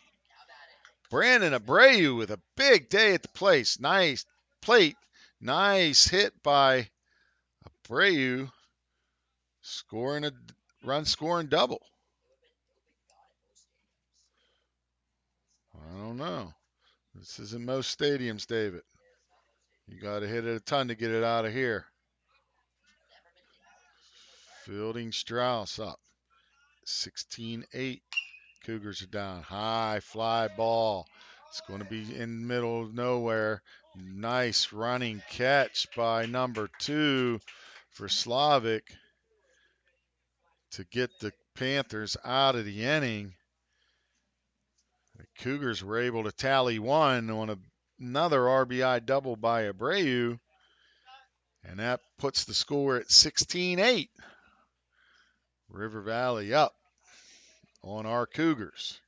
Brandon Abreu with a big day at the place. Nice plate. Nice hit by Abreu, scoring a run-scoring double. I don't know. This isn't most stadiums, David. You got to hit it a ton to get it out of here. Fielding Strauss up. 16-8. Cougars are down. High fly ball. It's going to be in the middle of nowhere. Nice running catch by number 2 for Slavic to get the Panthers out of the inning. The Cougars were able to tally one on another RBI double by Abreu, and that puts the score at 16-8. River Valley up on our Cougars.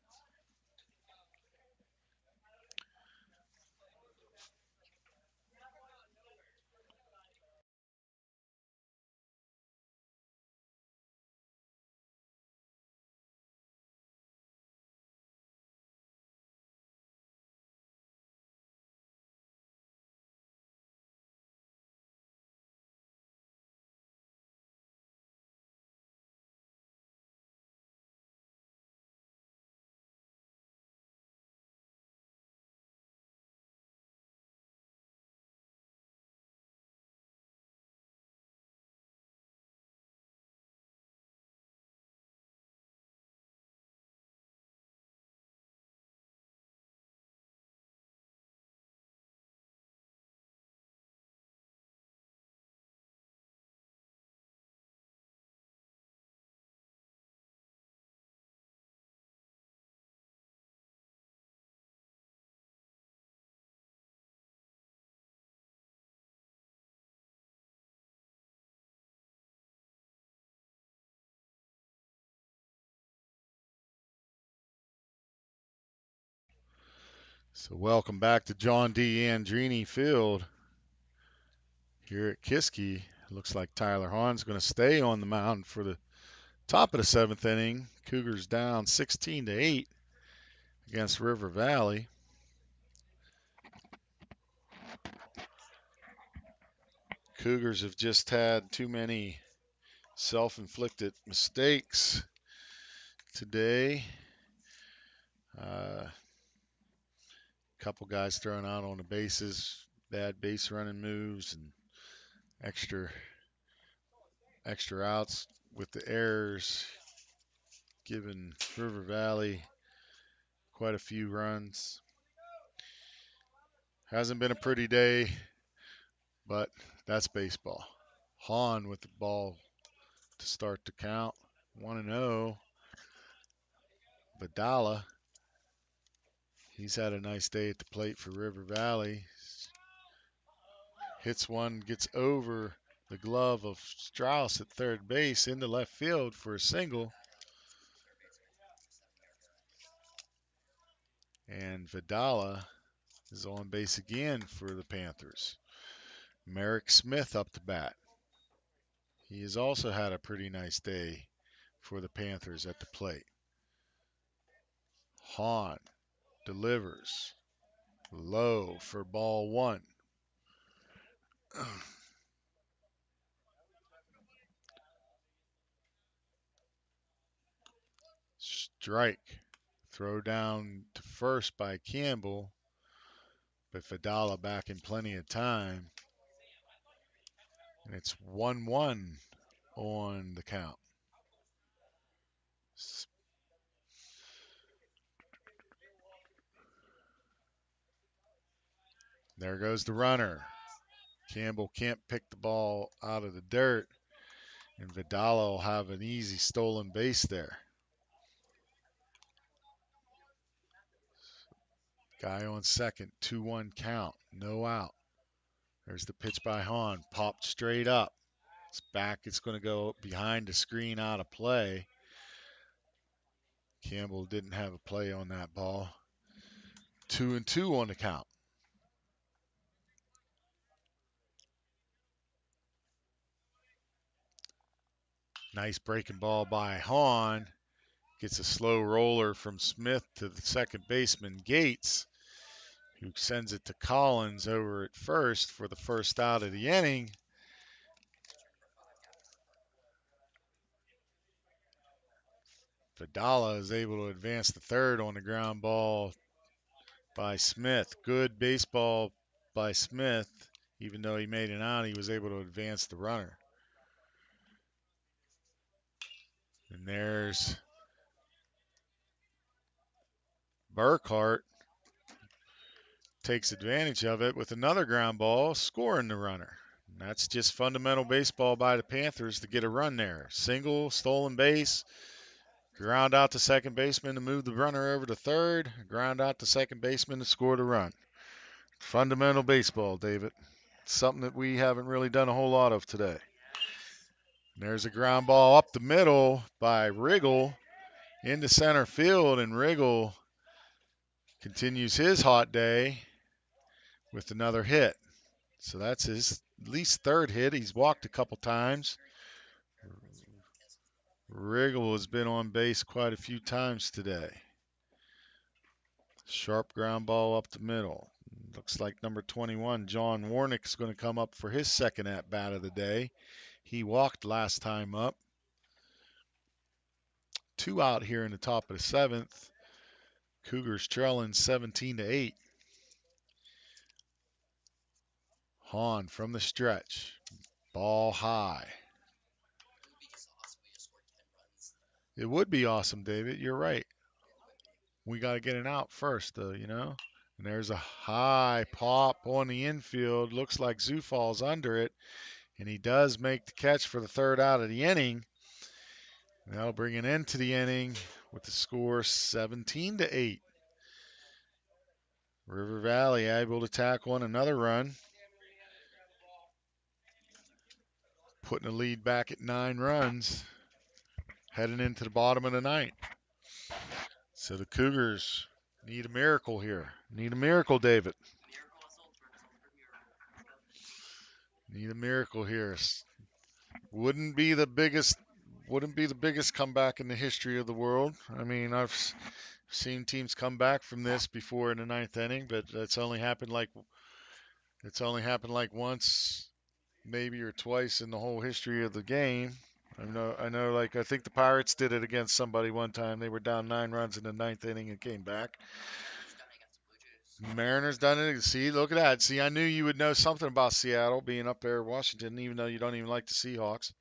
So welcome back to John D. Andrini Field here at Kiski. Looks like Tyler Hahn's going to stay on the mound for the top of the 7th inning. Cougars down 16-8 against River Valley. Cougars have just had too many self-inflicted mistakes today. Couple guys thrown out on the bases, bad base running moves, and extra extra outs with the errors, giving River Valley quite a few runs. Hasn't been a pretty day, but that's baseball. Hahn with the ball to start the count. 1-0. Vidala, he's had a nice day at the plate for River Valley. Hits one, gets over the glove of Strauss at third base into left field for a single. And Vidala is on base again for the Panthers. Merrick Smith up to bat. He has also had a pretty nice day for the Panthers at the plate. Hahn delivers low for ball one. Strike. Throw down to first by Campbell, but Vidala back in plenty of time. And it's 1-1 on the count. There goes the runner. Campbell can't pick the ball out of the dirt, and Vidala will have an easy stolen base there. Guy on second, 2-1 count, no out. There's the pitch by Hahn, popped straight up. It's back, it's going to go behind the screen out of play. Campbell didn't have a play on that ball. 2-2 on the count. Nice breaking ball by Hahn. Gets a slow roller from Smith to the second baseman, Gates, who sends it to Collins over at first for the first out of the inning. Vidala is able to advance the third on the ground ball by Smith. Good baseball by Smith. Even though he made an out, he was able to advance the runner. And there's Burkhart. Takes advantage of it with another ground ball, scoring the runner. And that's just fundamental baseball by the Panthers to get a run there. Single, stolen base, ground out to second baseman to move the runner over to third, ground out to second baseman to score the run. Fundamental baseball, David. Something that we haven't really done a whole lot of today. And there's a ground ball up the middle by Riggle into center field, and Riggle continues his hot day with another hit. So that's his at least third hit. He's walked a couple times. Riggle has been on base quite a few times today. Sharp ground ball up the middle. Looks like number 21, John Warnick, is going to come up for his second at bat of the day. He walked last time up. 2 out here in the top of the seventh. Cougars trailing 17-8. Hahn from the stretch. Ball high. It would be awesome, David. You're right. We got to get it out first, though, you know. And there's a high pop on the infield. Looks like Zufall's under it. And he does make the catch for the third out of the inning. That'll bring an end to the inning with the score 17-8. River Valley able to tack on another run, putting the lead back at 9 runs, heading into the bottom of the ninth. So the Cougars need a miracle here. Need a miracle, David. Need a miracle here. Wouldn't be the biggest comeback in the history of the world. I mean, I've seen teams come back from this before in the ninth inning, but it's only happened like once, maybe or twice in the whole history of the game. I know. Like I think the Pirates did it against somebody one time. They were down 9 runs in the ninth inning and came back. Mariners done it. See, look at that. See, I knew you would know something about Seattle being up there in Washington, even though you don't even like the Seahawks.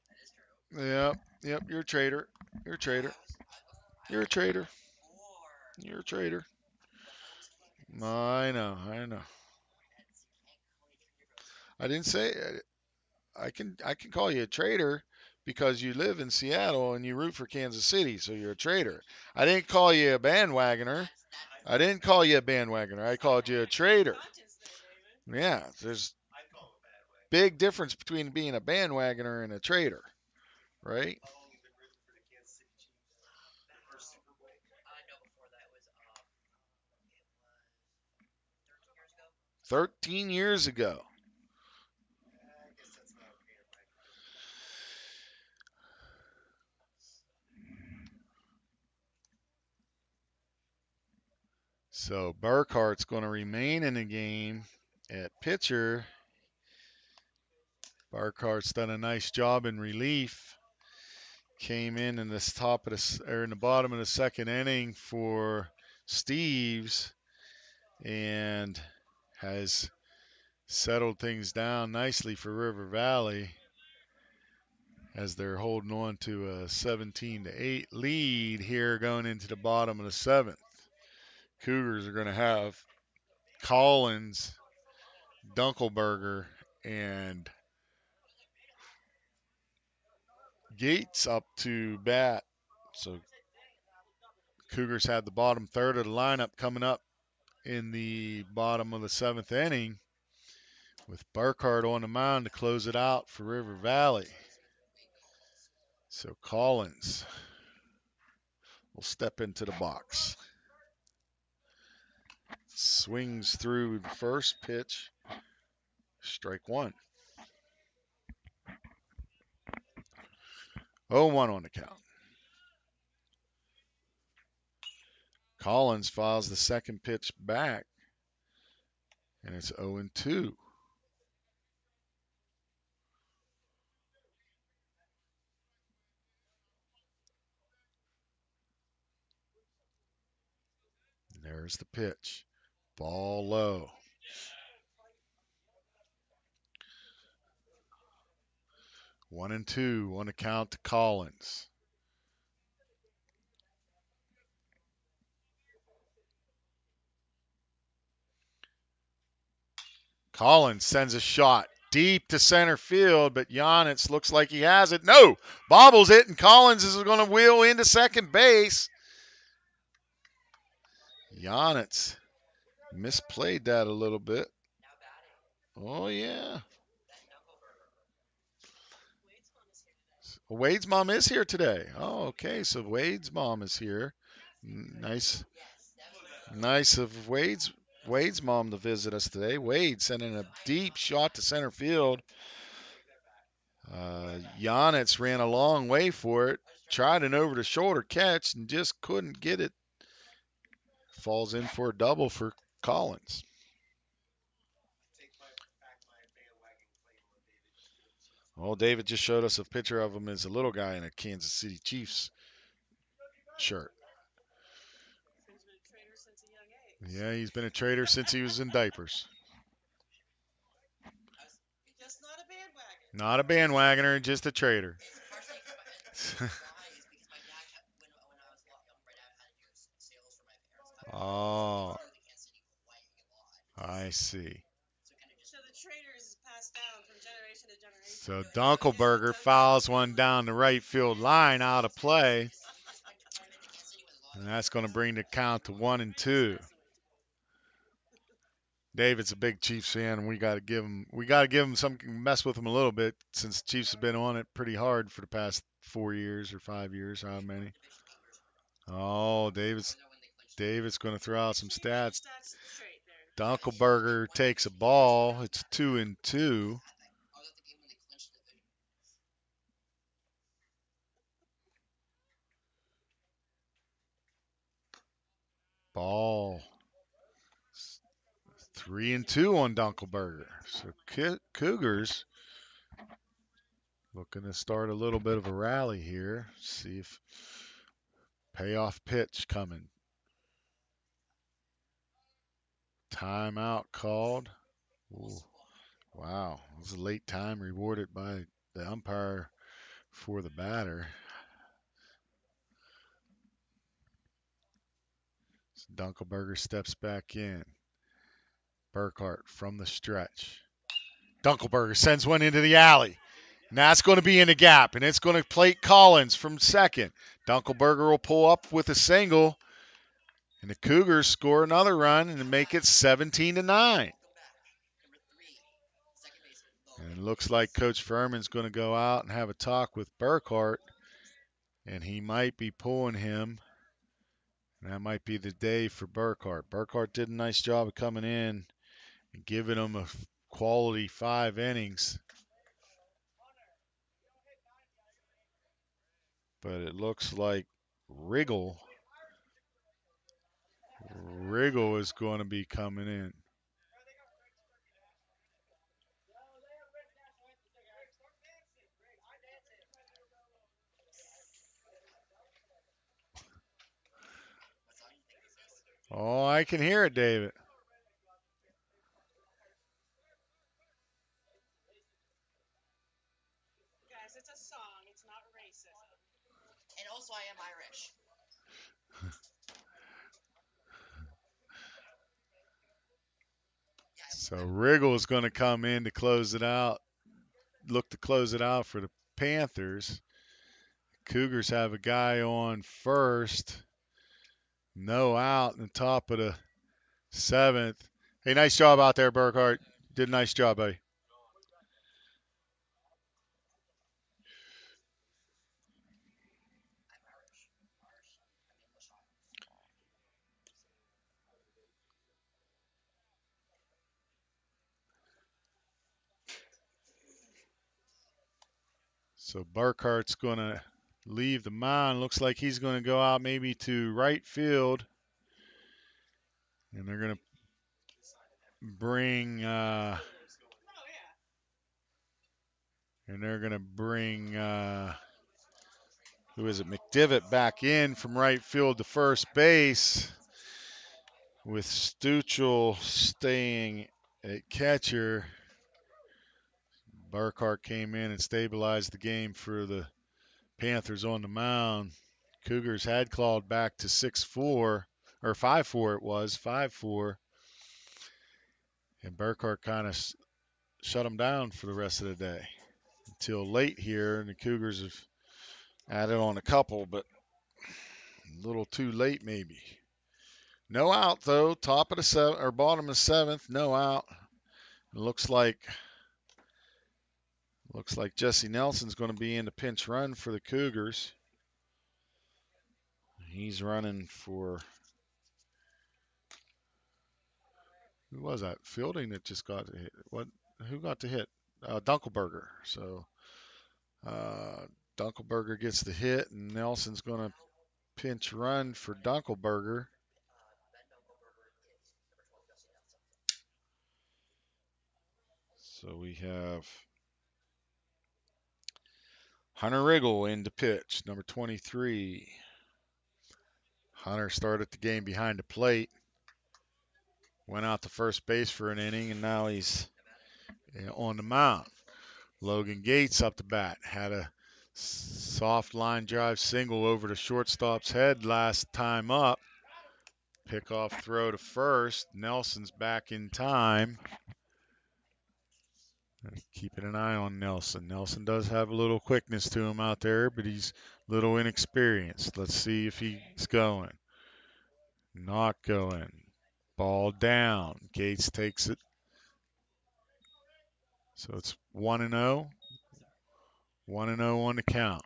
That is true.
Yep, yep. You're a traitor. You're a traitor. You're a traitor.
Before
You're a traitor.
the Holmes campus.
I know. I know.
That's, you can't call me a traitor because
I didn't say I can call you a traitor because you live in Seattle and you root for Kansas City, so you're a traitor. I didn't call you a bandwagoner. I didn't call you a bandwagoner. I called you a traitor. Yeah, there's big difference between being a bandwagoner and a traitor, right?
no, before that it was it was 13 years ago.
13 years ago. So Burkhart's going to remain in the game at pitcher. Burkhart's done a nice job in relief. Came in this top of the or in the bottom of the second inning for Steves and has settled things down nicely for River Valley as they're holding on to a 17 to 8 lead here going into the bottom of the seventh. Cougars are going to have Collins, Dunkelberger, and Gates up to bat. So Cougars had the bottom third of the lineup coming up in the bottom of the seventh inning with Burkhardt on the mound to close it out for River Valley. So Collins will step into the box. Swings through the first pitch. Strike one. 0-1 on the count. Collins files the second pitch back, and it's 0-2. There's the pitch. Ball low. 1-2 on the count to Collins. Collins sends a shot deep to center field, but Giannis looks like he has it. No, bobbles it, and Collins is going to wheel into second base. Giannis misplayed that a little bit.
Now batting.
Oh, yeah.
Ben Dunkelberger.
Wade's mom is here today. Oh, okay. So Wade's mom is here. Nice,
Yes, definitely.
nice of Wade's mom to visit us today. Wade sending a deep shot to center field. Giannis ran a long way for it. Tried an over the shoulder catch and just couldn't get it. Falls in for a double for Collins. Well, David just showed us a picture of him as a little guy in a Kansas City Chiefs shirt. Yeah, he's been a trader since he was in diapers. Not a bandwagoner, just a trader.
It's partially why is because my dad had, when I was a lot younger, my dad had to do sales for my parents' company.
Oh,
So he flew to Kansas City quite a lot.
I see.
So kind of just
So Dunkelberger fouls one down the right field line out of play,
when I've been to Kansas City with a lot
and
of
that's
family.
going to bring the count to 1-2. David's a big Chiefs fan, and we got to give him some mess with him a little bit since Chiefs have been on it pretty hard for the past 4 years or 5 years, how many?
Division numbers.
Oh,
Remember when they clinched the
David's going to throw out some stats.
Yeah, he had like
Dunkelberger
one
takes a
division winning
ball.
start.
It's 2-2.
I was at the game when they clinched the division.
Ball. 3-2 on Dunkelberger. So Cougars looking to start a little bit of a rally here. See if payoff pitch coming. Timeout called. Ooh, wow. It was a late time rewarded by the umpire for the batter. So Dunkelberger steps back in. Burkhart from the stretch. Dunkelberger sends one into the alley. And that's going to be in the gap, and it's going to plate Collins from second. Dunkelberger will pull up with a single, and the Cougars score another run and make it 17-9. And it looks like Coach Furman's going to go out and have a talk with Burkhart, and he might be pulling him. And that might be the day for Burkhart. Burkhart did a nice job of coming in and giving him a quality 5 innings. But it looks like Riggle is going to be coming in. Oh, I can hear it, David.
And also, I am Irish.
So Riggle is going to come in to close it out. Look to close it out for the Panthers. Cougars have a guy on first. No out in the top of the seventh. Hey, nice job out there, Burkhart. Did a nice job, buddy. So Burkhart's going to leave the mound. Looks like he's going to go out maybe to right field. And they're going to bring who is it? McDivitt back in from right field to first base, with Stuchel staying at catcher. Burkhart came in and stabilized the game for the Panthers on the mound. Cougars had clawed back to 6-4, or 5-4 it was, 5-4. And Burkhart kind of shut them down for the rest of the day until late here, and the Cougars have added on a couple, but a little too late maybe. No out though. Top of the seventh or bottom of the seventh. No out. It looks like Jesse Nelson's going to be in the pinch run for the Cougars. He's running for, who was that? Fielding that just got hit. What? Who got the hit? Dunkelberger. So Dunkelberger gets the hit, and Nelson's going to pinch run for Dunkelberger. So we have Hunter Riggle in to pitch, number 23. Hunter started the game behind the plate, went out to first base for an inning, and now he's on the mound. Logan Gates up the bat, had a soft line drive single over the shortstop's head last time up. Pickoff throw to first. Nelson's back in time. Keeping an eye on Nelson. Nelson does have a little quickness to him out there, but he's a little inexperienced. Let's see if he's going. Not going. Ball down. Gates takes it. So it's 1-0. 1-0 on the count.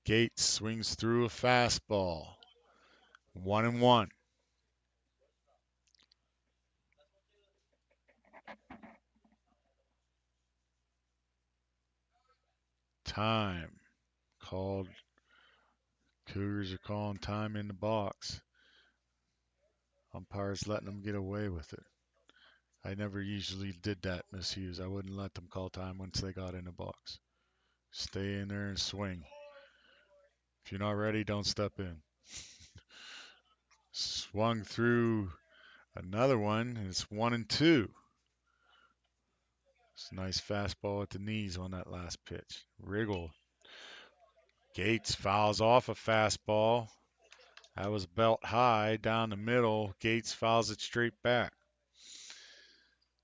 Gates swings through a fastball. 1-1. Time called. Cougars are calling time in the box. Umpires letting them get away with it. I never usually did that, Miss Hughes. I wouldn't let them call time once they got in the box. Stay in there and swing. If you're not ready, don't step in. Swung through another one. It's 1-2. It's a nice fastball at the knees on that last pitch. Wriggle. Gates fouls off a fastball. That was belt high down the middle. Gates fouls it straight back.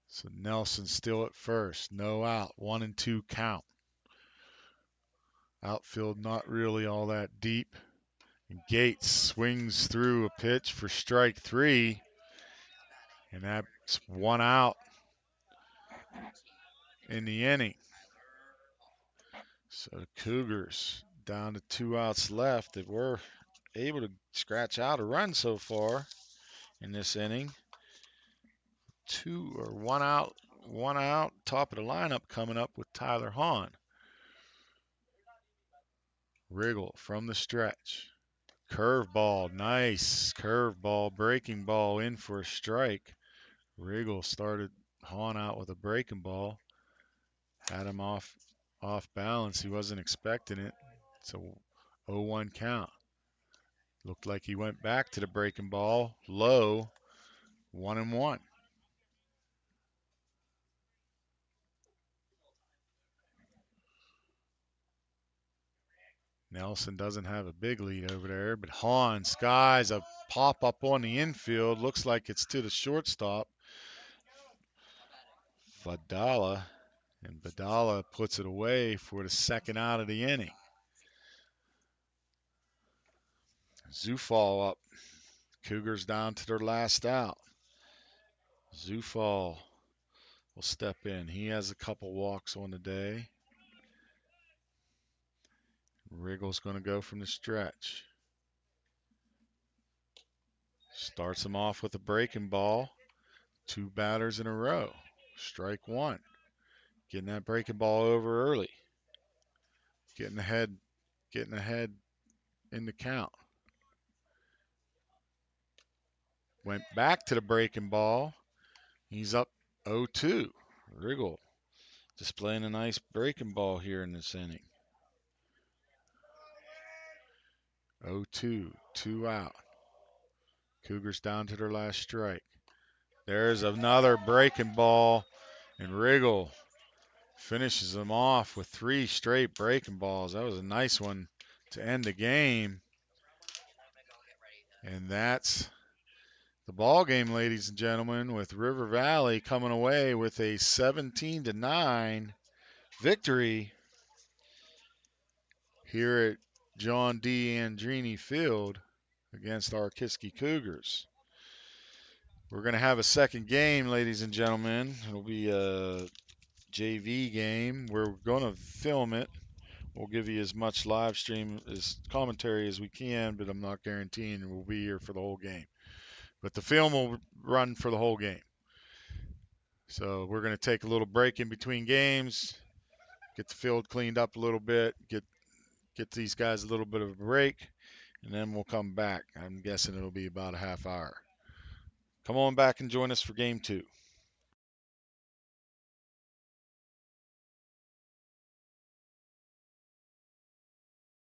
So Nelson still at first. No out. 1-2 count. Outfield not really all that deep. And Gates swings through a pitch for strike three. And that's one out in the inning. So the Cougars down to 2 outs left. They were able to scratch out a run so far in this inning. 1 out, top of the lineup coming up with Tyler Hahn. Wriggle from the stretch. Curveball, nice curveball, breaking ball in for a strike. Wriggle started Hahn out with a breaking ball. Had him off balance. He wasn't expecting it. It's a 0-1 count. Looked like he went back to the breaking ball. Low, 1-1. Nelson doesn't have a big lead over there, but Hahn skies a pop up on the infield. Looks like it's to the shortstop, Vidala, and Vidala puts it away for the second out of the inning. Zufall up. Cougars down to their last out. Zufall will step in. He has a couple walks on the day. Wriggle's going to go from the stretch. Starts him off with a breaking ball. 2 batters in a row. Strike 1. Getting that breaking ball over early. Getting ahead in the count. Went back to the breaking ball. He's up 0-2. Wriggle displaying a nice breaking ball here in this inning. 0-2, 2 out. Cougars down to their last strike. There's another breaking ball, and Wriggle finishes them off with 3 straight breaking balls. That was a nice one to end the game. And that's the ball game, ladies and gentlemen, with River Valley coming away with a 17-9 victory here at John D. Andrini Field against our Kiski Cougars. We're going to have a second game, ladies and gentlemen. It'll be a JV game. We're going to film it. We'll give you as much live stream as commentary as we can, but I'm not guaranteeing we'll be here for the whole game. But the film will run for the whole game. So we're going to take a little break in between games, get the field cleaned up a little bit, get these guys a little bit of a break, and then we'll come back. I'm guessing it'll be about a half hour. Come on back and join us for game 2.